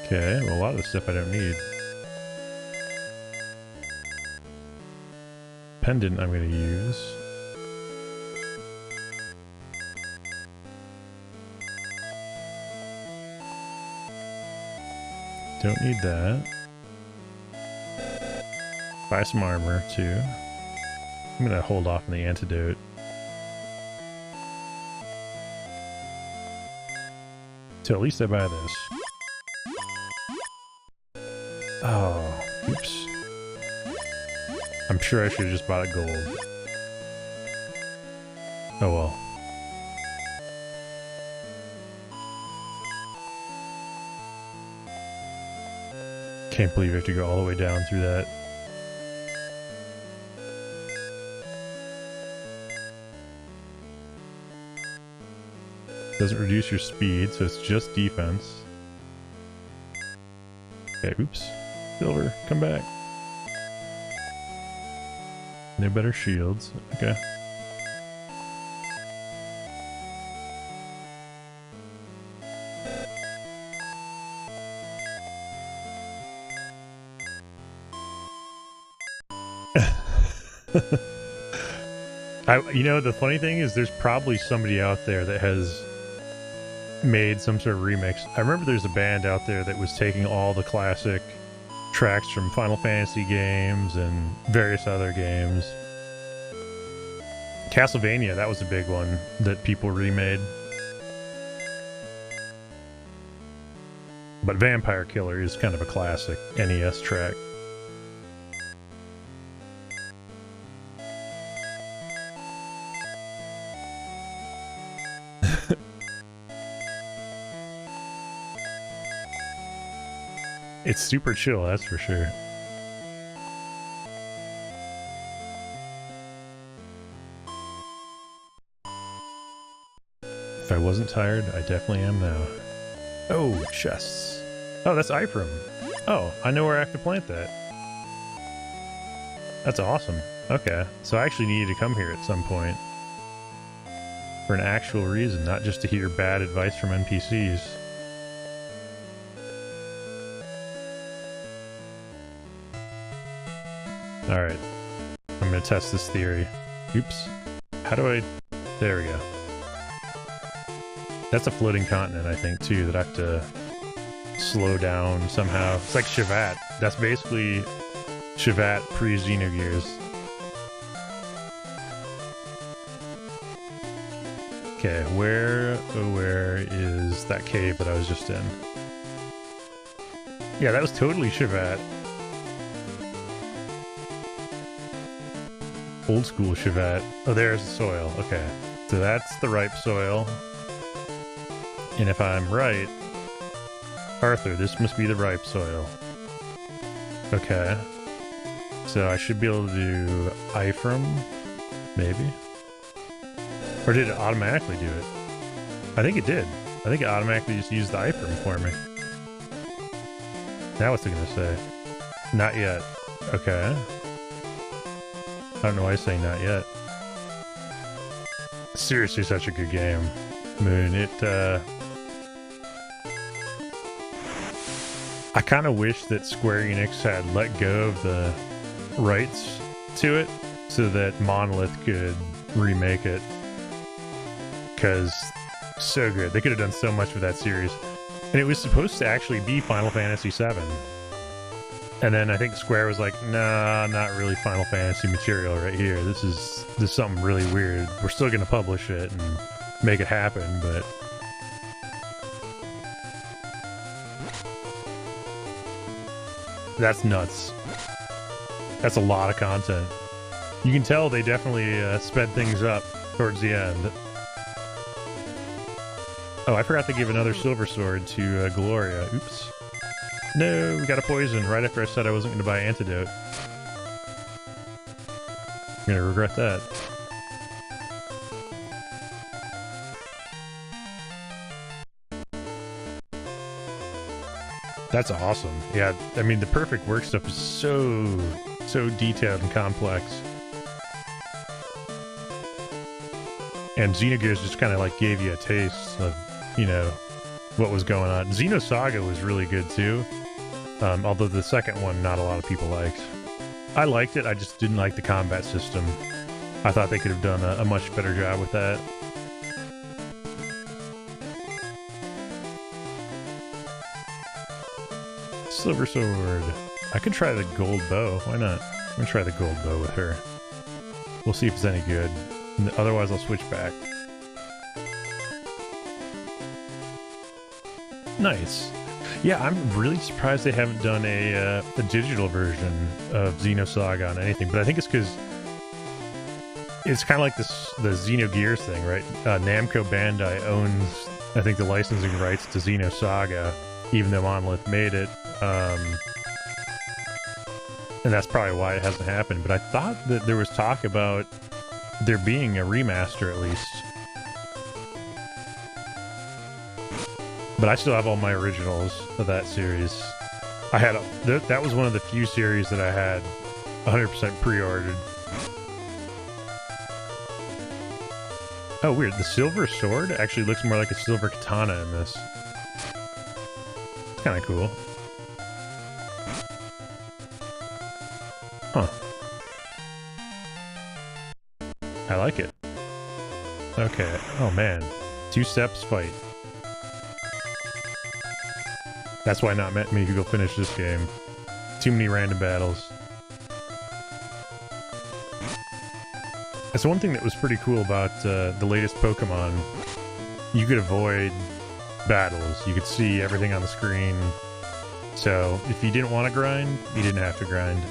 Okay, well, a lot of the stuff I don't need. Pendant I'm gonna use. Don't need that. Buy some armor, too. I'm gonna hold off on the antidote. So at least I buy this. Oh, oops. I'm sure I should have just bought it gold. Oh well. Can't believe I have to go all the way down through that. Doesn't reduce your speed, so it's just defense. Okay, oops. Silver, come back. No better shields. Okay. You know, the funny thing is there's probably somebody out there that has made some sort of remix. I remember there's a band out there that was taking all the classic tracks from Final Fantasy games and various other games. Castlevania, that was a big one that people remade. But Vampire Killer is kind of a classic NES track. It's super chill, that's for sure. If I wasn't tired, I definitely am now. Oh, chests. Oh, that's Ifram. Oh, I know where I have to plant that. That's awesome. Okay, so I actually needed to come here at some point. For an actual reason, not just to hear bad advice from NPCs. Alright. I'm gonna test this theory. Oops. How do I... There we go. That's a floating continent, I think, too, that I have to slow down somehow. It's like Shivat. That's basically Shivat pre-Xenogears. Okay, where is that cave that I was just in? Yeah, that was totally Shivat. Old school Shivat. Oh, there's the soil. Okay. So that's the ripe soil. And if I'm right... Arthur, this must be the ripe soil. Okay. So I should be able to do Ifram, maybe? Or did it automatically do it? I think it did. I think it automatically just used the Ifram for me. Now what's it gonna say? Not yet. Okay. I don't know why I say not yet. Seriously, such a good game. Moon, I kind of wish that Square Enix had let go of the rights to it so that Monolith could remake it. Because, so good. They could have done so much with that series. And it was supposed to actually be Final Fantasy VII. And then I think Square was like, nah, not really Final Fantasy material right here. This is something really weird. We're still going to publish it and make it happen, but... That's nuts. That's a lot of content. You can tell they definitely sped things up towards the end. Oh, I forgot to give another silver sword to Gloria. Oops. No, we got a poison right after I said I wasn't going to buy antidote. I'm going to regret that. That's awesome. Yeah, I mean, the perfect work stuff is so detailed and complex. And Xenogears just kind of like gave you a taste of, you know, what was going on. SaGa was really good too. Although the second one, not a lot of people liked. I liked it, I just didn't like the combat system. I thought they could have done a much better job with that. Silver sword. I could try the gold bow. Why not? I'm gonna try the gold bow with her. We'll see if it's any good. Otherwise, I'll switch back. Nice. Yeah, I'm really surprised they haven't done a digital version of SaGa on anything, but I think it's because it's kind of like the Xenogears thing, right? Namco Bandai owns, I think, the licensing rights to SaGa, even though Monolith made it. And that's probably why it hasn't happened, but I thought that there was talk about there being a remaster at least. But I still have all my originals of that series. I had that was one of the few series that I had 100% pre-ordered. Oh, weird. The silver sword actually looks more like a silver katana in this. It's kind of cool. Huh. I like it. Okay. Oh, man. 2 steps fight. That's why not many people finish this game. Too many random battles. That's one thing that was pretty cool about the latest Pokemon. You could avoid battles. You could see everything on the screen. So if you didn't want to grind, you didn't have to grind.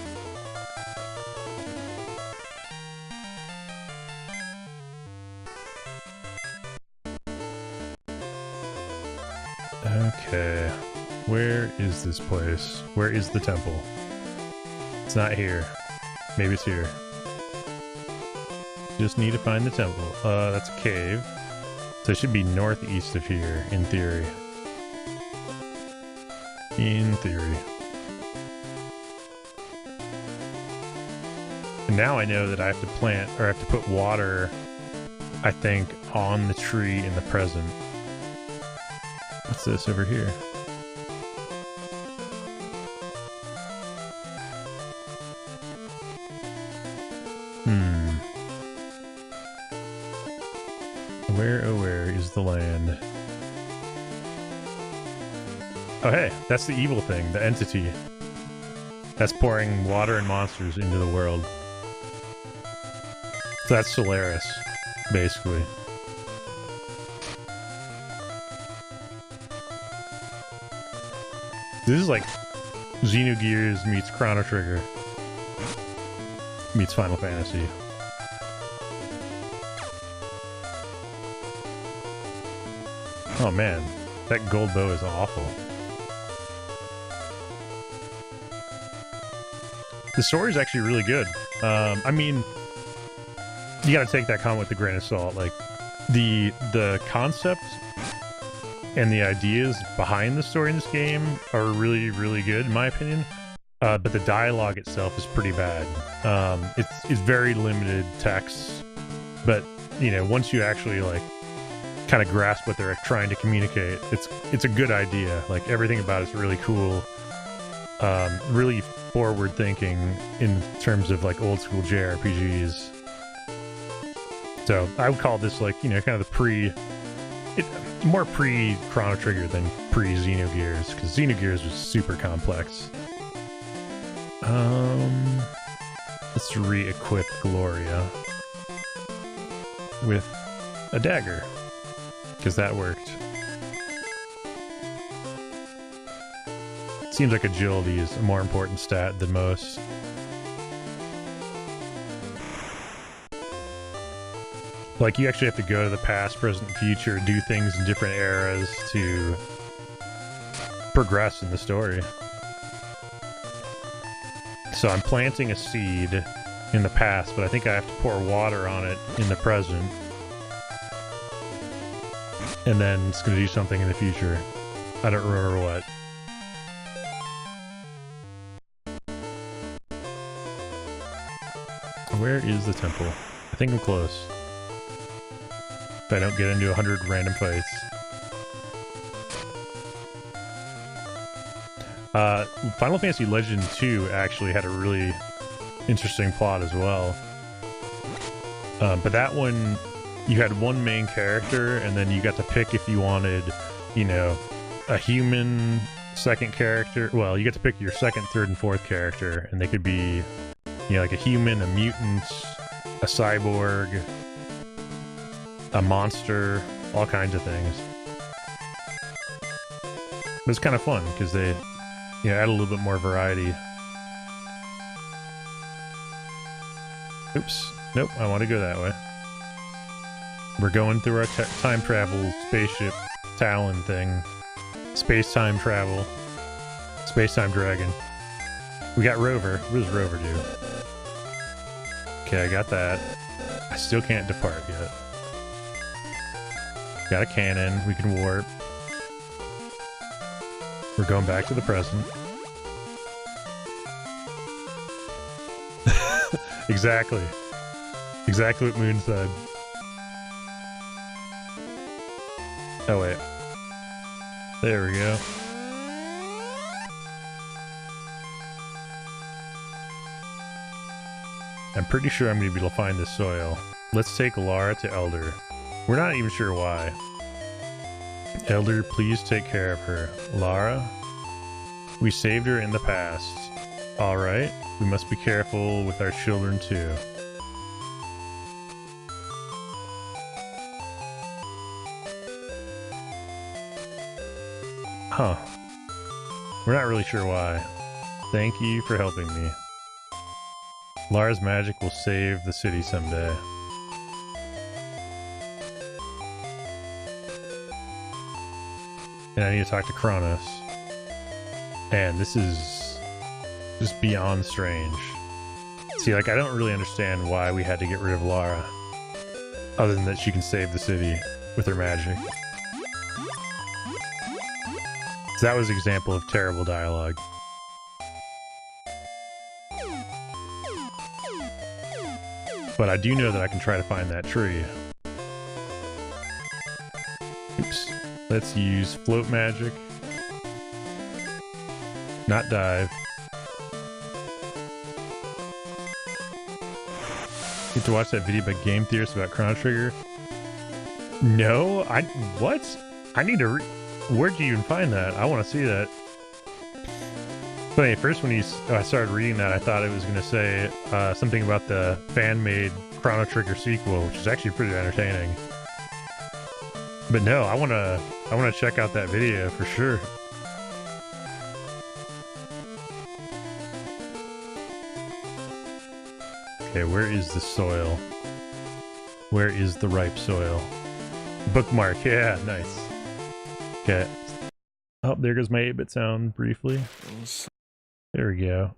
Okay. Where is this place? Where is the temple? It's not here. Maybe it's here. Just need to find the temple. That's a cave. So it should be northeast of here, in theory. In theory. And now I know that I have to plant, or I have to put water, I think, on the tree in the present. What's this over here? Where, oh where is the land? Oh hey, that's the evil thing, the entity. That's pouring water and monsters into the world. So that's Solaris, basically. This is like Xenogears meets Chrono Trigger meets Final Fantasy. Oh man, that gold bow is awful. The story is actually really good. I mean, you gotta take that comment with a grain of salt. Like, the concept and the ideas behind the story in this game are really, really good, in my opinion. But the dialogue itself is pretty bad. It's very limited text, but, you know, once you actually, like, kind of grasp what they're trying to communicate, it's a good idea. Like, everything about it's really cool. Really forward thinking in terms of like old school JRPGs. So I would call this like, you know, kind of the more pre Chrono Trigger than pre Xenogears, because Xenogears was super complex. Let's re-equip Gloria with a dagger, because that worked. Seems like agility is a more important stat than most. Like, you actually have to go to the past, present, and future, do things in different eras to progress in the story. So I'm planting a seed in the past, but I think I have to pour water on it in the present. And then it's going to do something in the future. I don't remember what. Where is the temple? I think I'm close. If I don't get into 100 random fights. Final Fantasy Legend 2 actually had a really interesting plot as well. But that one, you had one main character, and then you got to pick if you wanted, you know, a human second character. Well, you get to pick your second, third, and fourth character, and they could be, you know, like a human, a mutant, a cyborg, a monster, all kinds of things. But it's kind of fun, because they, you know, add a little bit more variety. Oops. Nope, I want to go that way. We're going through our time travel spaceship Talon thing. Space-time travel. Space-time dragon. We got Rover. What does Rover do? Okay, I got that. I still can't depart yet. Got a cannon. We can warp. We're going back to the present. Exactly. Exactly what Moon said. Oh, wait. There we go. I'm pretty sure I'm going to be able to find this soil. Let's take Lara to Elder. We're not even sure why. Elder, please take care of her. Lara? We saved her in the past. Alright, we must be careful with our children too. Huh. We're not really sure why. Thank you for helping me. Lara's magic will save the city someday. And I need to talk to Kronos. And this is just beyond strange. See, like, I don't really understand why we had to get rid of Lara. Other than that she can save the city with her magic. So that was an example of terrible dialogue. But I do know that I can try to find that tree. Oops. Let's use float magic. Not dive. Get to watch that video by Game Theorists about Chrono Trigger? No, what? I need to where'd you even find that? I want to see that. But anyway, first when I started reading that, I thought it was going to say something about the fan-made Chrono Trigger sequel, which is actually pretty entertaining. But no, I want to check out that video for sure. Okay, where is the soil? Where is the ripe soil? Bookmark, yeah, nice. Okay. Oh, there goes my 8-bit sound briefly. There we go.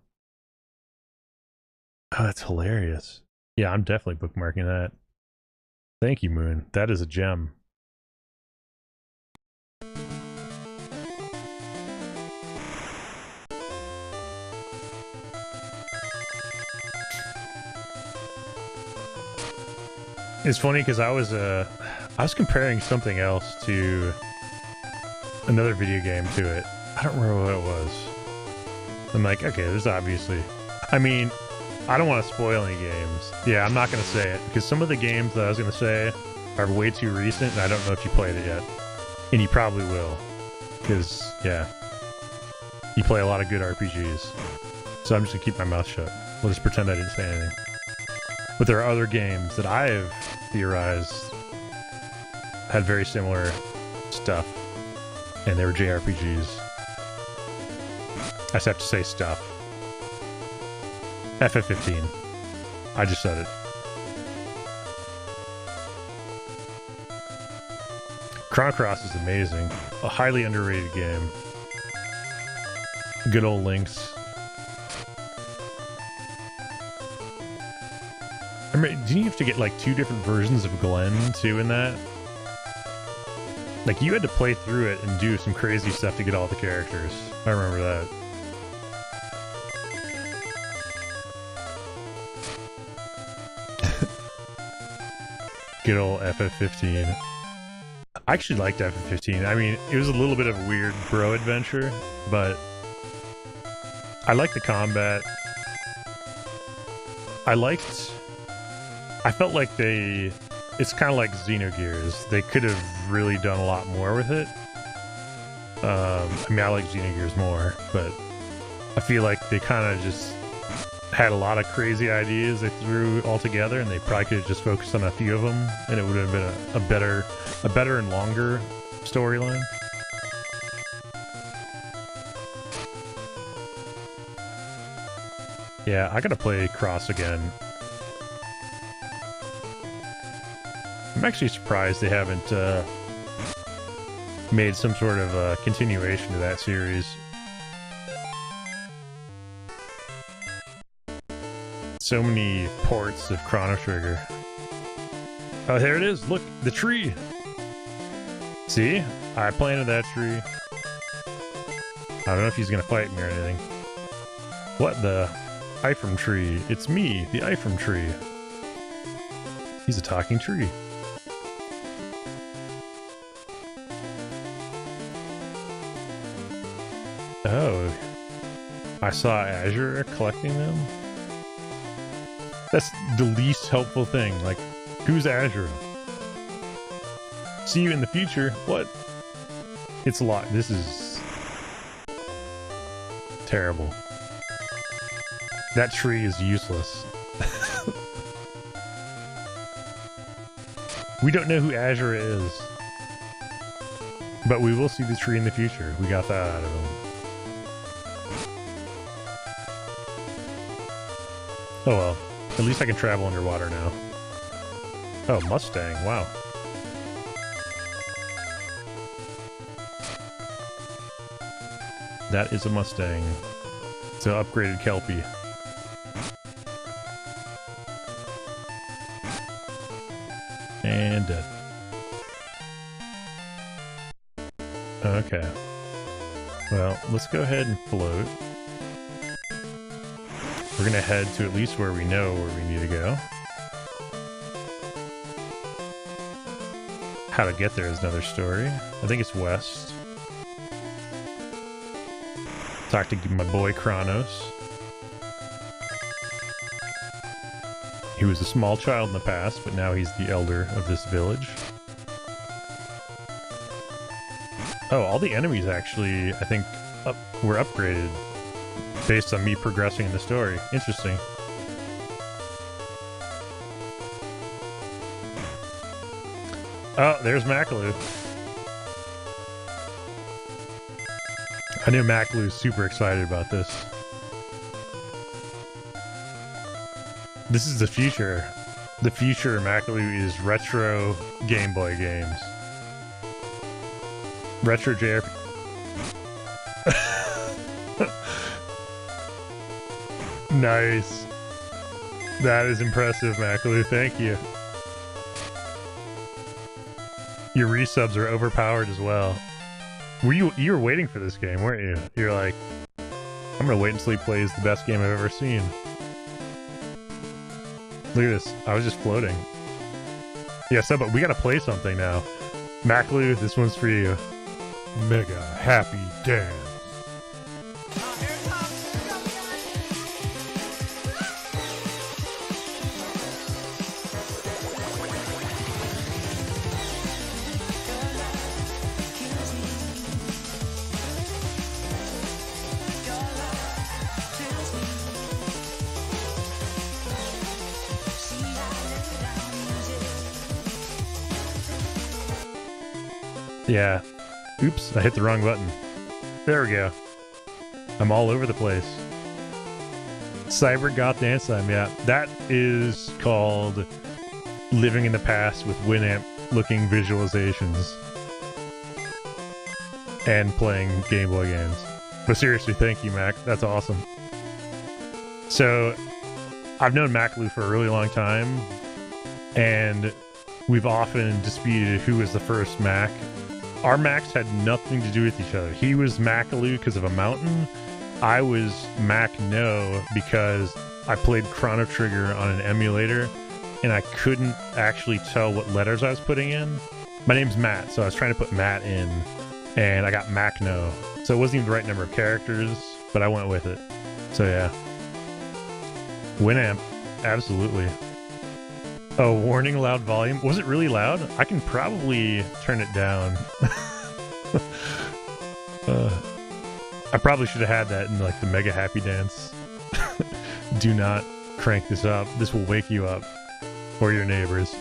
Oh, that's hilarious. Yeah, I'm definitely bookmarking that. Thank you, Moon. That is a gem. It's funny because I was comparing something else to another video game to it. I don't remember what it was. I'm like, okay, there's obviously... I mean, I don't want to spoil any games. Yeah, I'm not going to say it, because some of the games that I was going to say are way too recent, and I don't know if you played it yet. And you probably will. Because, yeah. You play a lot of good RPGs. So I'm just going to keep my mouth shut. We'll just pretend I didn't say anything. But there are other games that I've theorized had very similar stuff. And they were JRPGs. I just have to say stuff. FF15. I just said it. Chrono Cross is amazing. A highly underrated game. Good old Lynx. I mean, didn't you have to get like 2 different versions of Glenn too in that? Like, you had to play through it and do some crazy stuff to get all the characters. I remember that. Good old FF15. I actually liked FF15. I mean, it was a little bit of a weird bro adventure, but I liked the combat. I felt like it's kind of like Xenogears. They could have really done a lot more with it. I mean, I like Xenogears more, but I feel like they kind of just had a lot of crazy ideas they threw all together, and they probably could have just focused on a few of them, and it would have been a better and longer storyline. Yeah, I gotta play Cross again. I'm actually surprised they haven't made some sort of continuation to that series. So many ports of Chrono Trigger. Oh, there it is. Look, the tree. See? I planted that tree. I don't know if he's gonna fight me or anything. What the? Ifram tree. It's me, the Ifram tree. He's a talking tree. Oh. I saw Azure collecting them? That's the least helpful thing. Like, who's Azure? See you in the future. What? It's a lot. This is... Terrible. That tree is useless. We don't know who Azura is. But we will see the tree in the future. We got that out of him. Oh well. At least I can travel underwater now. Oh, Mustang. Wow. That is a Mustang. It's an upgraded Kelpie. And dead. Okay. Well, let's go ahead and float. We're gonna head to at least where we know where we need to go. How to get there is another story. I think it's west. Talk to my boy Kronos. He was a small child in the past, but now he's the elder of this village. Oh, all the enemies actually, I think, were upgraded based on me progressing in the story. Interesting. Oh, there's Makalu. I knew Makalu's super excited about this. This is the future. The future of Makalu is retro Game Boy games. Retro JRPG. Nice. That is impressive, Makalu. Thank you. Your resubs are overpowered as well. You were waiting for this game, weren't you? You're like, I'm gonna wait until he plays the best game I've ever seen. Look at this. I was just floating. Yeah, so but we gotta play something now. Makalu, this one's for you. Mega Happy Dance. Yeah. Oops, I hit the wrong button. There we go. I'm all over the place. Cyber Goth Dance Time, yeah. That is called living in the past with Winamp looking visualizations. And playing Game Boy games. But seriously, thank you, Mac. That's awesome. So, I've known Makalu for a really long time, and we've often disputed who was the first Mac. Our Macs had nothing to do with each other. He was Makalu because of a mountain. I was Mac No because I played Chrono Trigger on an emulator, and I couldn't actually tell what letters I was putting in. My name's Matt, so I was trying to put Matt in, and I got Mac No. So it wasn't even the right number of characters, but I went with it. So yeah. Winamp, absolutely. Oh, warning, loud volume. Was it really loud? I can probably turn it down. I probably should have had that in like the Mega Happy Dance. Do not crank this up. This will wake you up. Or your neighbors.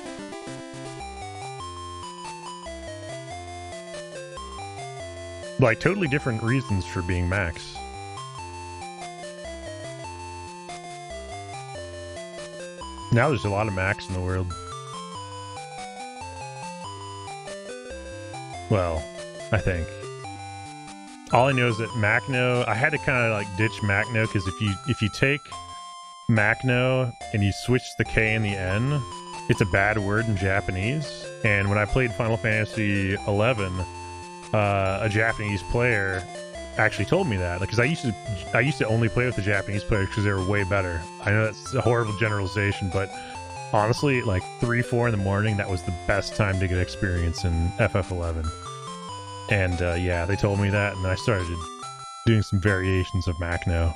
Like totally different reasons for being Max. Now there's a lot of Macs in the world. Well, I think. All I know is that Macno, I had to kind of like ditch Macno because if you take Macno and you switch the K and the N, it's a bad word in Japanese. And when I played Final Fantasy 11, a Japanese player actually told me that, because I used to only play with the Japanese players because they were way better. I know that's a horrible generalization, but honestly, like 3-4 in the morning, that was the best time to get experience in FF11. And yeah, they told me that, and I started doing some variations of Macno,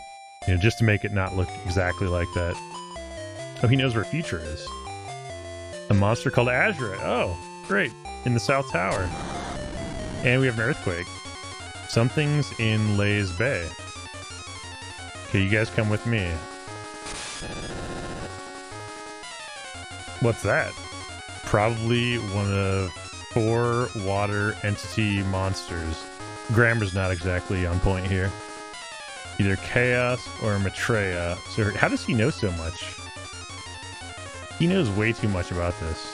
you know, just to make it not look exactly like that. Oh, he knows where Future is. A monster called Azura. Oh, great. In the South Tower. And we have an earthquake. Something's in Lay's Bay. Okay, you guys come with me. What's that? Probably one of 4 water entity monsters. Grammar's not exactly on point here. Either Chaos or Maitreya. So how does he know so much? He knows way too much about this.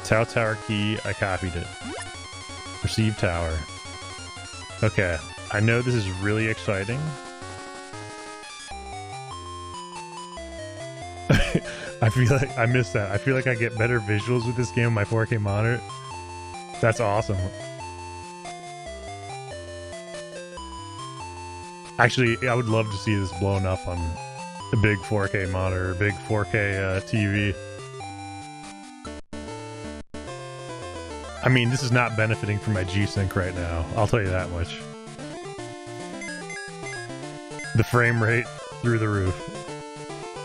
Tau Tower key, I copied it. Receive tower. Okay, I know this is really exciting. I feel like I missed that. I feel like I get better visuals with this game on my 4K monitor. That's awesome. Actually, I would love to see this blown up on a big 4K monitor, a big 4K TV. I mean, this is not benefiting from my G-Sync right now. I'll tell you that much. The frame rate through the roof.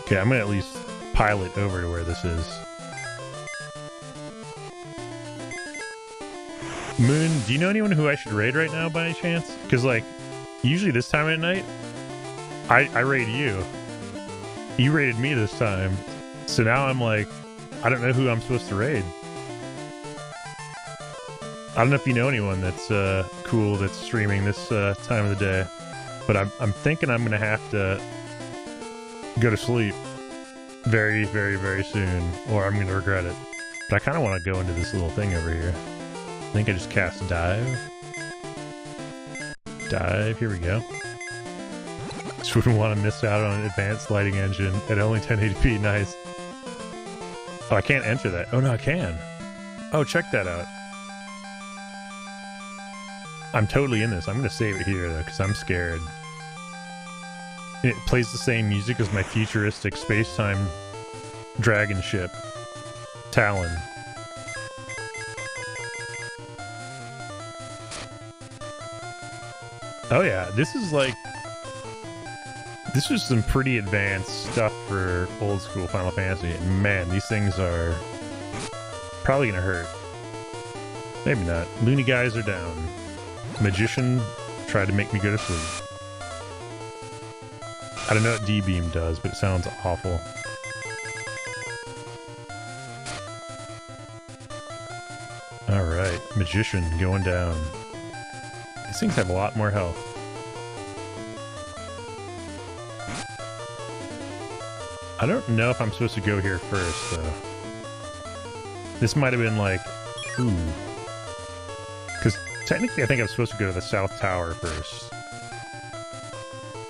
Okay, I'm gonna at least pilot over to where this is. Moon, do you know anyone who I should raid right now by any chance? Because, like, usually this time at night, I raid you. You raided me this time. So now I'm like, I don't know who I'm supposed to raid. I don't know if you know anyone that's cool that's streaming this time of the day. But I'm thinking I'm going to have to go to sleep very, very, very soon, or I'm going to regret it. But I kind of want to go into this little thing over here. I think I just cast dive. Dive, here we go. Just wouldn't want to miss out on an advanced lighting engine at only 1080p, nice. Oh, I can't enter that. Oh no, I can. Oh, check that out. I'm totally in this. I'm going to save it here though, because I'm scared. It plays the same music as my futuristic space-time dragon ship, Talon. Oh yeah, this is like... This is some pretty advanced stuff for old school Final Fantasy. And man, these things are probably gonna hurt. Maybe not. Loony guys are down. Magician tried to make me go to sleep. I don't know what D-Beam does, but it sounds awful. Alright, Magician going down. These things have a lot more health. I don't know if I'm supposed to go here first, though. This might have been like... Ooh. Because technically I think I'm supposed to go to the South Tower first.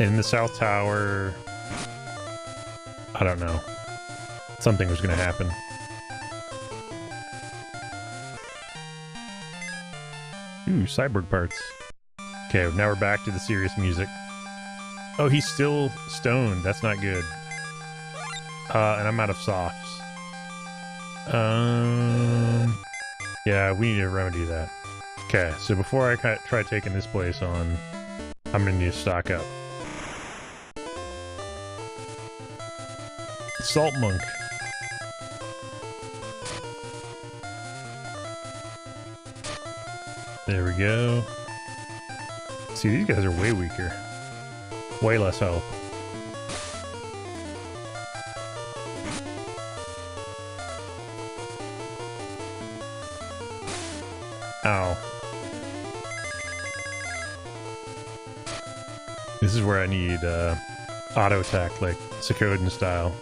In the South Tower... I don't know. Something was going to happen. Ooh, cyborg parts. Okay, now we're back to the serious music. Oh, he's still stoned. That's not good. And I'm out of softs. Yeah, we need to remedy that. Okay, so before I try taking this place on, I'm gonna need to stock up. Salt Monk. There we go. See, these guys are way weaker. Way less health. Ow. This is where I need auto attack, like Suikoden style.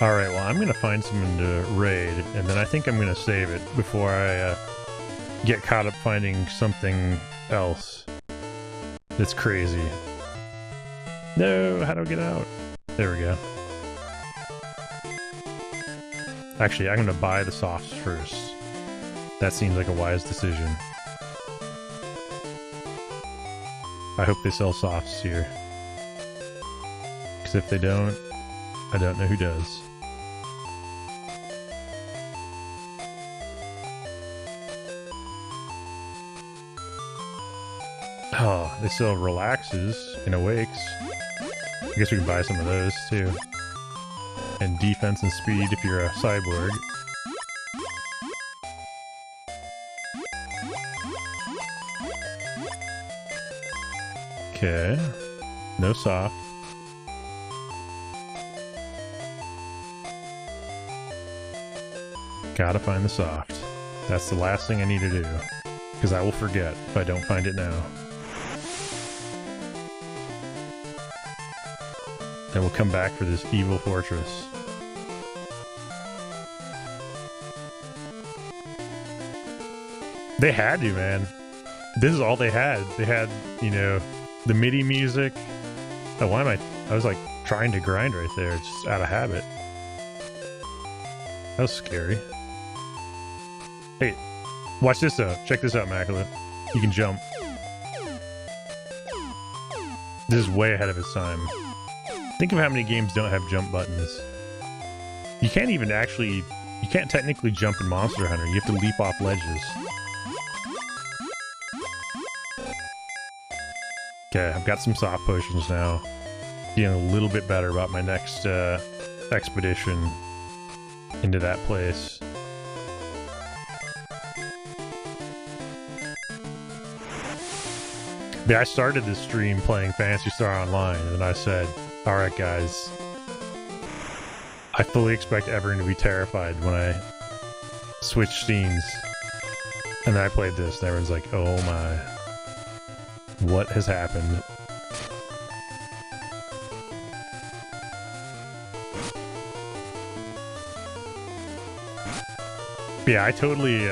Alright, well, I'm gonna find someone to raid, and then I think I'm gonna save it before I get caught up finding something else that's crazy. No, how do I get out? There we go. Actually, I'm gonna buy the softs first. That seems like a wise decision. I hope they sell softs here. Because if they don't, I don't know who does. Oh, they sell relaxes and awakes. I guess we can buy some of those too. and defense and speed if you're a cyborg. Okay. No soft. Gotta find the soft. That's the last thing I need to do. Because I will forget if I don't find it now. Then we'll come back for this evil fortress. They had to, man. This is all they had. They had, you know, the MIDI music. Oh, why am I was like trying to grind right there, just out of habit. That was scary. Hey, watch this out. Check this out, Macula. You can jump. This is way ahead of its time. Think of how many games don't have jump buttons. You can't even actually... You can't technically jump in Monster Hunter. You have to leap off ledges. Okay, I've got some soft potions now. Feeling a little bit better about my next expedition into that place. But I started this stream playing Phantasy Star Online, and then I said, alright guys, I fully expect everyone to be terrified when I switch scenes. And then I played this, and everyone's like, oh my, what has happened? But yeah, I totally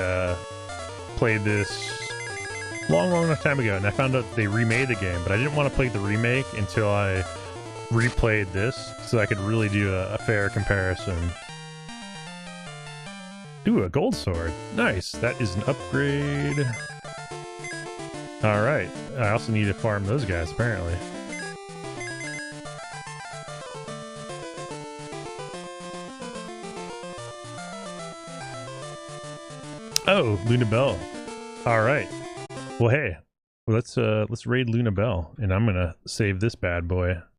played this long time ago, and I found out they remade the game, but I didn't want to play the remake until I replayed this, so I could really do a fair comparison. Ooh, a gold sword. Nice. That is an upgrade. Alright. I also need to farm those guys, apparently. Oh, Luna Bell. Alright. Well, hey. Let's raid Luna Bell, and I'm gonna save this bad boy.